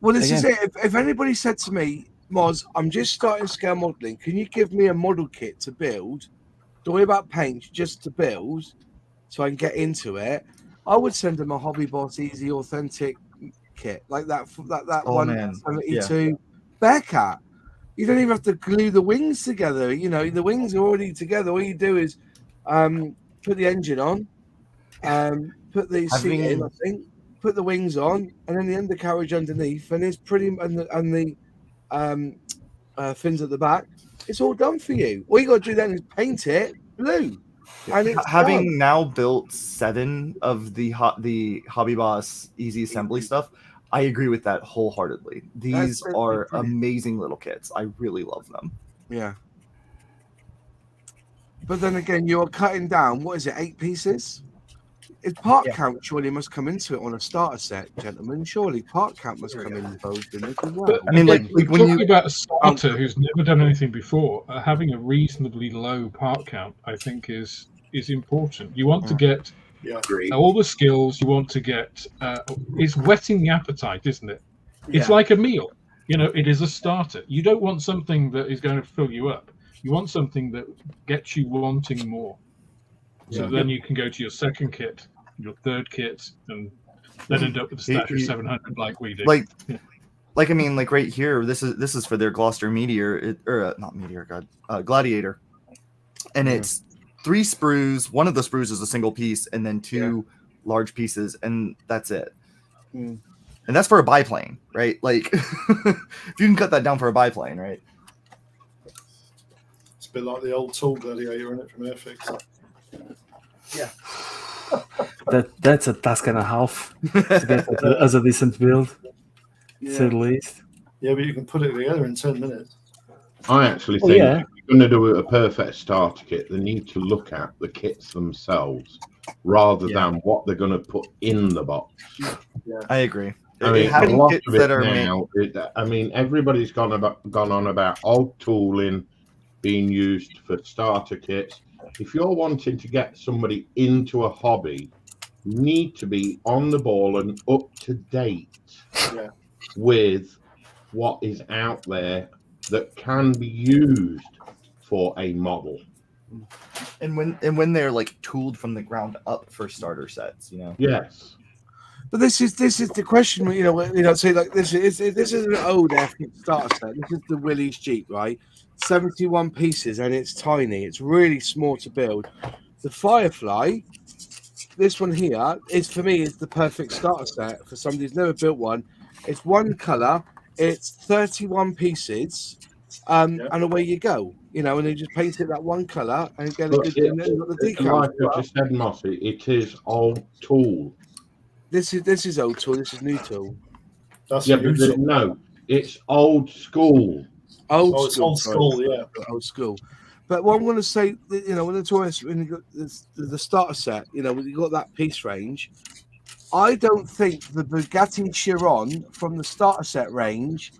Well, this is it. If anybody said to me, Moz, I'm just starting scale modeling, can you give me a model kit to build? Don't worry about paint, just to build, so I can get into it. I would send them a Hobby Boss Easy Authentic kit, like that 172 Bearcat. You don't even have to glue the wings together. The wings are already together. All you do is put the engine on, put the seat in, I think, put the wings on, and then the undercarriage underneath, and it's pretty, and the fins at the back. It's all done for you. All you got to do then is paint it blue. And it's having now built 7 of the Hobby Boss Easy Assembly stuff, I agree with that wholeheartedly. These are amazing little kits. I really love them. Yeah. But then again, you're cutting down, 8 pieces? Part count surely must come into it on a starter set, gentlemen. Surely part count must come involved in it as well. But, I mean, when talking about a starter who's never done anything before, having a reasonably low part count, I think, is is important. You want to get Agreed. all the skills. You want to get. It's whetting the appetite, isn't it? It's Yeah. like a meal. You know, it is a starter. You don't want something that is going to fill you up. You want something that gets you wanting more. So then you can go to your second kit, your third kit, and then end up with a stash of 700 like we did. Like I mean, like right here, this is for their Gloucester Meteor, not Meteor, God, Gladiator, and it's 3 sprues. One of the sprues is a single piece, and then 2 large pieces, and that's it. And that's for a biplane, right? Like, if you can cut that down for a biplane, right? It's a bit like the old tool Gladiator, isn't it, from Airfix? Yeah. That's a task and a half to get as a decent build, to say the least. Yeah, but you can put it together in 10 minutes. I actually think if you're going to do a perfect starter kit, they need to look at the kits themselves rather than what they're going to put in the box. Yeah. I agree. I mean, a having lot kits of it that are now. I mean, everybody's gone on about old tooling being used for starter kits. If you're wanting to get somebody into a hobby, you need to be on the ball and up to date with what is out there that can be used for a model. And when they're like tooled from the ground up for starter sets, you know. Yes. But this is the question, you know. Say like this is an old Airfix starter set. This is the Willys Jeep, right? 71 pieces, and it's tiny. It's really small to build. The Firefly, this one here, is for me is the perfect starter set for somebody who's never built one. It's one color. It's 31 pieces, and away you go. You know, and they just paint it that one color and get a good. And then you've got the decals. Like I just said, Mossy, it is old tool. This is old tool. This is new tool. That's no, it's old school. Old school, yeah. Old school. But what I'm going to say, you know, when you got the starter set, you know, when you got that piece range, I don't think the Bugatti Chiron from the starter set range,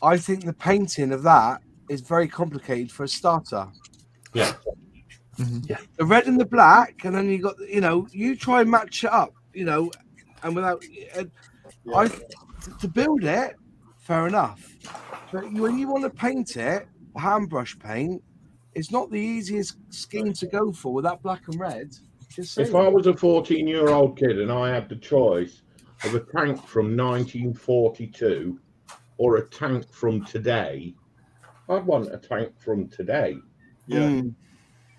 I think the painting of that is very complicated for a starter. Yeah. Yeah. The red and the black, and then you got, you know, you try and match it up, you know, and without, to build it, fair enough. But when you want to paint it, hand brush paint, it's not the easiest scheme to go for with that black and red. If I was a 14-year-old kid and I had the choice of a tank from 1942 or a tank from today, I'd want a tank from today. Yeah.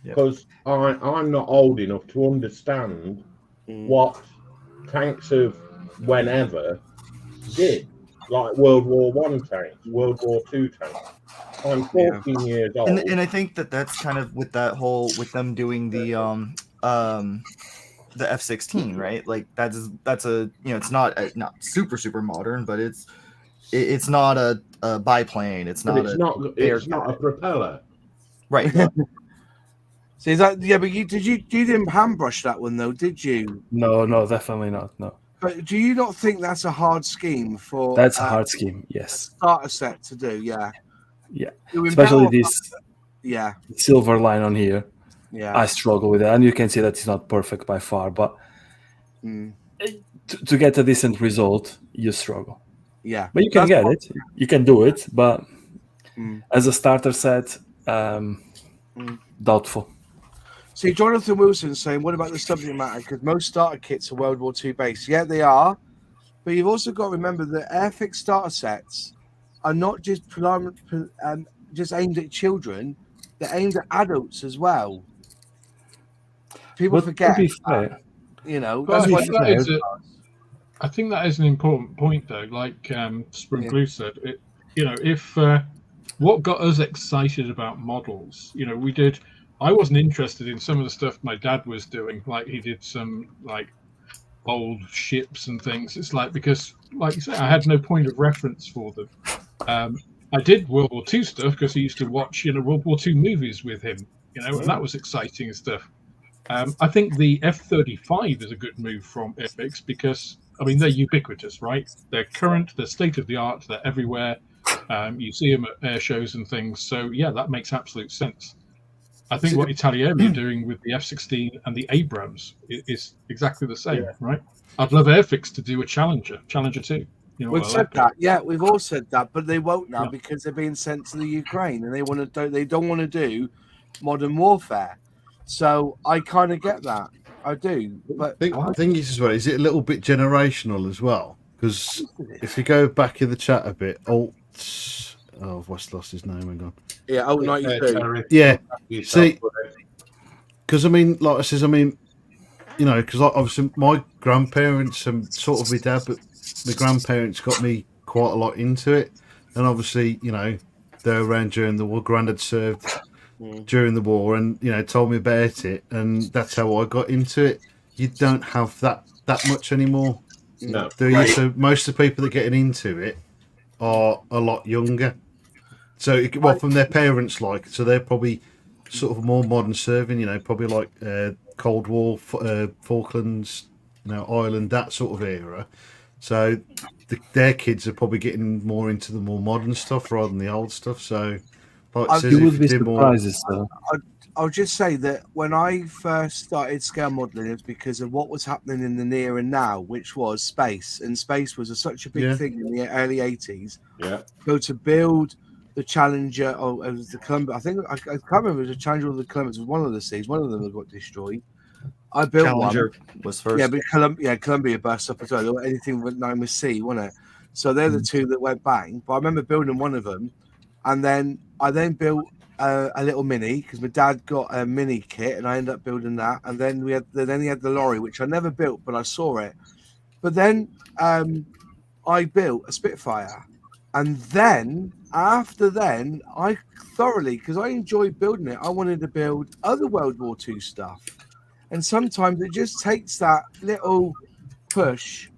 Because I'm not old enough to understand what tanks of whenever did. Like World War I tanks, World War II tanks. I'm 14 years old. And I think that's kind of with that whole, with them doing the F-16, right? Like that's a, you know, it's not super modern, but it's not a biplane. It's not a propeller. Right. So is that, but you didn't hand brush that one though, did you? No, definitely not. No. But do you not think that's a hard scheme for? That's a hard scheme. Yes. Starter set to do, yeah. Yeah. Especially this. Yeah. Silver line on here. Yeah. I struggle with that, and you can see that it's not perfect by far, but to get a decent result, you struggle. Yeah. But you can get it. You can do it, but as a starter set, doubtful. See, Jonathan Wilson saying, what about the subject matter? Because most starter kits are World War II based. Yeah, they are. But you've also got to remember that Airfix starter sets are not just just aimed at children. They're aimed at adults as well. People forget. You know, that's why I think that is an important point, though. Like Spring Blue said, you know, if what got us excited about models, you know, I wasn't interested in some of the stuff my dad was doing. Like he did some like old ships and things. It's like, because like you say, I had no point of reference for them. I did World War II stuff because I used to watch, you know, World War II movies with him, you know, and that was exciting and stuff. I think the F-35 is a good move from Airfix because, I mean, they're ubiquitous, right? They're current, they're state-of-the-art, they're everywhere. You see them at air shows and things. So, yeah, that makes absolute sense. I think what Italieri are doing with the F-16 and the Abrams is exactly the same, right? I'd love Airfix to do a Challenger 2. You know, We've said that, we've all said that, but they won't now because they're being sent to the Ukraine and they don't want to do modern warfare. So I kind of get that, I do. But I think it's as well. Is it a little bit generational as well? Because if you go back in the chat a bit, I've lost his name. Hang on. Yeah, 92. Yeah. See, because like I says, because obviously my grandparents and sort of my dad, but my grandparents got me quite a lot into it, and obviously, they're around during the war. Grandad served during the war, and told me about it, and that's how I got into it. You don't have that much anymore. No, So most of the people that are getting into it are a lot younger. So from their parents, so they're probably sort of more modern serving. Probably like Cold War, Falklands, Ireland, that sort of era. So their kids are probably getting more into the more modern stuff rather than the old stuff. So, you would be surprised. I'll just say that when I first started scale modelling, it was because of what was happening in the near and now, which was space. And space was such a big thing in the early 80s. Yeah. So to build the Challenger, it was the Columbia. I can't remember if it was the Challenger or the Columbia. It was one of the seas. One of them got destroyed. I built Challenger one. was first. Yeah, but Columbia burst up as well. Anything with known with sea, wasn't it? So they're the two that went bang. But I remember building one of them, and then I built a little mini because my dad got a mini kit, and I ended up building that. And then he had the lorry, which I never built, but I saw it. But then I built a Spitfire, and then after then, I thoroughly, because I enjoyed building it, I wanted to build other World War II stuff. And sometimes it just takes that little push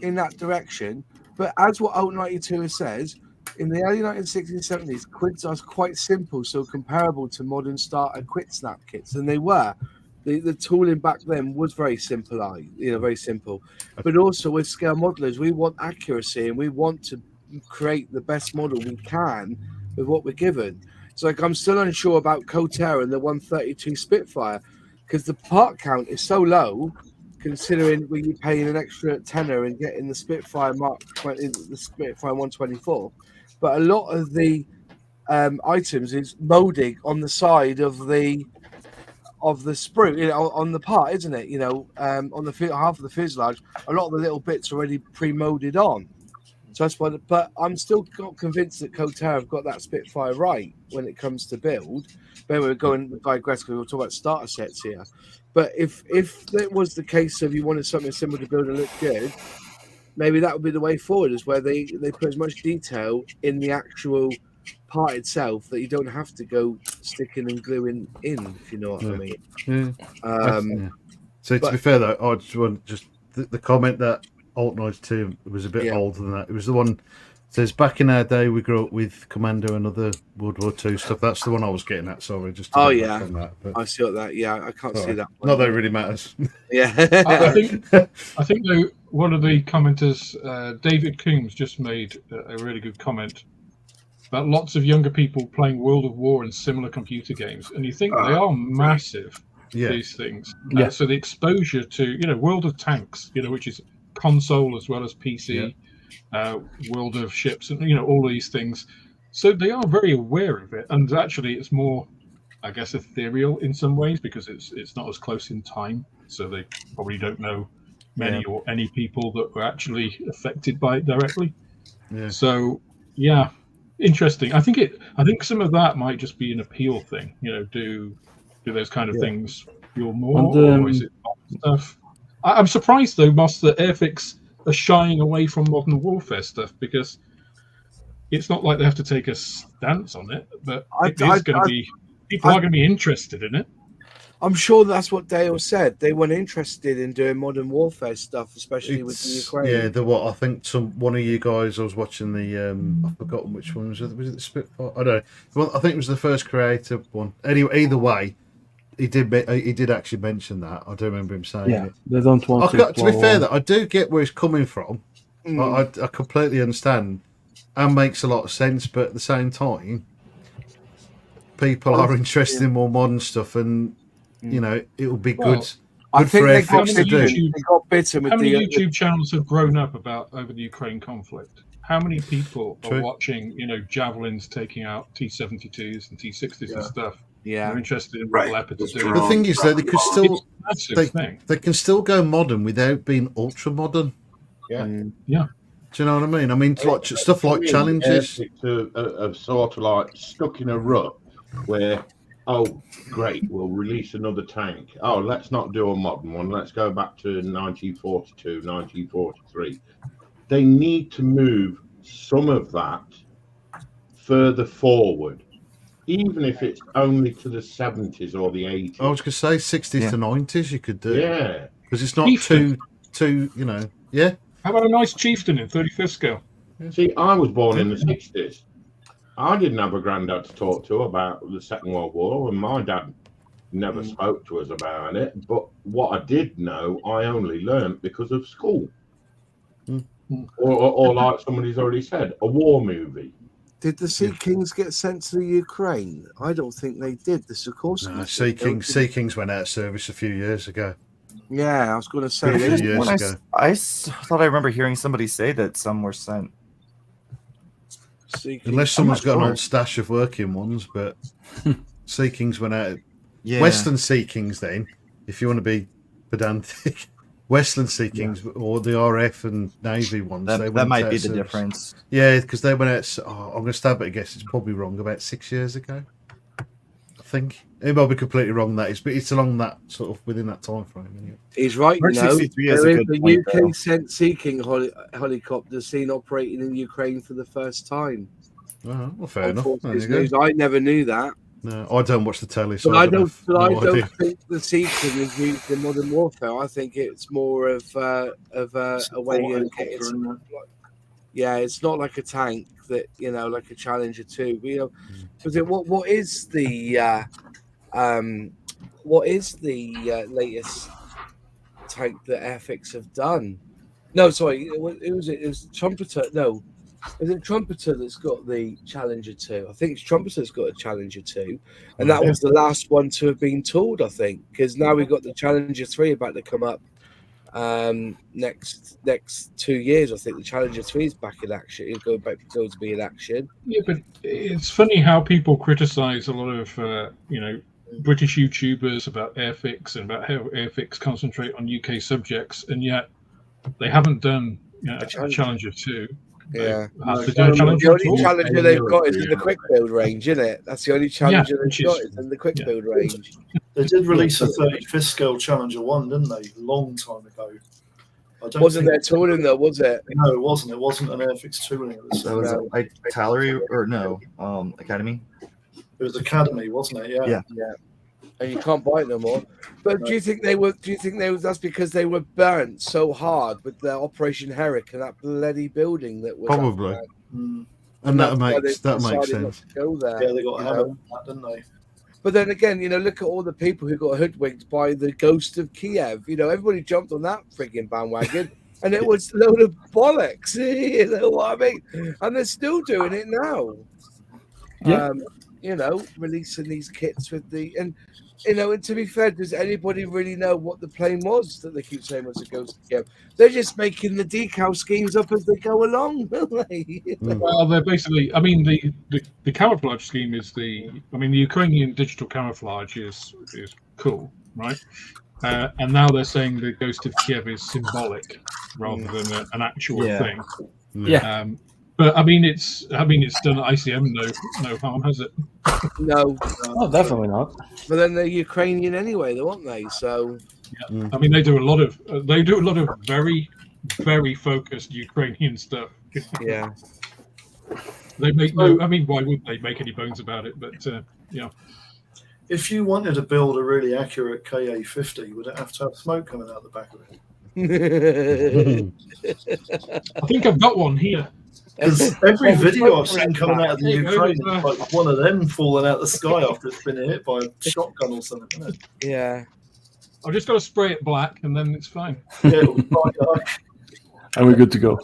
in that direction. But as what Alt 92 says, in the early 1960s and 70s, quids are quite simple, so comparable to modern starter quid snap kits. And they were. The tooling back then was very simple, very simple. But also with scale modelers, we want accuracy and we want to create the best model we can with what we're given. It's like I'm still unsure about Coterra and the 132 Spitfire, because the part count is so low, considering you're paying an extra tenner and getting the Spitfire Mark 20, the Spitfire 124. But a lot of the items is molding on the side of the sprue, on the part, isn't it? On the half of the fuselage, a lot of the little bits already pre-molded on. So that's why. But I'm still not convinced that Coterra have got that Spitfire right when it comes to build. But we're going to digress because we'll talk about starter sets here. But if it was the case of you wanted something similar to build and look good, maybe that would be the way forward, is where they put as much detail in the actual part itself that you don't have to go sticking and gluing in, if you know what I mean. Yeah. So to be fair though, I just want the comment that Alt 92 was a bit older than that. It was the one says back in our day we grew up with Commando and other World War II stuff. That's the one I was getting at. Sorry, just to on that, but... I see that. Yeah, I can't see that one. Not that it really matters. Yeah, I think though one of the commenters, David Coombs, just made a really good comment about lots of younger people playing World of War and similar computer games, and you think they are massive. These things. So the exposure to World of Tanks, which is console as well as PC, World of Ships, and all these things. So they are very aware of it, and actually it's more, I guess, ethereal in some ways because it's not as close in time. So they probably don't know many or any people that were actually affected by it directly. Yeah. So interesting. I think some of that might just be an appeal thing. Do those kind of things feel more, or is it stuff? I'm surprised though, Moss, that Airfix are shying away from modern warfare stuff, because it's not like they have to take a stance on it, but people are going to be interested in it. I'm sure that's what Dale said. They weren't interested in doing modern warfare stuff, especially with the Ukraine. Yeah, I think one of you guys, I was watching the I've forgotten which one was it. Was it the Spitfire? I don't know. Well, I think it was the first creative one. Anyway, either way, he did actually mention that. I do remember him saying it. They don't want to. To be fair, though, I do get where he's coming from. I completely understand, and makes a lot of sense. But at the same time, people are interested in more modern stuff, and you know, it will be Well, good. I Good think for they Airfix got, to many do. YouTube- they got bitten with How many the YouTube channels have grown up over the Ukraine conflict? How many people are True. watching, javelins taking out T-72s and T-60s and stuff? yeah. They're interested in what Right. leopards Those are doing. The thing is, though, they could It's still a massive thing. they can still go modern without being ultra modern. Yeah. Do you know what I mean? I mean, like stuff like Me, challenges. Airfix are sort of like stuck in a rut where, oh, great, we'll release another tank. Oh, let's not do a modern one. Let's go back to 1942, 1943. They need to move some of that further forward, even if it's only to the 70s or the 80s. I was going to say 60s to 90s. You could do, Yeah. because it's not Chieftain. too, you know, yeah. How about a nice chieftain in 35th scale? See, I was born in the 60s. I didn't have a granddad to talk to about the Second World War, and my dad never spoke to us about it. But what I did know, I only learned because of school. Or like somebody's already said, a war movie. Did the Sea Kings get sent to the Ukraine? I don't think they did. The Sikorsky. No, Sea Kings went out of service a few years ago. Yeah, I was going to say. A few they- years When ago. I thought I remember hearing somebody say that some were sent. Sea Kings- Unless someone's got an sure. old stash of working ones, but Sea Kings went out. Yeah. Western Sea Kings, then, if you want to be pedantic, Western Sea Kings or the RF and Navy ones. they That went might out be of the service. difference. Yeah, because they went out. I'm going to stab it. I guess it's probably wrong. About 6 years ago, I think. It might be completely wrong. That is, but it's along that sort of within that time frame. Anyway. He's right, you Mark know. 63 is a There is good the point, UK though. sent Sea King helicopter seen operating in Ukraine for the first time. Oh, well, fair enough. There Unfortunately, you go. news. I never knew that. No, I don't watch the telly, so But I don't. have no I don't idea. think the Sea King is used in modern warfare. I think it's more of a way of getting. Isn't it? Yeah, it's not like a tank that like a Challenger 2. Because what is the latest tank that Airfix have done? No, sorry, it was Trumpeter. No, is it Trumpeter that's got the Challenger 2? I think it's Trumpeter's got a Challenger 2, and that was the last one to have been tooled. I think because now we've got the Challenger 3 about to come up. Next 2 years, I think the Challenger 3 is back in action. It's going to be in action. Yeah, but it's funny how people criticize a lot of, British YouTubers about Airfix and about how Airfix concentrate on UK subjects, and yet they haven't done a Challenger 2. Yeah. The The Challenger only Challenger they've got is in the quick build range, isn't it? That's the only Challenger which they've got is- is in the quick build range. They did release a 35th scale Challenger 1, didn't they? A long time ago. I don't Wasn't think- there tooling though, was it? No, it wasn't. It wasn't an Airfix tooling. It was, So was it like Tallery or no? Academy? it was Academy, wasn't it? Yeah. Yeah. And you can't buy it no more. But do you think they were? That's because they were burnt so hard with the Operation Herrick and that bloody building that was Probably. up there? Mm. And that that's why makes they that makes decided not sense. to go there. Yeah, they got you hammered know? on that, didn't they? But then again, look at all the people who got hoodwinked by the ghost of Kiev. Everybody jumped on that frigging bandwagon, and it was a load of bollocks. You know what I mean? And they're still doing it now. Yeah. Releasing these kits with and to be fair, does anybody really know what the plane was that they keep saying was a ghost of Kiev? They're just making the decal schemes up as they go along, don't they? Well, they're basically. I mean, the camouflage scheme is the Ukrainian digital camouflage is cool, right? And now they're saying the ghost of Kiev is symbolic rather than an actual thing. Yeah. But it's done at ICM no harm, has it? No, Oh, definitely not. but then they're Ukrainian anyway, though, aren't they? So They do a lot of very, very focused Ukrainian stuff. yeah. They make no. I mean, why would they make any bones about it? But yeah. If you wanted to build a really accurate KA-50, would it have to have smoke coming out the back of it? I think I've got one here. Because every Well, video I've smoke seen coming out of the There you go, Ukraine there's, is like one of them falling out the sky after it's been hit by a shotgun or something, isn't it? Yeah. I've just got to spray it black, and then it's fine. Yeah, it was like, And we're good to go.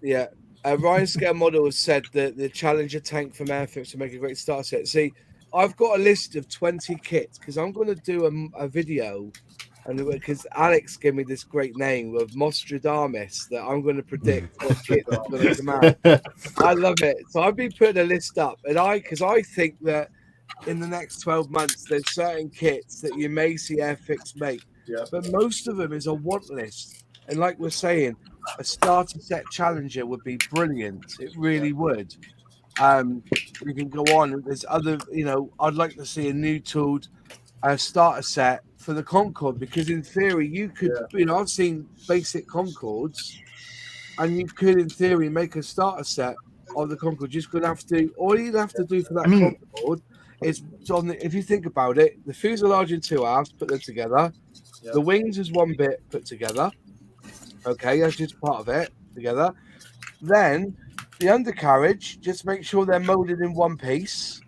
Yeah. Ryan Scale Model has said that the Challenger tank from Airfix will make a great start set. See, I've got a list of 20 kits because I'm going to do a video, and because Alex gave me this great name of Mostradamus that I'm going to predict what kit is going to come out. I love it. So I've been putting a list up, and because I think that in the next 12 months there's certain kits that you may see Airfix make, but most of them is a want list. And like we're saying, a starter set challenger would be brilliant. It really would. We can go on, and there's other, I'd like to see a new tooled starter set for the Concorde, because in theory you could, I've seen basic Concords, and you could in theory make a starter set of the Concorde. Just gonna have to, all you'd have to do for that Concorde is if you think about it, the fuselage in 2 halves, put them together. The wings is 1 bit put together. Okay, that's just part of it together. Then the undercarriage, just make sure they're molded in 1 piece.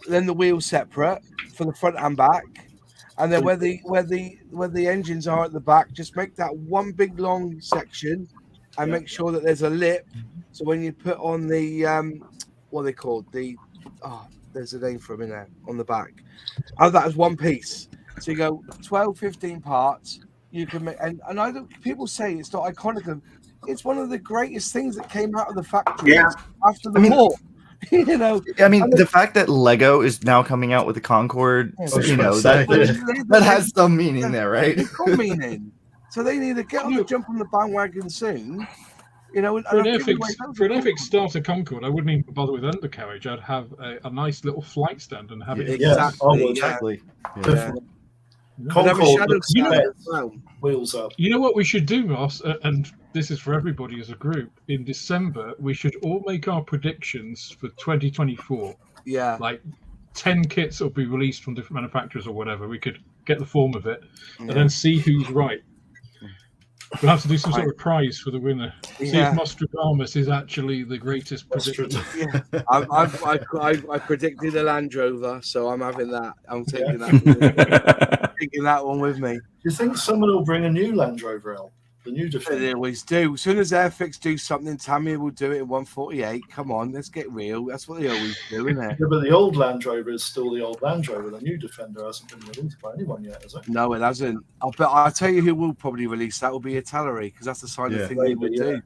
Then the wheels separate for the front and back, and then where the engines are at the back, just make that 1 big long section, and make sure that there's a lip. So when you put on the what are they called, there's a name for them in there on the back. Have that as 1 piece. So you go 12, 15 parts. You can make, and I don't. People say it's not iconic. It's one of the greatest things that came out of the factory after the war. The fact that Lego is now coming out with the Concorde, that has some meaning there, right? It's got meaning. So they need to get on the jump on the bandwagon soon. For an Airfix starter Concorde, I wouldn't even bother with undercarriage. I'd have a nice little flight stand and have it. Exactly. Concorde, wheels up. You know what we should do, Ross, and this is for everybody as a group. In December, we should all make our predictions for 2024. Yeah, like 10 kits will be released from different manufacturers or whatever. We could get the form of it and then see who's right. We'll have to do some sort of prize for the winner. See if Nostradamus is actually the greatest predictor. I predicted a Land Rover, so I'm having that. I'm taking that. Taking that one with me. Do you think someone will bring a new Land Rover out? The new Defender? They always do. As soon as Airfix do something, Tammy will do it in 148. Come on, let's get real. That's what they always do, isn't it? Yeah, but the old Land Rover is still the old Land Rover. The new Defender hasn't been released by anyone yet, has it? No, it hasn't. I'll tell you who will probably release that will be Italy, because that's the kind of thing they would do.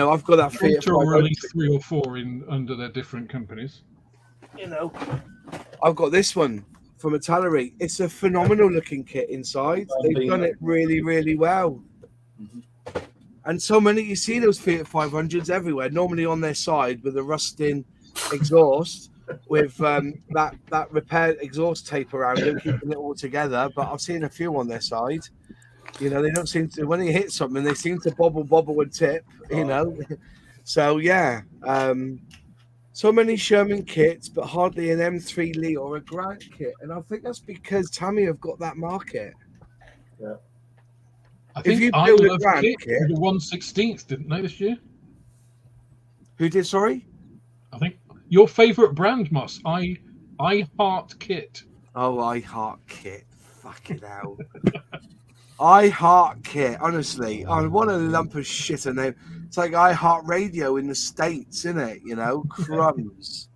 I've got that Fiat 500. Release 3 or 4 under their different companies. I've got this one from Italy. It's a phenomenal looking kit inside. They've done it really, really well. And so many, you see those Fiat 500s everywhere, normally on their side with a rusting exhaust with that repaired exhaust tape around them, keeping it all together. But I've seen a few on their side. They don't seem to, when they hit something, they seem to bobble and tip, So, so many Sherman kits, but hardly an M3 Lee or a Grant kit. And I think that's because Tammy have got that market. Yeah. I think I Love Kit the 1/16th, didn't they, this year? Who did, sorry? I think your favourite brand, Moss. I Heart Kit. Oh, I Heart Kit. Fucking hell. I Heart Kit, honestly. Oh, what a lump of shit a name. It's like I Heart Radio in the States, isn't it? Crumbs.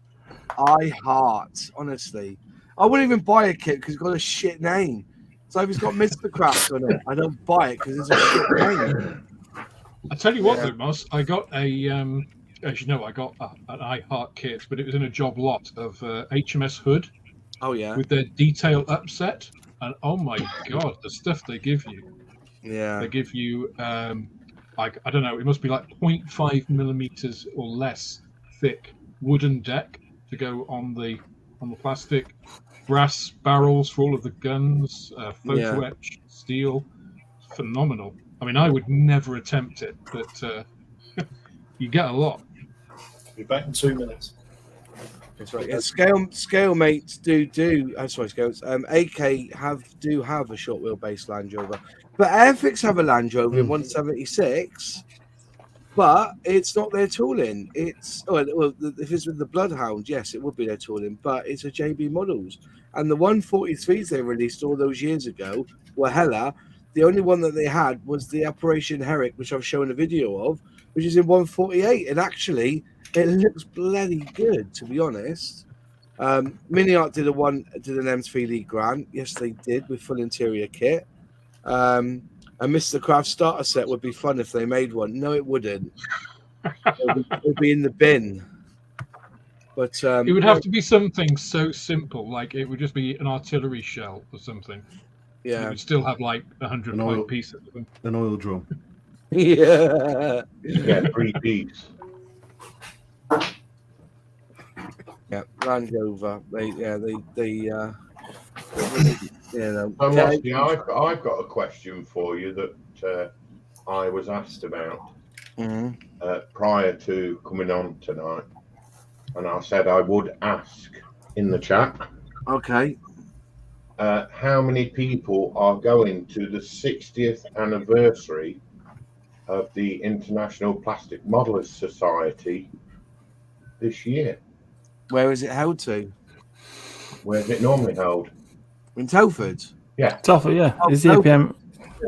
I Heart, honestly. I wouldn't even buy a kit because it's got a shit name. So if it's got Mr. Craft on it, I don't buy it because it's a shit name. I tell you what, though, Moss, I got as you know, I got an I Heart kit, but it was in a job lot of HMS Hood. Oh yeah. With their detail upset, and oh my god, the stuff they give you. Yeah. They give you I don't know, it must be like 0.5 millimeters or less thick wooden deck to go on the plastic. Brass barrels for all of the guns, photo etch, steel. Phenomenal. I mean, I would never attempt it, but you get a lot. Be back in 2 minutes. That's right. Yeah, scale mates do. Sorry, scales. AK do have a short wheelbase Land Rover, but Airfix have a Land Rover in 176. But it's not their tooling. It's if it's with the Bloodhound, yes, it would be their tooling. But it's a JB models, and the 143s they released all those years ago were hella. The only one that they had was the Operation Herrick, which I've shown a video of, which is in 148, and actually it looks bloody good, to be honest. Mini Art did an M3D grant. Yes, they did, with full interior kit. And Mr. Craft starter set would be fun if they made one. No, it wouldn't. It would be in the bin. But it would have to be something so simple, like it would just be an artillery shell or something. Yeah, it would still have like 100 pieces of them. An oil drum. Yeah. Yeah, 3 piece. Yeah, Land Rover. They you know. So, Mosty, I've got a question for you that I was asked about prior to coming on tonight, and I said I would ask in the chat. Okay. How many people are going to the 60th anniversary of the International Plastic Modelers Society this year? Where is it held to? Where is it normally held? In Telford. Yeah. Telford, yeah. Is the APM?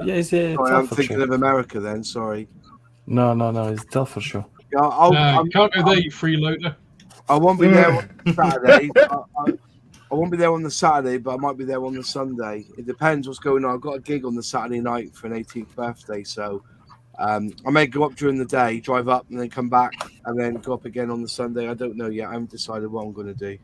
Yeah, is it? Sorry, I'm thinking of America then. Sorry. No. It's Telford show. Yeah, No, can't go there, you freeloader. I won't be there on Saturday. I won't be there on the Saturday, but I might be there on the Sunday. It depends what's going on. I've got a gig on the Saturday night for an 18th birthday, so I may go up during the day, drive up, and then come back, and then go up again on the Sunday. I don't know yet. I haven't decided what I'm going to do.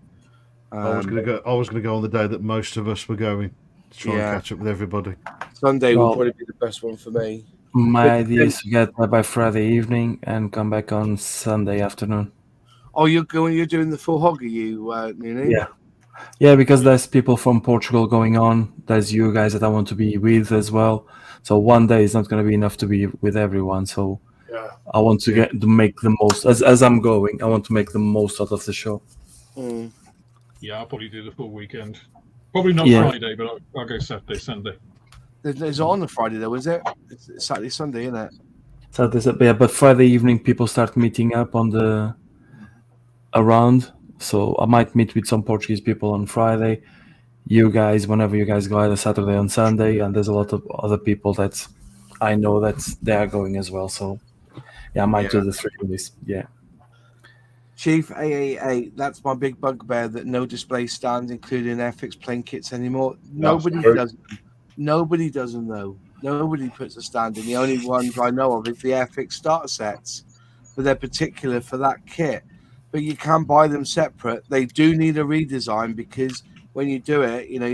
I was going to go on the day that most of us were going to try and catch up with everybody. Sunday will probably be the best one for me. My idea is to get there by Friday evening and come back on Sunday afternoon. Oh, you're doing the full hog, are you, Nini? Yeah, because there's people from Portugal going on. There's you guys that I want to be with as well. So one day is not going to be enough to be with everyone. So I want to make the most as I'm going. I want to make the most out of the show. Yeah, I'll probably do the full weekend. Probably not Friday, but I'll go Saturday, Sunday. It's on the Friday though, is it? It's Saturday, Sunday, isn't it? Saturday, yeah, but Friday evening people start meeting up around. So I might meet with some Portuguese people on Friday. You guys, whenever you guys go, either Saturday and Sunday, and there's a lot of other people that I know that they are going as well. So yeah, I might do the 3 days. Yeah. Chief AAA, that's my big bugbear, that no display stands, including Airfix plane kits anymore. Nobody does them though. Nobody puts a stand in. The only ones I know of is the Airfix starter sets, but they're particular for that kit. But you can buy them separate. They do need a redesign because when you do it, you know,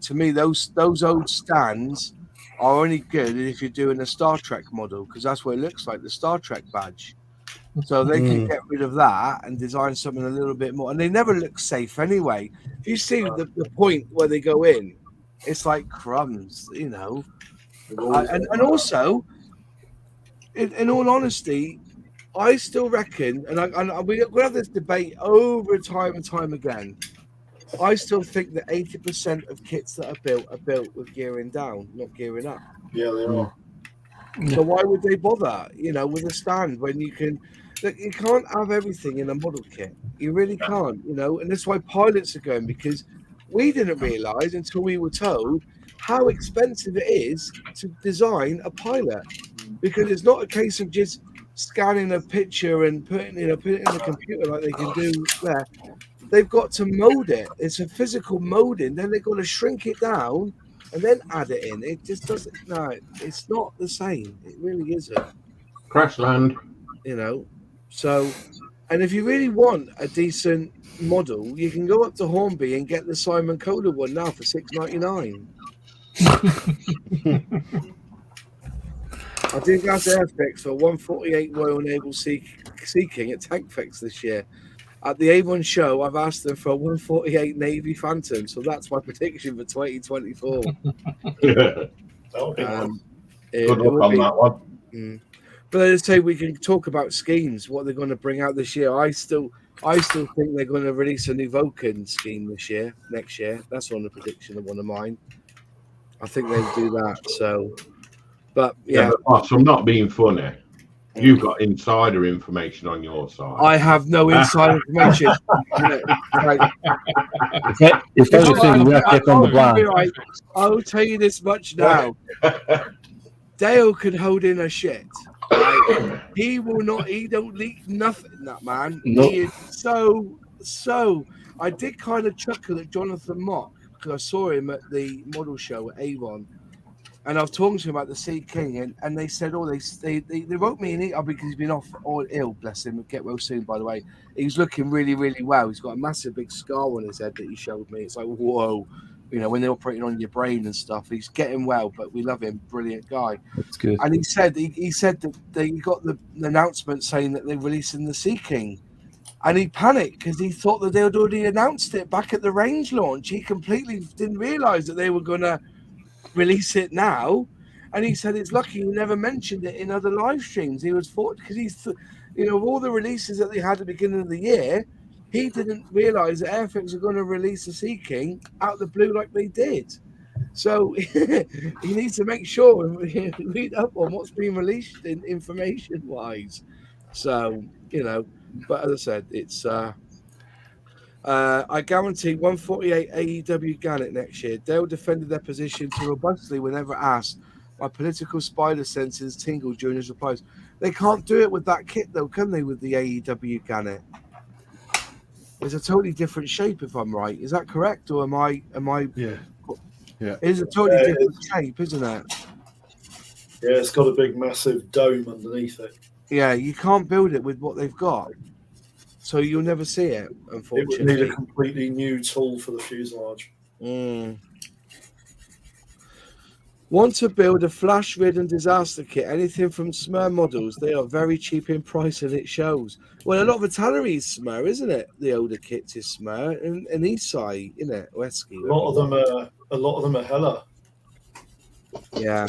to me, those old stands are only good if you're doing a Star Trek model, because that's what it looks like, the Star Trek badge. So they can get rid of that and design something a little bit more. And they never look safe anyway. If you see the point where they go in, it's like crumbs, you know. And also, in all honesty, I still reckon, and we're going to have this debate over time and time again. I still think that 80% of kits that are built with gearing down, not gearing up. Yeah, they are. So why would they bother, you know, with a stand when you can? Look, you can't have everything in a model kit. You really can't, you know, and that's why pilots are going, because we didn't realise until we were told how expensive it is to design a pilot, because it's not a case of just scanning a picture and putting it in the computer like they can do there. They've got to mold it. It's a physical molding. Then they've got to shrink it down and then add it in. It just doesn't. No, it's not the same. It really isn't. Crash land. You know. So, and if you really want a decent model, you can go up to Hornby and get the Simon Kohler one now for $6.99. I did gas Airfix for 148 Royal Naval Sea King at Tankfix this year. At the A1 show, I've asked them for a 148 Navy Phantom, so that's my prediction for 2024. Good luck on that one. But as I say, we can talk about schemes, what they're going to bring out this year. I still think they're going to release a new Vulcan scheme next year. That's on the prediction of one of mine. I think they'll do that. So, but yeah. So I'm not being funny. You've got insider information on your side. I have no insider information. If anything, we have to get on the plan. I'll tell you this much now. Dale can hold in a shit. Right? He will not. He don't leak nothing. That man. Nope. He is so. I did kind of chuckle at Jonathan Mock because I saw him at the model show at Avon, and I was talking to him about the Sea King, and they said, oh, they wrote me an email because he's been off all ill, bless him. Get well soon, by the way. He's looking really, really well. He's got a massive big scar on his head that he showed me. It's like, whoa, you know, when they're operating on your brain and stuff. He's getting well, but we love him. Brilliant guy. That's good. And he said that they got the announcement saying that they're releasing the Sea King. And he panicked because he thought that they had already announced it back at the range launch. He completely didn't realise that they were going to release it now. And he said it's lucky he never mentioned it in other live streams. He was because of all the releases that they had at the beginning of the year, he didn't realise that Airfix were going to release the Sea King out of the blue like they did. So he needs to make sure and read up on what's being released in information-wise. So, you know. But as I said, it's I guarantee 148 AEW Gannett next year. Dale defended their position too robustly whenever asked. My political spider senses tingled during his replies. They can't do it with that kit though, can they, with the AEW Gannett? It's a totally different shape if I'm right. Is that correct? Or am I Yeah. It's a totally different shape, isn't it? Yeah, it's got a big massive dome underneath it. Yeah, you can't build it with what they've got. So you'll never see it, unfortunately. It would need a completely new tool for the fuselage. Want to build a flash-ridden disaster kit? Anything from Smur models. They are very cheap in price and it shows. Well, a lot of the Tannery is Smur, isn't it? The older kits is Smur. And Isai, isn't it? Wesky. A lot of them are Hella. Yeah.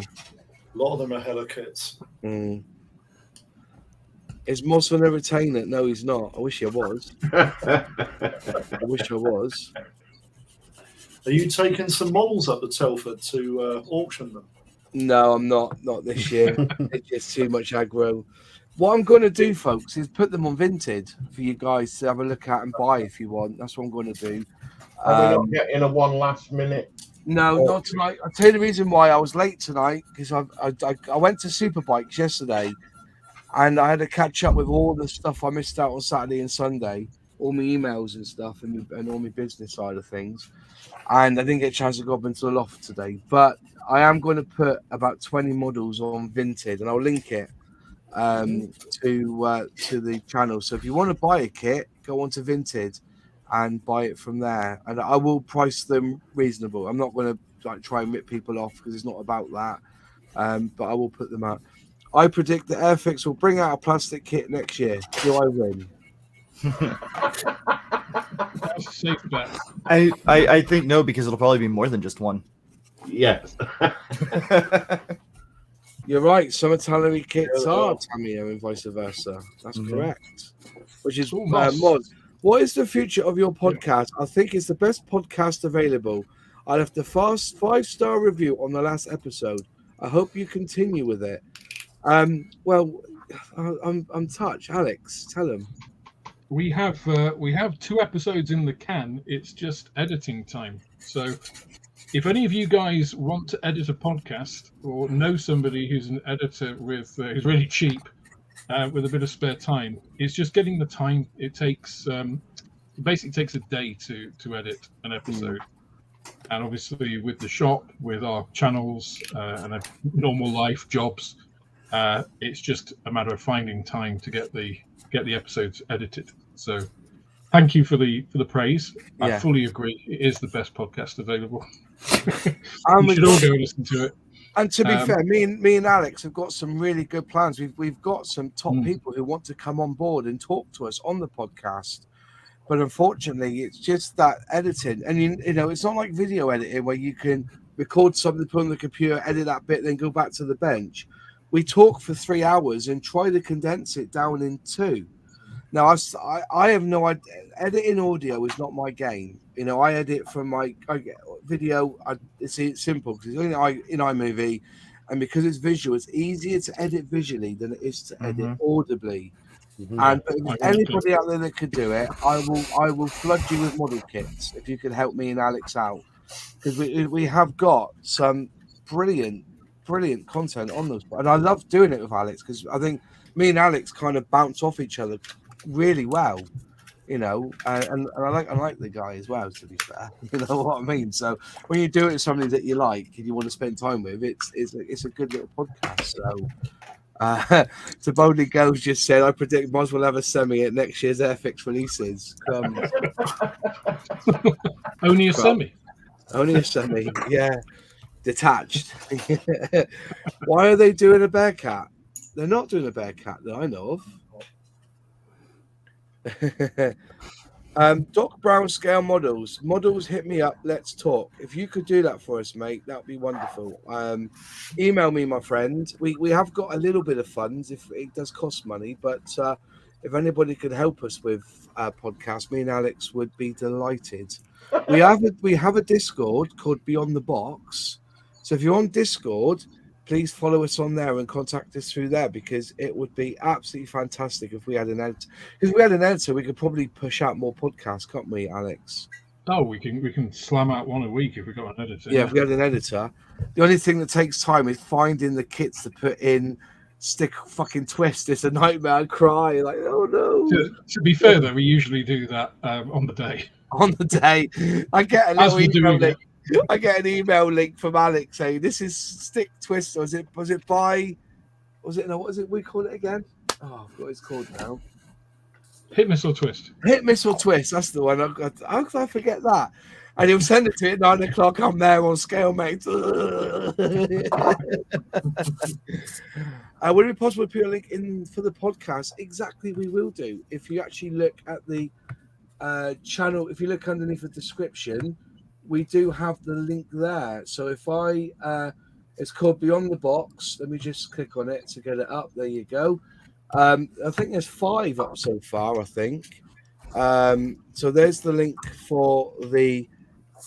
A lot of them are Hella kits. Is Moss going to retain it? No, he's not. I wish he was. I wish I was. Are you taking some models up to Telford to auction them? No, I'm not. Not this year. It's just too much aggro. What I'm going to do, folks, is put them on Vinted for you guys to have a look at and buy if you want. That's what I'm going to do. Are we not getting a one last minute? No, not tonight. I'll tell you the reason why I was late tonight, because I went to Superbikes yesterday and I had to catch up with all the stuff I missed out on Saturday and Sunday, all my emails and stuff and all my business side of things. And I didn't get a chance to go up into the loft today. But I am going to put about 20 models on Vinted and I'll link it to the channel. So if you want to buy a kit, go on to Vinted and buy it from there. And I will price them reasonable. I'm not going to try and rip people off because it's not about that. But I will put them out. I predict that Airfix will bring out a plastic kit next year. Do I win? That's a safe bet. I think no, because it'll probably be more than just one. Yes. You're right. Some Tannery kits are Tamiya and vice versa. That's correct. Which is Mod. What is the future of your podcast? I think it's the best podcast available. I left a fast 5-star review on the last episode. I hope you continue with it. Well, I'm touched. Alex, tell him. We have 2 episodes in the can. It's just editing time. So if any of you guys want to edit a podcast or know somebody who's an editor with who's really cheap with a bit of spare time, it's just getting the time. It takes basically takes a day to edit an episode. And obviously with the shop, with our channels and a normal life jobs, it's just a matter of finding time to get the episodes edited. So thank you for the praise. Yeah. I fully agree. It is the best podcast available. You should all go listen to it. And to be fair, me and Alex have got some really good plans. We've got some top people who want to come on board and talk to us on the podcast. But unfortunately, it's just that editing. And, you know, it's not like video editing where you can record something, put on the computer, edit that bit, then go back to the bench. We talk for 3 hours and try to condense it down in 2. Now, I have no idea. Editing audio is not my game. You know, I edit from my video. It's simple because it's in iMovie. And because it's visual, it's easier to edit visually than it is to edit audibly. And but if there's anybody out there that could do it, I will flood you with model kits if you could help me and Alex out, because we have got some brilliant content on those, and I love doing it with Alex because I think me and Alex kind of bounce off each other really well. you know, and I like the guy as well. To be fair, you know what I mean. So when you do it with somebody that you like and you want to spend time with, it's a good little podcast. So. So Boldly Girls just said, I predict Moz will have a semi at next year's Airfix releases. Only a semi. Only a semi, yeah. Detached. Why are they doing a bear cat? They're not doing a bear cat that I know of. Doc Brown scale models. Models, hit me up. Let's talk. If you could do that for us, mate, that would be wonderful. Email me, my friend. We have got a little bit of funds. If it does cost money, but if anybody could help us with podcast, me and Alex would be delighted. We have a Discord called Beyond the Box. So if you're on Discord, please follow us on there and contact us through there, because it would be absolutely fantastic if we had an editor. If we had an editor, we could probably push out more podcasts, can't we, Alex? Oh, we can slam out one a week if we got an editor. Yeah, if we had an editor. The only thing that takes time is finding the kits to put in. Stick fucking twist. It's a nightmare. I cry like, oh no. To be fair, though, we usually do that on the day. On the day, I get a little email link. I get an email link from Alex saying this is stick twist. Or was it by? Was it no? What is it? We call it again? Oh, I forgot what it's called now. Hit miss or twist. Hit miss or twist. That's the one. How could I forget that? And he'll send it to me at 9 o'clock. I'm there on scale, mate. Would it be possible to put a link in for the podcast? Exactly, we will do. If you actually look at the channel, if you look underneath the description, we do have the link there. So if it's called Beyond the Box. Let me just click on it to get it up. There you go. I think there's 5 up so far, I think. So there's the link for the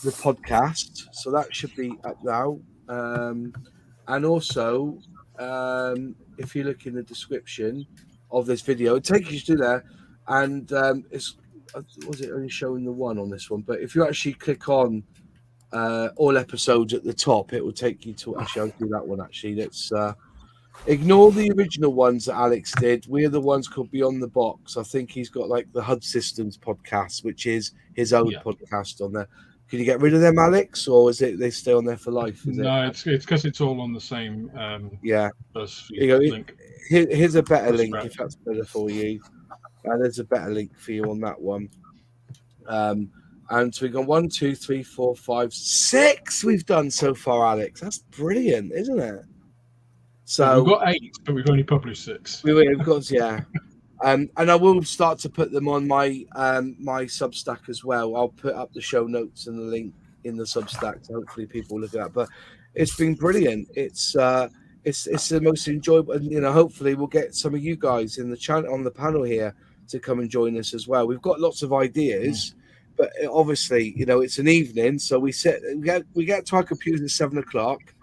podcast. So that should be up now. And also, if you look in the description of this video, it takes you to there. And was it only showing the one on this one? But if you actually click on all episodes at the top, it will take you to, actually, I'll do that one actually. Let's ignore the original ones that Alex did. We are the ones called Beyond the Box. I think he's got like the HUD Systems podcast, which is his own podcast on there. Can you get rid of them, Alex, or is it they stay on there for life? No, it's because it's all on the same link. Here's a better link if that's better for you. There's a better link for you on that one. And so we've got 1, 2, 3, 4, 5, 6 we've done so far, Alex. That's brilliant, isn't it? So we've got 8, but we've only published 6. We've got, yeah. And I will start to put them on my my Substack as well. I'll put up the show notes and the link in the Substack, so hopefully people look at that. But it's been brilliant. It's the most enjoyable, and hopefully we'll get some of you guys in the channel on the panel here to come and join us as well. We've got lots of ideas, but obviously it's an evening, so we get to our computers at 7 o'clock.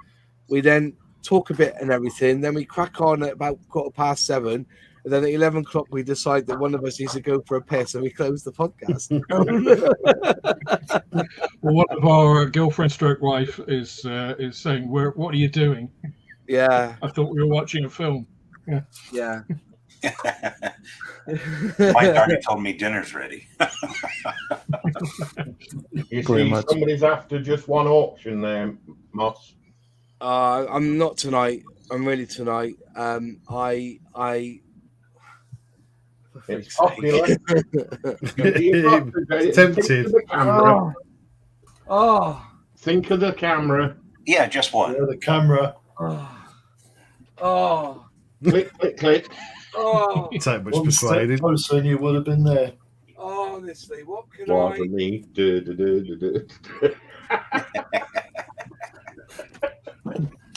We then talk a bit and everything. Then we crack on at about 7:15. And then at 11 o'clock, we decide that one of us needs to go for a piss, and we close the podcast. Well, one of our girlfriend stroke wife is saying, "What are you doing?" Yeah, I thought we were watching a film. Yeah. Mike already told me dinner's ready. You see, somebody's after just one auction there, Moss. I'm not tonight. I'm really tonight. It's popular. Tempted. Think of the camera. Yeah, just one. Yeah, the camera. Click, click, click. So much One step persuaded. closer and you would have been there. Honestly, what can One for me.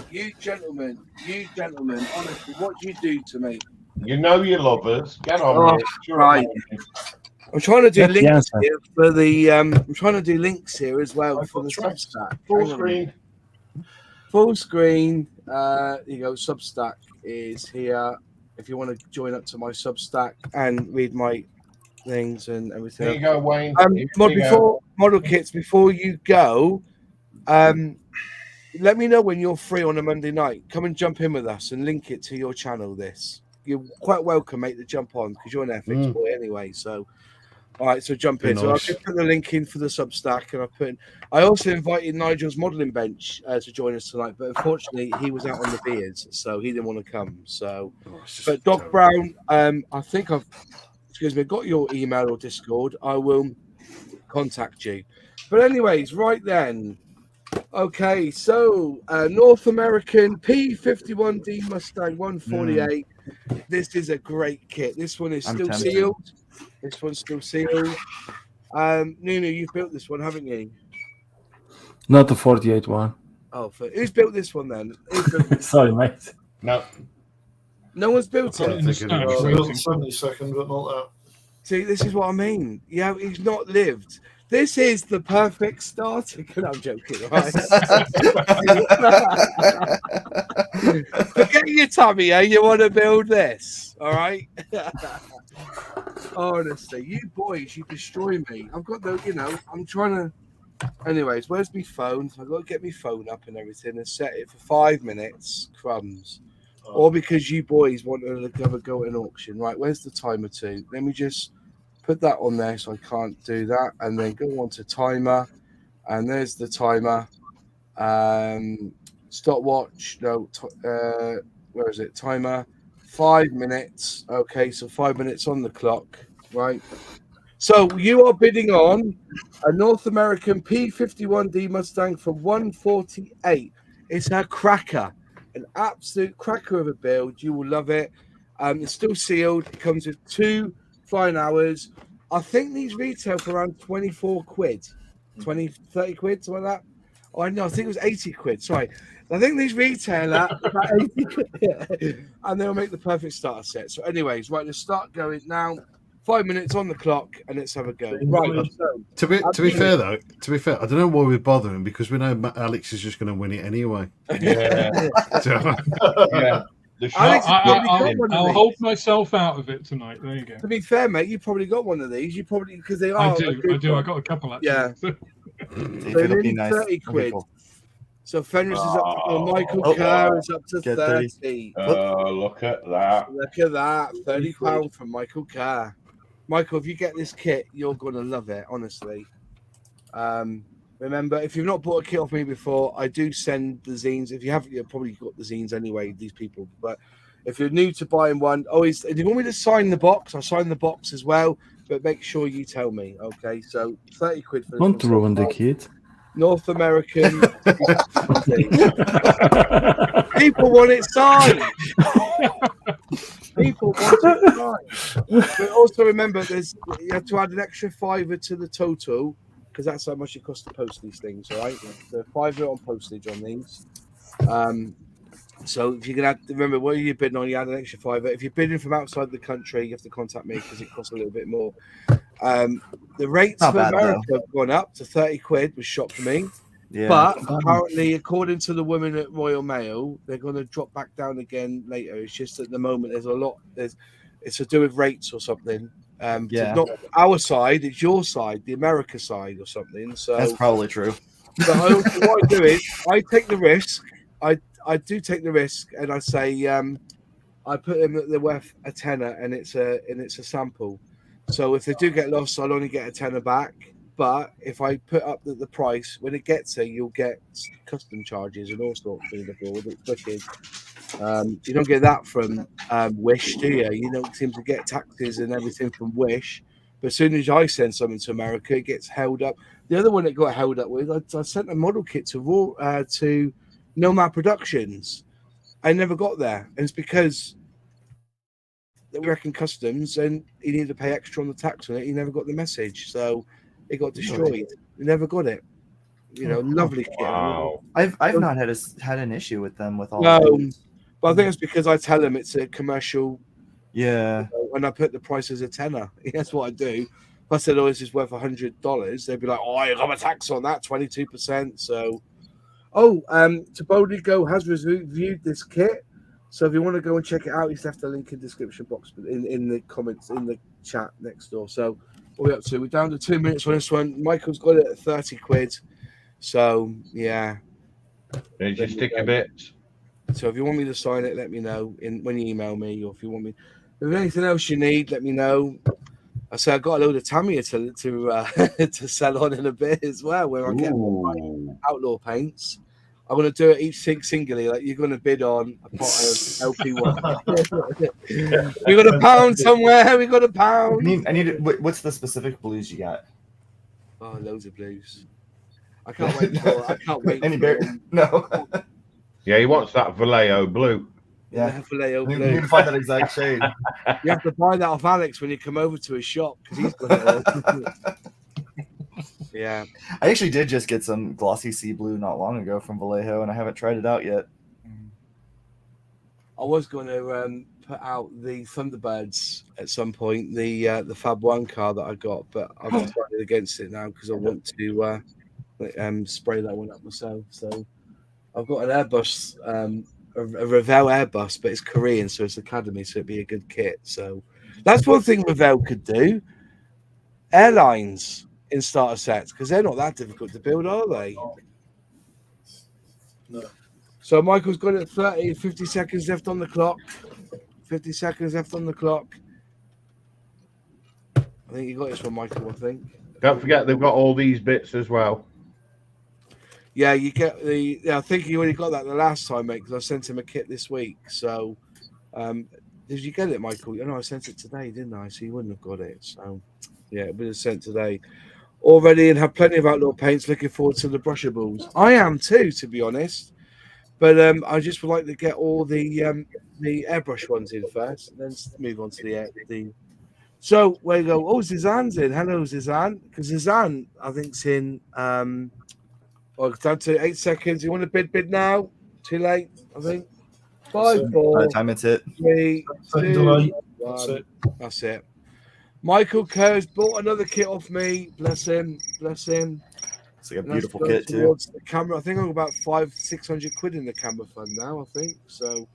You gentlemen, honestly, what do you do to me? You know you love us. Get on with it. Right. I'm trying to do That's the links answer. here for the. I'm trying to do links here as well for the Substack. Full screen. Full screen. You go. Substack is here. If you want to join up to my Substack and read my things and everything. There you go, Wayne. Model kits. Before you go, let me know when you're free on a Monday night. Come and jump in with us and link it to your channel. You're quite welcome, mate, to jump on because you're an Airfix boy anyway. So All right, so jump Be in. So nice. I'll put the link in for the Substack, and I also invited Nigel's modelling bench to join us tonight, but unfortunately he was out on the beers, so he didn't want to come. So, Oh, it's just but Doc terrible. Brown, I think I've got your email or Discord. I will contact you. But anyways, right then. Okay, so North American P51D Mustang 148. This is a great kit. This one is I'm still tempted. sealed. This one's still sealed. Nuno, you've built this one, haven't you? Not the 48 one. Oh, who's built this one then? Who's built this? Sorry, mate. No, No one's built Got it it. in the think it stash, is. I built waiting. 72nd, but not that. See, this is what I mean. Yeah, he's not lived. This is the perfect starter. I'm joking, right? Forget your tummy, eh? You want to build this, all right? Honestly, you boys, you destroy me. I've got the, I'm trying to. Anyways, where's my phone? I've got to get my phone up and everything and set it for 5 minutes. Crumbs. Or because you boys want to have a go at an auction. Right, where's the timer to? Let me just put that on there so I can't do that. And then go on to timer. And there's the timer. Stopwatch. No, where is it? Timer. 5 minutes. Okay, so 5 minutes on the clock. Right. So you are bidding on a North American P51D Mustang for 148. It's a cracker. An absolute cracker of a build. You will love it. It's still sealed. It comes with 2 flying hours. I think these retail for around 24 quid. 30 quid, something like that. Oh, no, I think it was 80 quid. Sorry. I think these retail at about 80 quid. And they'll make the perfect starter set. So anyways, right, let's start going now. 5 minutes on the clock, and let's have a go. Right. To be fair, I don't know why we're bothering because we know Alex is just going to win it anyway. yeah, So, yeah. The Alex, shot, probably got one of I'll these. hold myself out of it tonight. There you go. To be fair, mate, you probably got one of these. You probably because they are. I do. I got a couple actually. Yeah. See if So it'll be nearly nice. 30 Okay, quid. cool. So Fenris is up to Oh. Michael Kerr is up to Get 30. look at that. Look at that. £30 from Michael Kerr. Michael, if you get this kit, you're gonna love it, honestly. Remember, if you've not bought a kit off me before, I do send the zines. If you haven't, you've probably got the zines anyway, these people. But if you're new to buying one, always if you want me to sign the box, I'll sign the box as well. But make sure you tell me, okay? So 30 quid for this. Don't ruin the kid. North American. People want it signed. People want it signed. But also remember, you have to add an extra £5 to the total because that's how much it costs to post these things. All right, so £5 on postage on these. So if you can add, remember what you're bidding on, you add an extra £5. If you're bidding from outside the country, you have to contact me because it costs a little bit more. The rates Not for bad, America have gone up to 30 quid, was shocked me. Yeah. But apparently, according to the women at Royal Mail, they're going to drop back down again later. It's just at the moment it's to do with rates or something. Yeah. Not our side, it's your side, the America side or something. So That's probably true. but what I do is I take the risk. I do take the risk, and I say I put them that they're worth a tenner, and it's a sample. So if they do get lost, I'll only get a tenner back. But if I put up the price, when it gets there, you'll get custom charges and all sorts of things. It's wicked. You don't get that from Wish, do you? You don't seem to get taxes and everything from Wish. But as soon as I send something to America, it gets held up. The other one that got held up with, I sent a model kit to Nomad Productions. I never got there. And it's because they reckon customs and he needed to pay extra on the tax on it. He never got the message. So it got destroyed. He never got it. Lovely kit. Wow. I've not had an issue with them with all. No, but I think it's because I tell them it's a commercial. Yeah. And I put the price as a tenner. That's what I do. If I said, this is worth $100, they'd be like, I got a tax on that, 22%. So, To Boldly Go has reviewed this kit. So if you want to go and check it out, he's left a link in the description box, but in the comments, in the chat next door. So what are we up to? We're down to 2 minutes on this one. Michael's got it at 30 quid. So, yeah. There's your sticker bits. So if you want me to sign it, let me know when you email me, or if you want me. If there's anything else you need, let me know. So I got a load of Tamiya to sell on in a bit as well, where I get my outlaw paints. I'm going to do it each thing singly. Like you're going to bid on a pot of LP1. We got a pound somewhere. We got a pound. I need. What's the specific blues you got? Oh, loads of blues. I can't wait for. I can't wait. Any bear? No. Yeah, he wants that Vallejo blue. Yeah, Vallejo blue. You need to find that exact shade. You have to buy that off Alex when you come over to his shop because he's got it all. Yeah, I actually did just get some glossy sea blue not long ago from Vallejo, and I haven't tried it out yet. I was going to put out the Thunderbirds at some point, the Fab 1 car that I got, but I've decided against it now because I want to spray that one up myself. So I've got an Airbus, a Revell Airbus, but it's Korean, so it's Academy, so it'd be a good kit. So that's one thing Revell could do. Airlines in starter sets, because they're not that difficult to build, are they? No. So Michael's got it 50 seconds left on the clock. 50 seconds left on the clock. I think you got this one, Michael, I think. Don't forget they've got all these bits as well. Yeah, you get the. Yeah, I think he already got that the last time, mate, because I sent him a kit this week. So, did you get it, Michael? I know I sent it today, didn't I? So you wouldn't have got it. So, yeah, it would have sent today. Already, and have plenty of outlaw paints. Looking forward to the brushables. I am too, to be honest. But I just would like to get all the airbrush ones in first, and then move on to the. So where you go? Oh, Zizan's in. Hello, Zizan. Because Zizan, I think's in. Down to 8 seconds. You want to bid now? Too late, I think. 5, 4. By the time it's hit. 3, 2, 1. That's it. Michael Kerr's bought another kit off me. Bless him. Bless him. It's like a beautiful kit too. The camera. I think I'm about 500-600 quid in the camera fund now. I think so.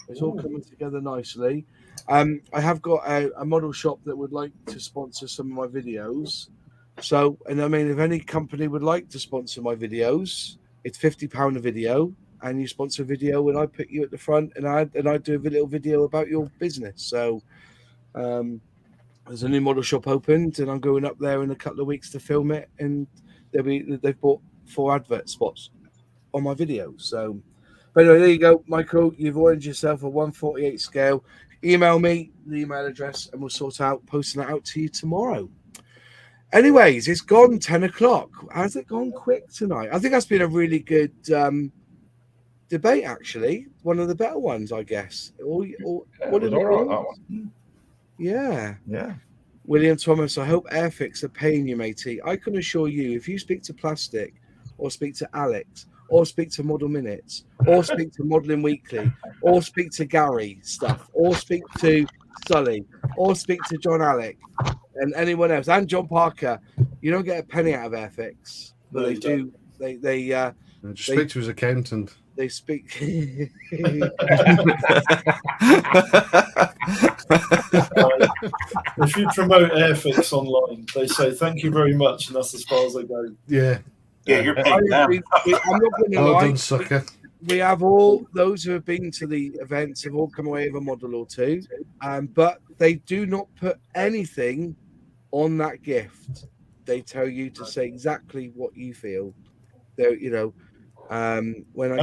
It's all coming together nicely. I have got a model shop that would like to sponsor some of my videos. So, and I mean, if any company would like to sponsor my videos, it's £50 a video, and you sponsor a video, and I put you at the front, and I do a little video about your business. So, there's a new model shop opened, and I'm going up there in a couple of weeks to film it, and they've bought 4 advert spots on my videos. So, but anyway, there you go, Michael. You've ordered yourself a 1/48 scale. Email me the email address, and we'll sort out posting that out to you tomorrow. Anyways, it's gone 10 o'clock. Has it gone quick tonight? I think that's been a really good debate, actually. One of the better ones, I guess. Yeah. William Thomas, I hope Airfix are paying you, matey. I can assure you, if you speak to Plastic, or speak to Alex, or speak to Model Minutes, or speak to Modeling Weekly, or speak to Gary Stuff, or speak to Sully, or speak to John Alec, and anyone else, and John Parker, you don't get a penny out of Airfix, but they do. They just speak to his accountant. They speak. If you promote Airfix online, they say thank you very much, and that's as far as they go. Yeah. Yeah, you're paying them. I'm not going to lie. Done, sucker. We have all those who have been to the events have all come away with a model or two, but they do not put anything on that gift. They tell you to say exactly what you feel. When I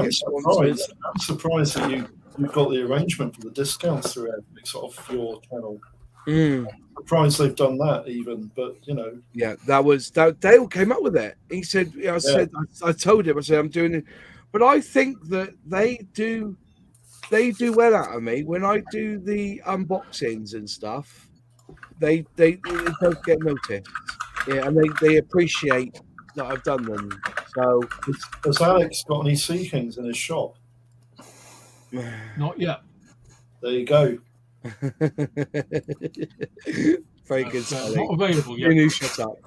get sponsors, I'm surprised that you got the arrangement for the discounts through Airfix off your channel. I'm surprised they've done that even, but yeah, that Dale came up with it. He said, I told him, I said, I'm doing it, but I think that they do well out of me when I do the unboxings and stuff. They both get noticed, yeah, and they appreciate that I've done them. So, has Alex got any Sea Kings in his shop? Not yet. There you go. Very good. Not available yet. You shut up.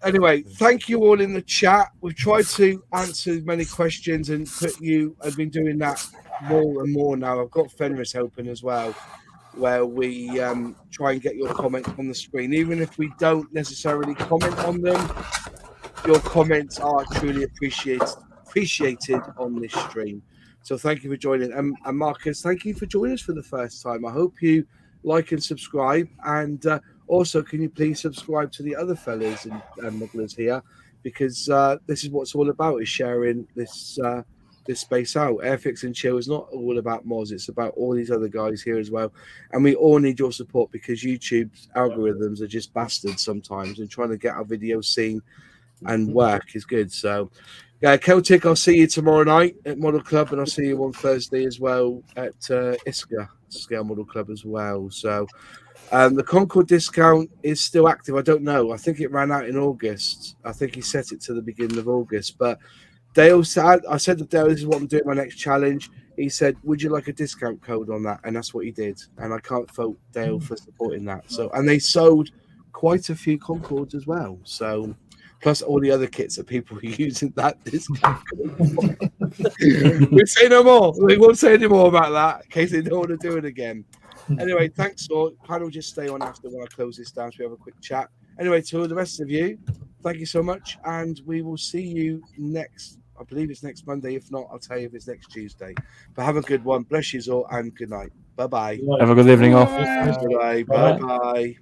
Anyway, thank you all in the chat. We've tried to answer many questions and I've been doing that more and more now. I've got Fenris helping as well, where we try and get your comments on the screen. Even if we don't necessarily comment on them, your comments are truly appreciated appreciated on this stream. So thank you for joining. And Marcus, thank you for joining us for the first time. I hope you like and subscribe. And also, can you please subscribe to the other fellas and mugglers here? Because this is what it's all about, is sharing this this space out. Airfix and Chill is not all about Moz. It's about all these other guys here as well. And we all need your support because YouTube's algorithms are just bastards sometimes, and trying to get our videos seen and work is good. So, yeah, Celtic, I'll see you tomorrow night at Model Club, and I'll see you on Thursday as well at ISCA Scale Model Club as well. So, the Concord discount is still active. I don't know. I think it ran out in August. I think he set it to the beginning of August. But Dale said, I said to Dale, this is what I'm doing my next challenge. He said, would you like a discount code on that? And that's what he did. And I can't fault Dale for supporting that. So, and they sold quite a few Concords as well. So, plus all the other kits that people are using that discount code. We'll say no more. We won't say any more about that in case they don't want to do it again. Anyway, thanks all. Panel, just stay on after when I close this down so we have a quick chat. Anyway, to the rest of you, thank you so much. And we will see you next, I believe it's next Monday. If not, I'll tell you if it's next Tuesday. But have a good one. Bless you all and good night. Bye-bye. Have a good evening off. Bye. Bye-bye.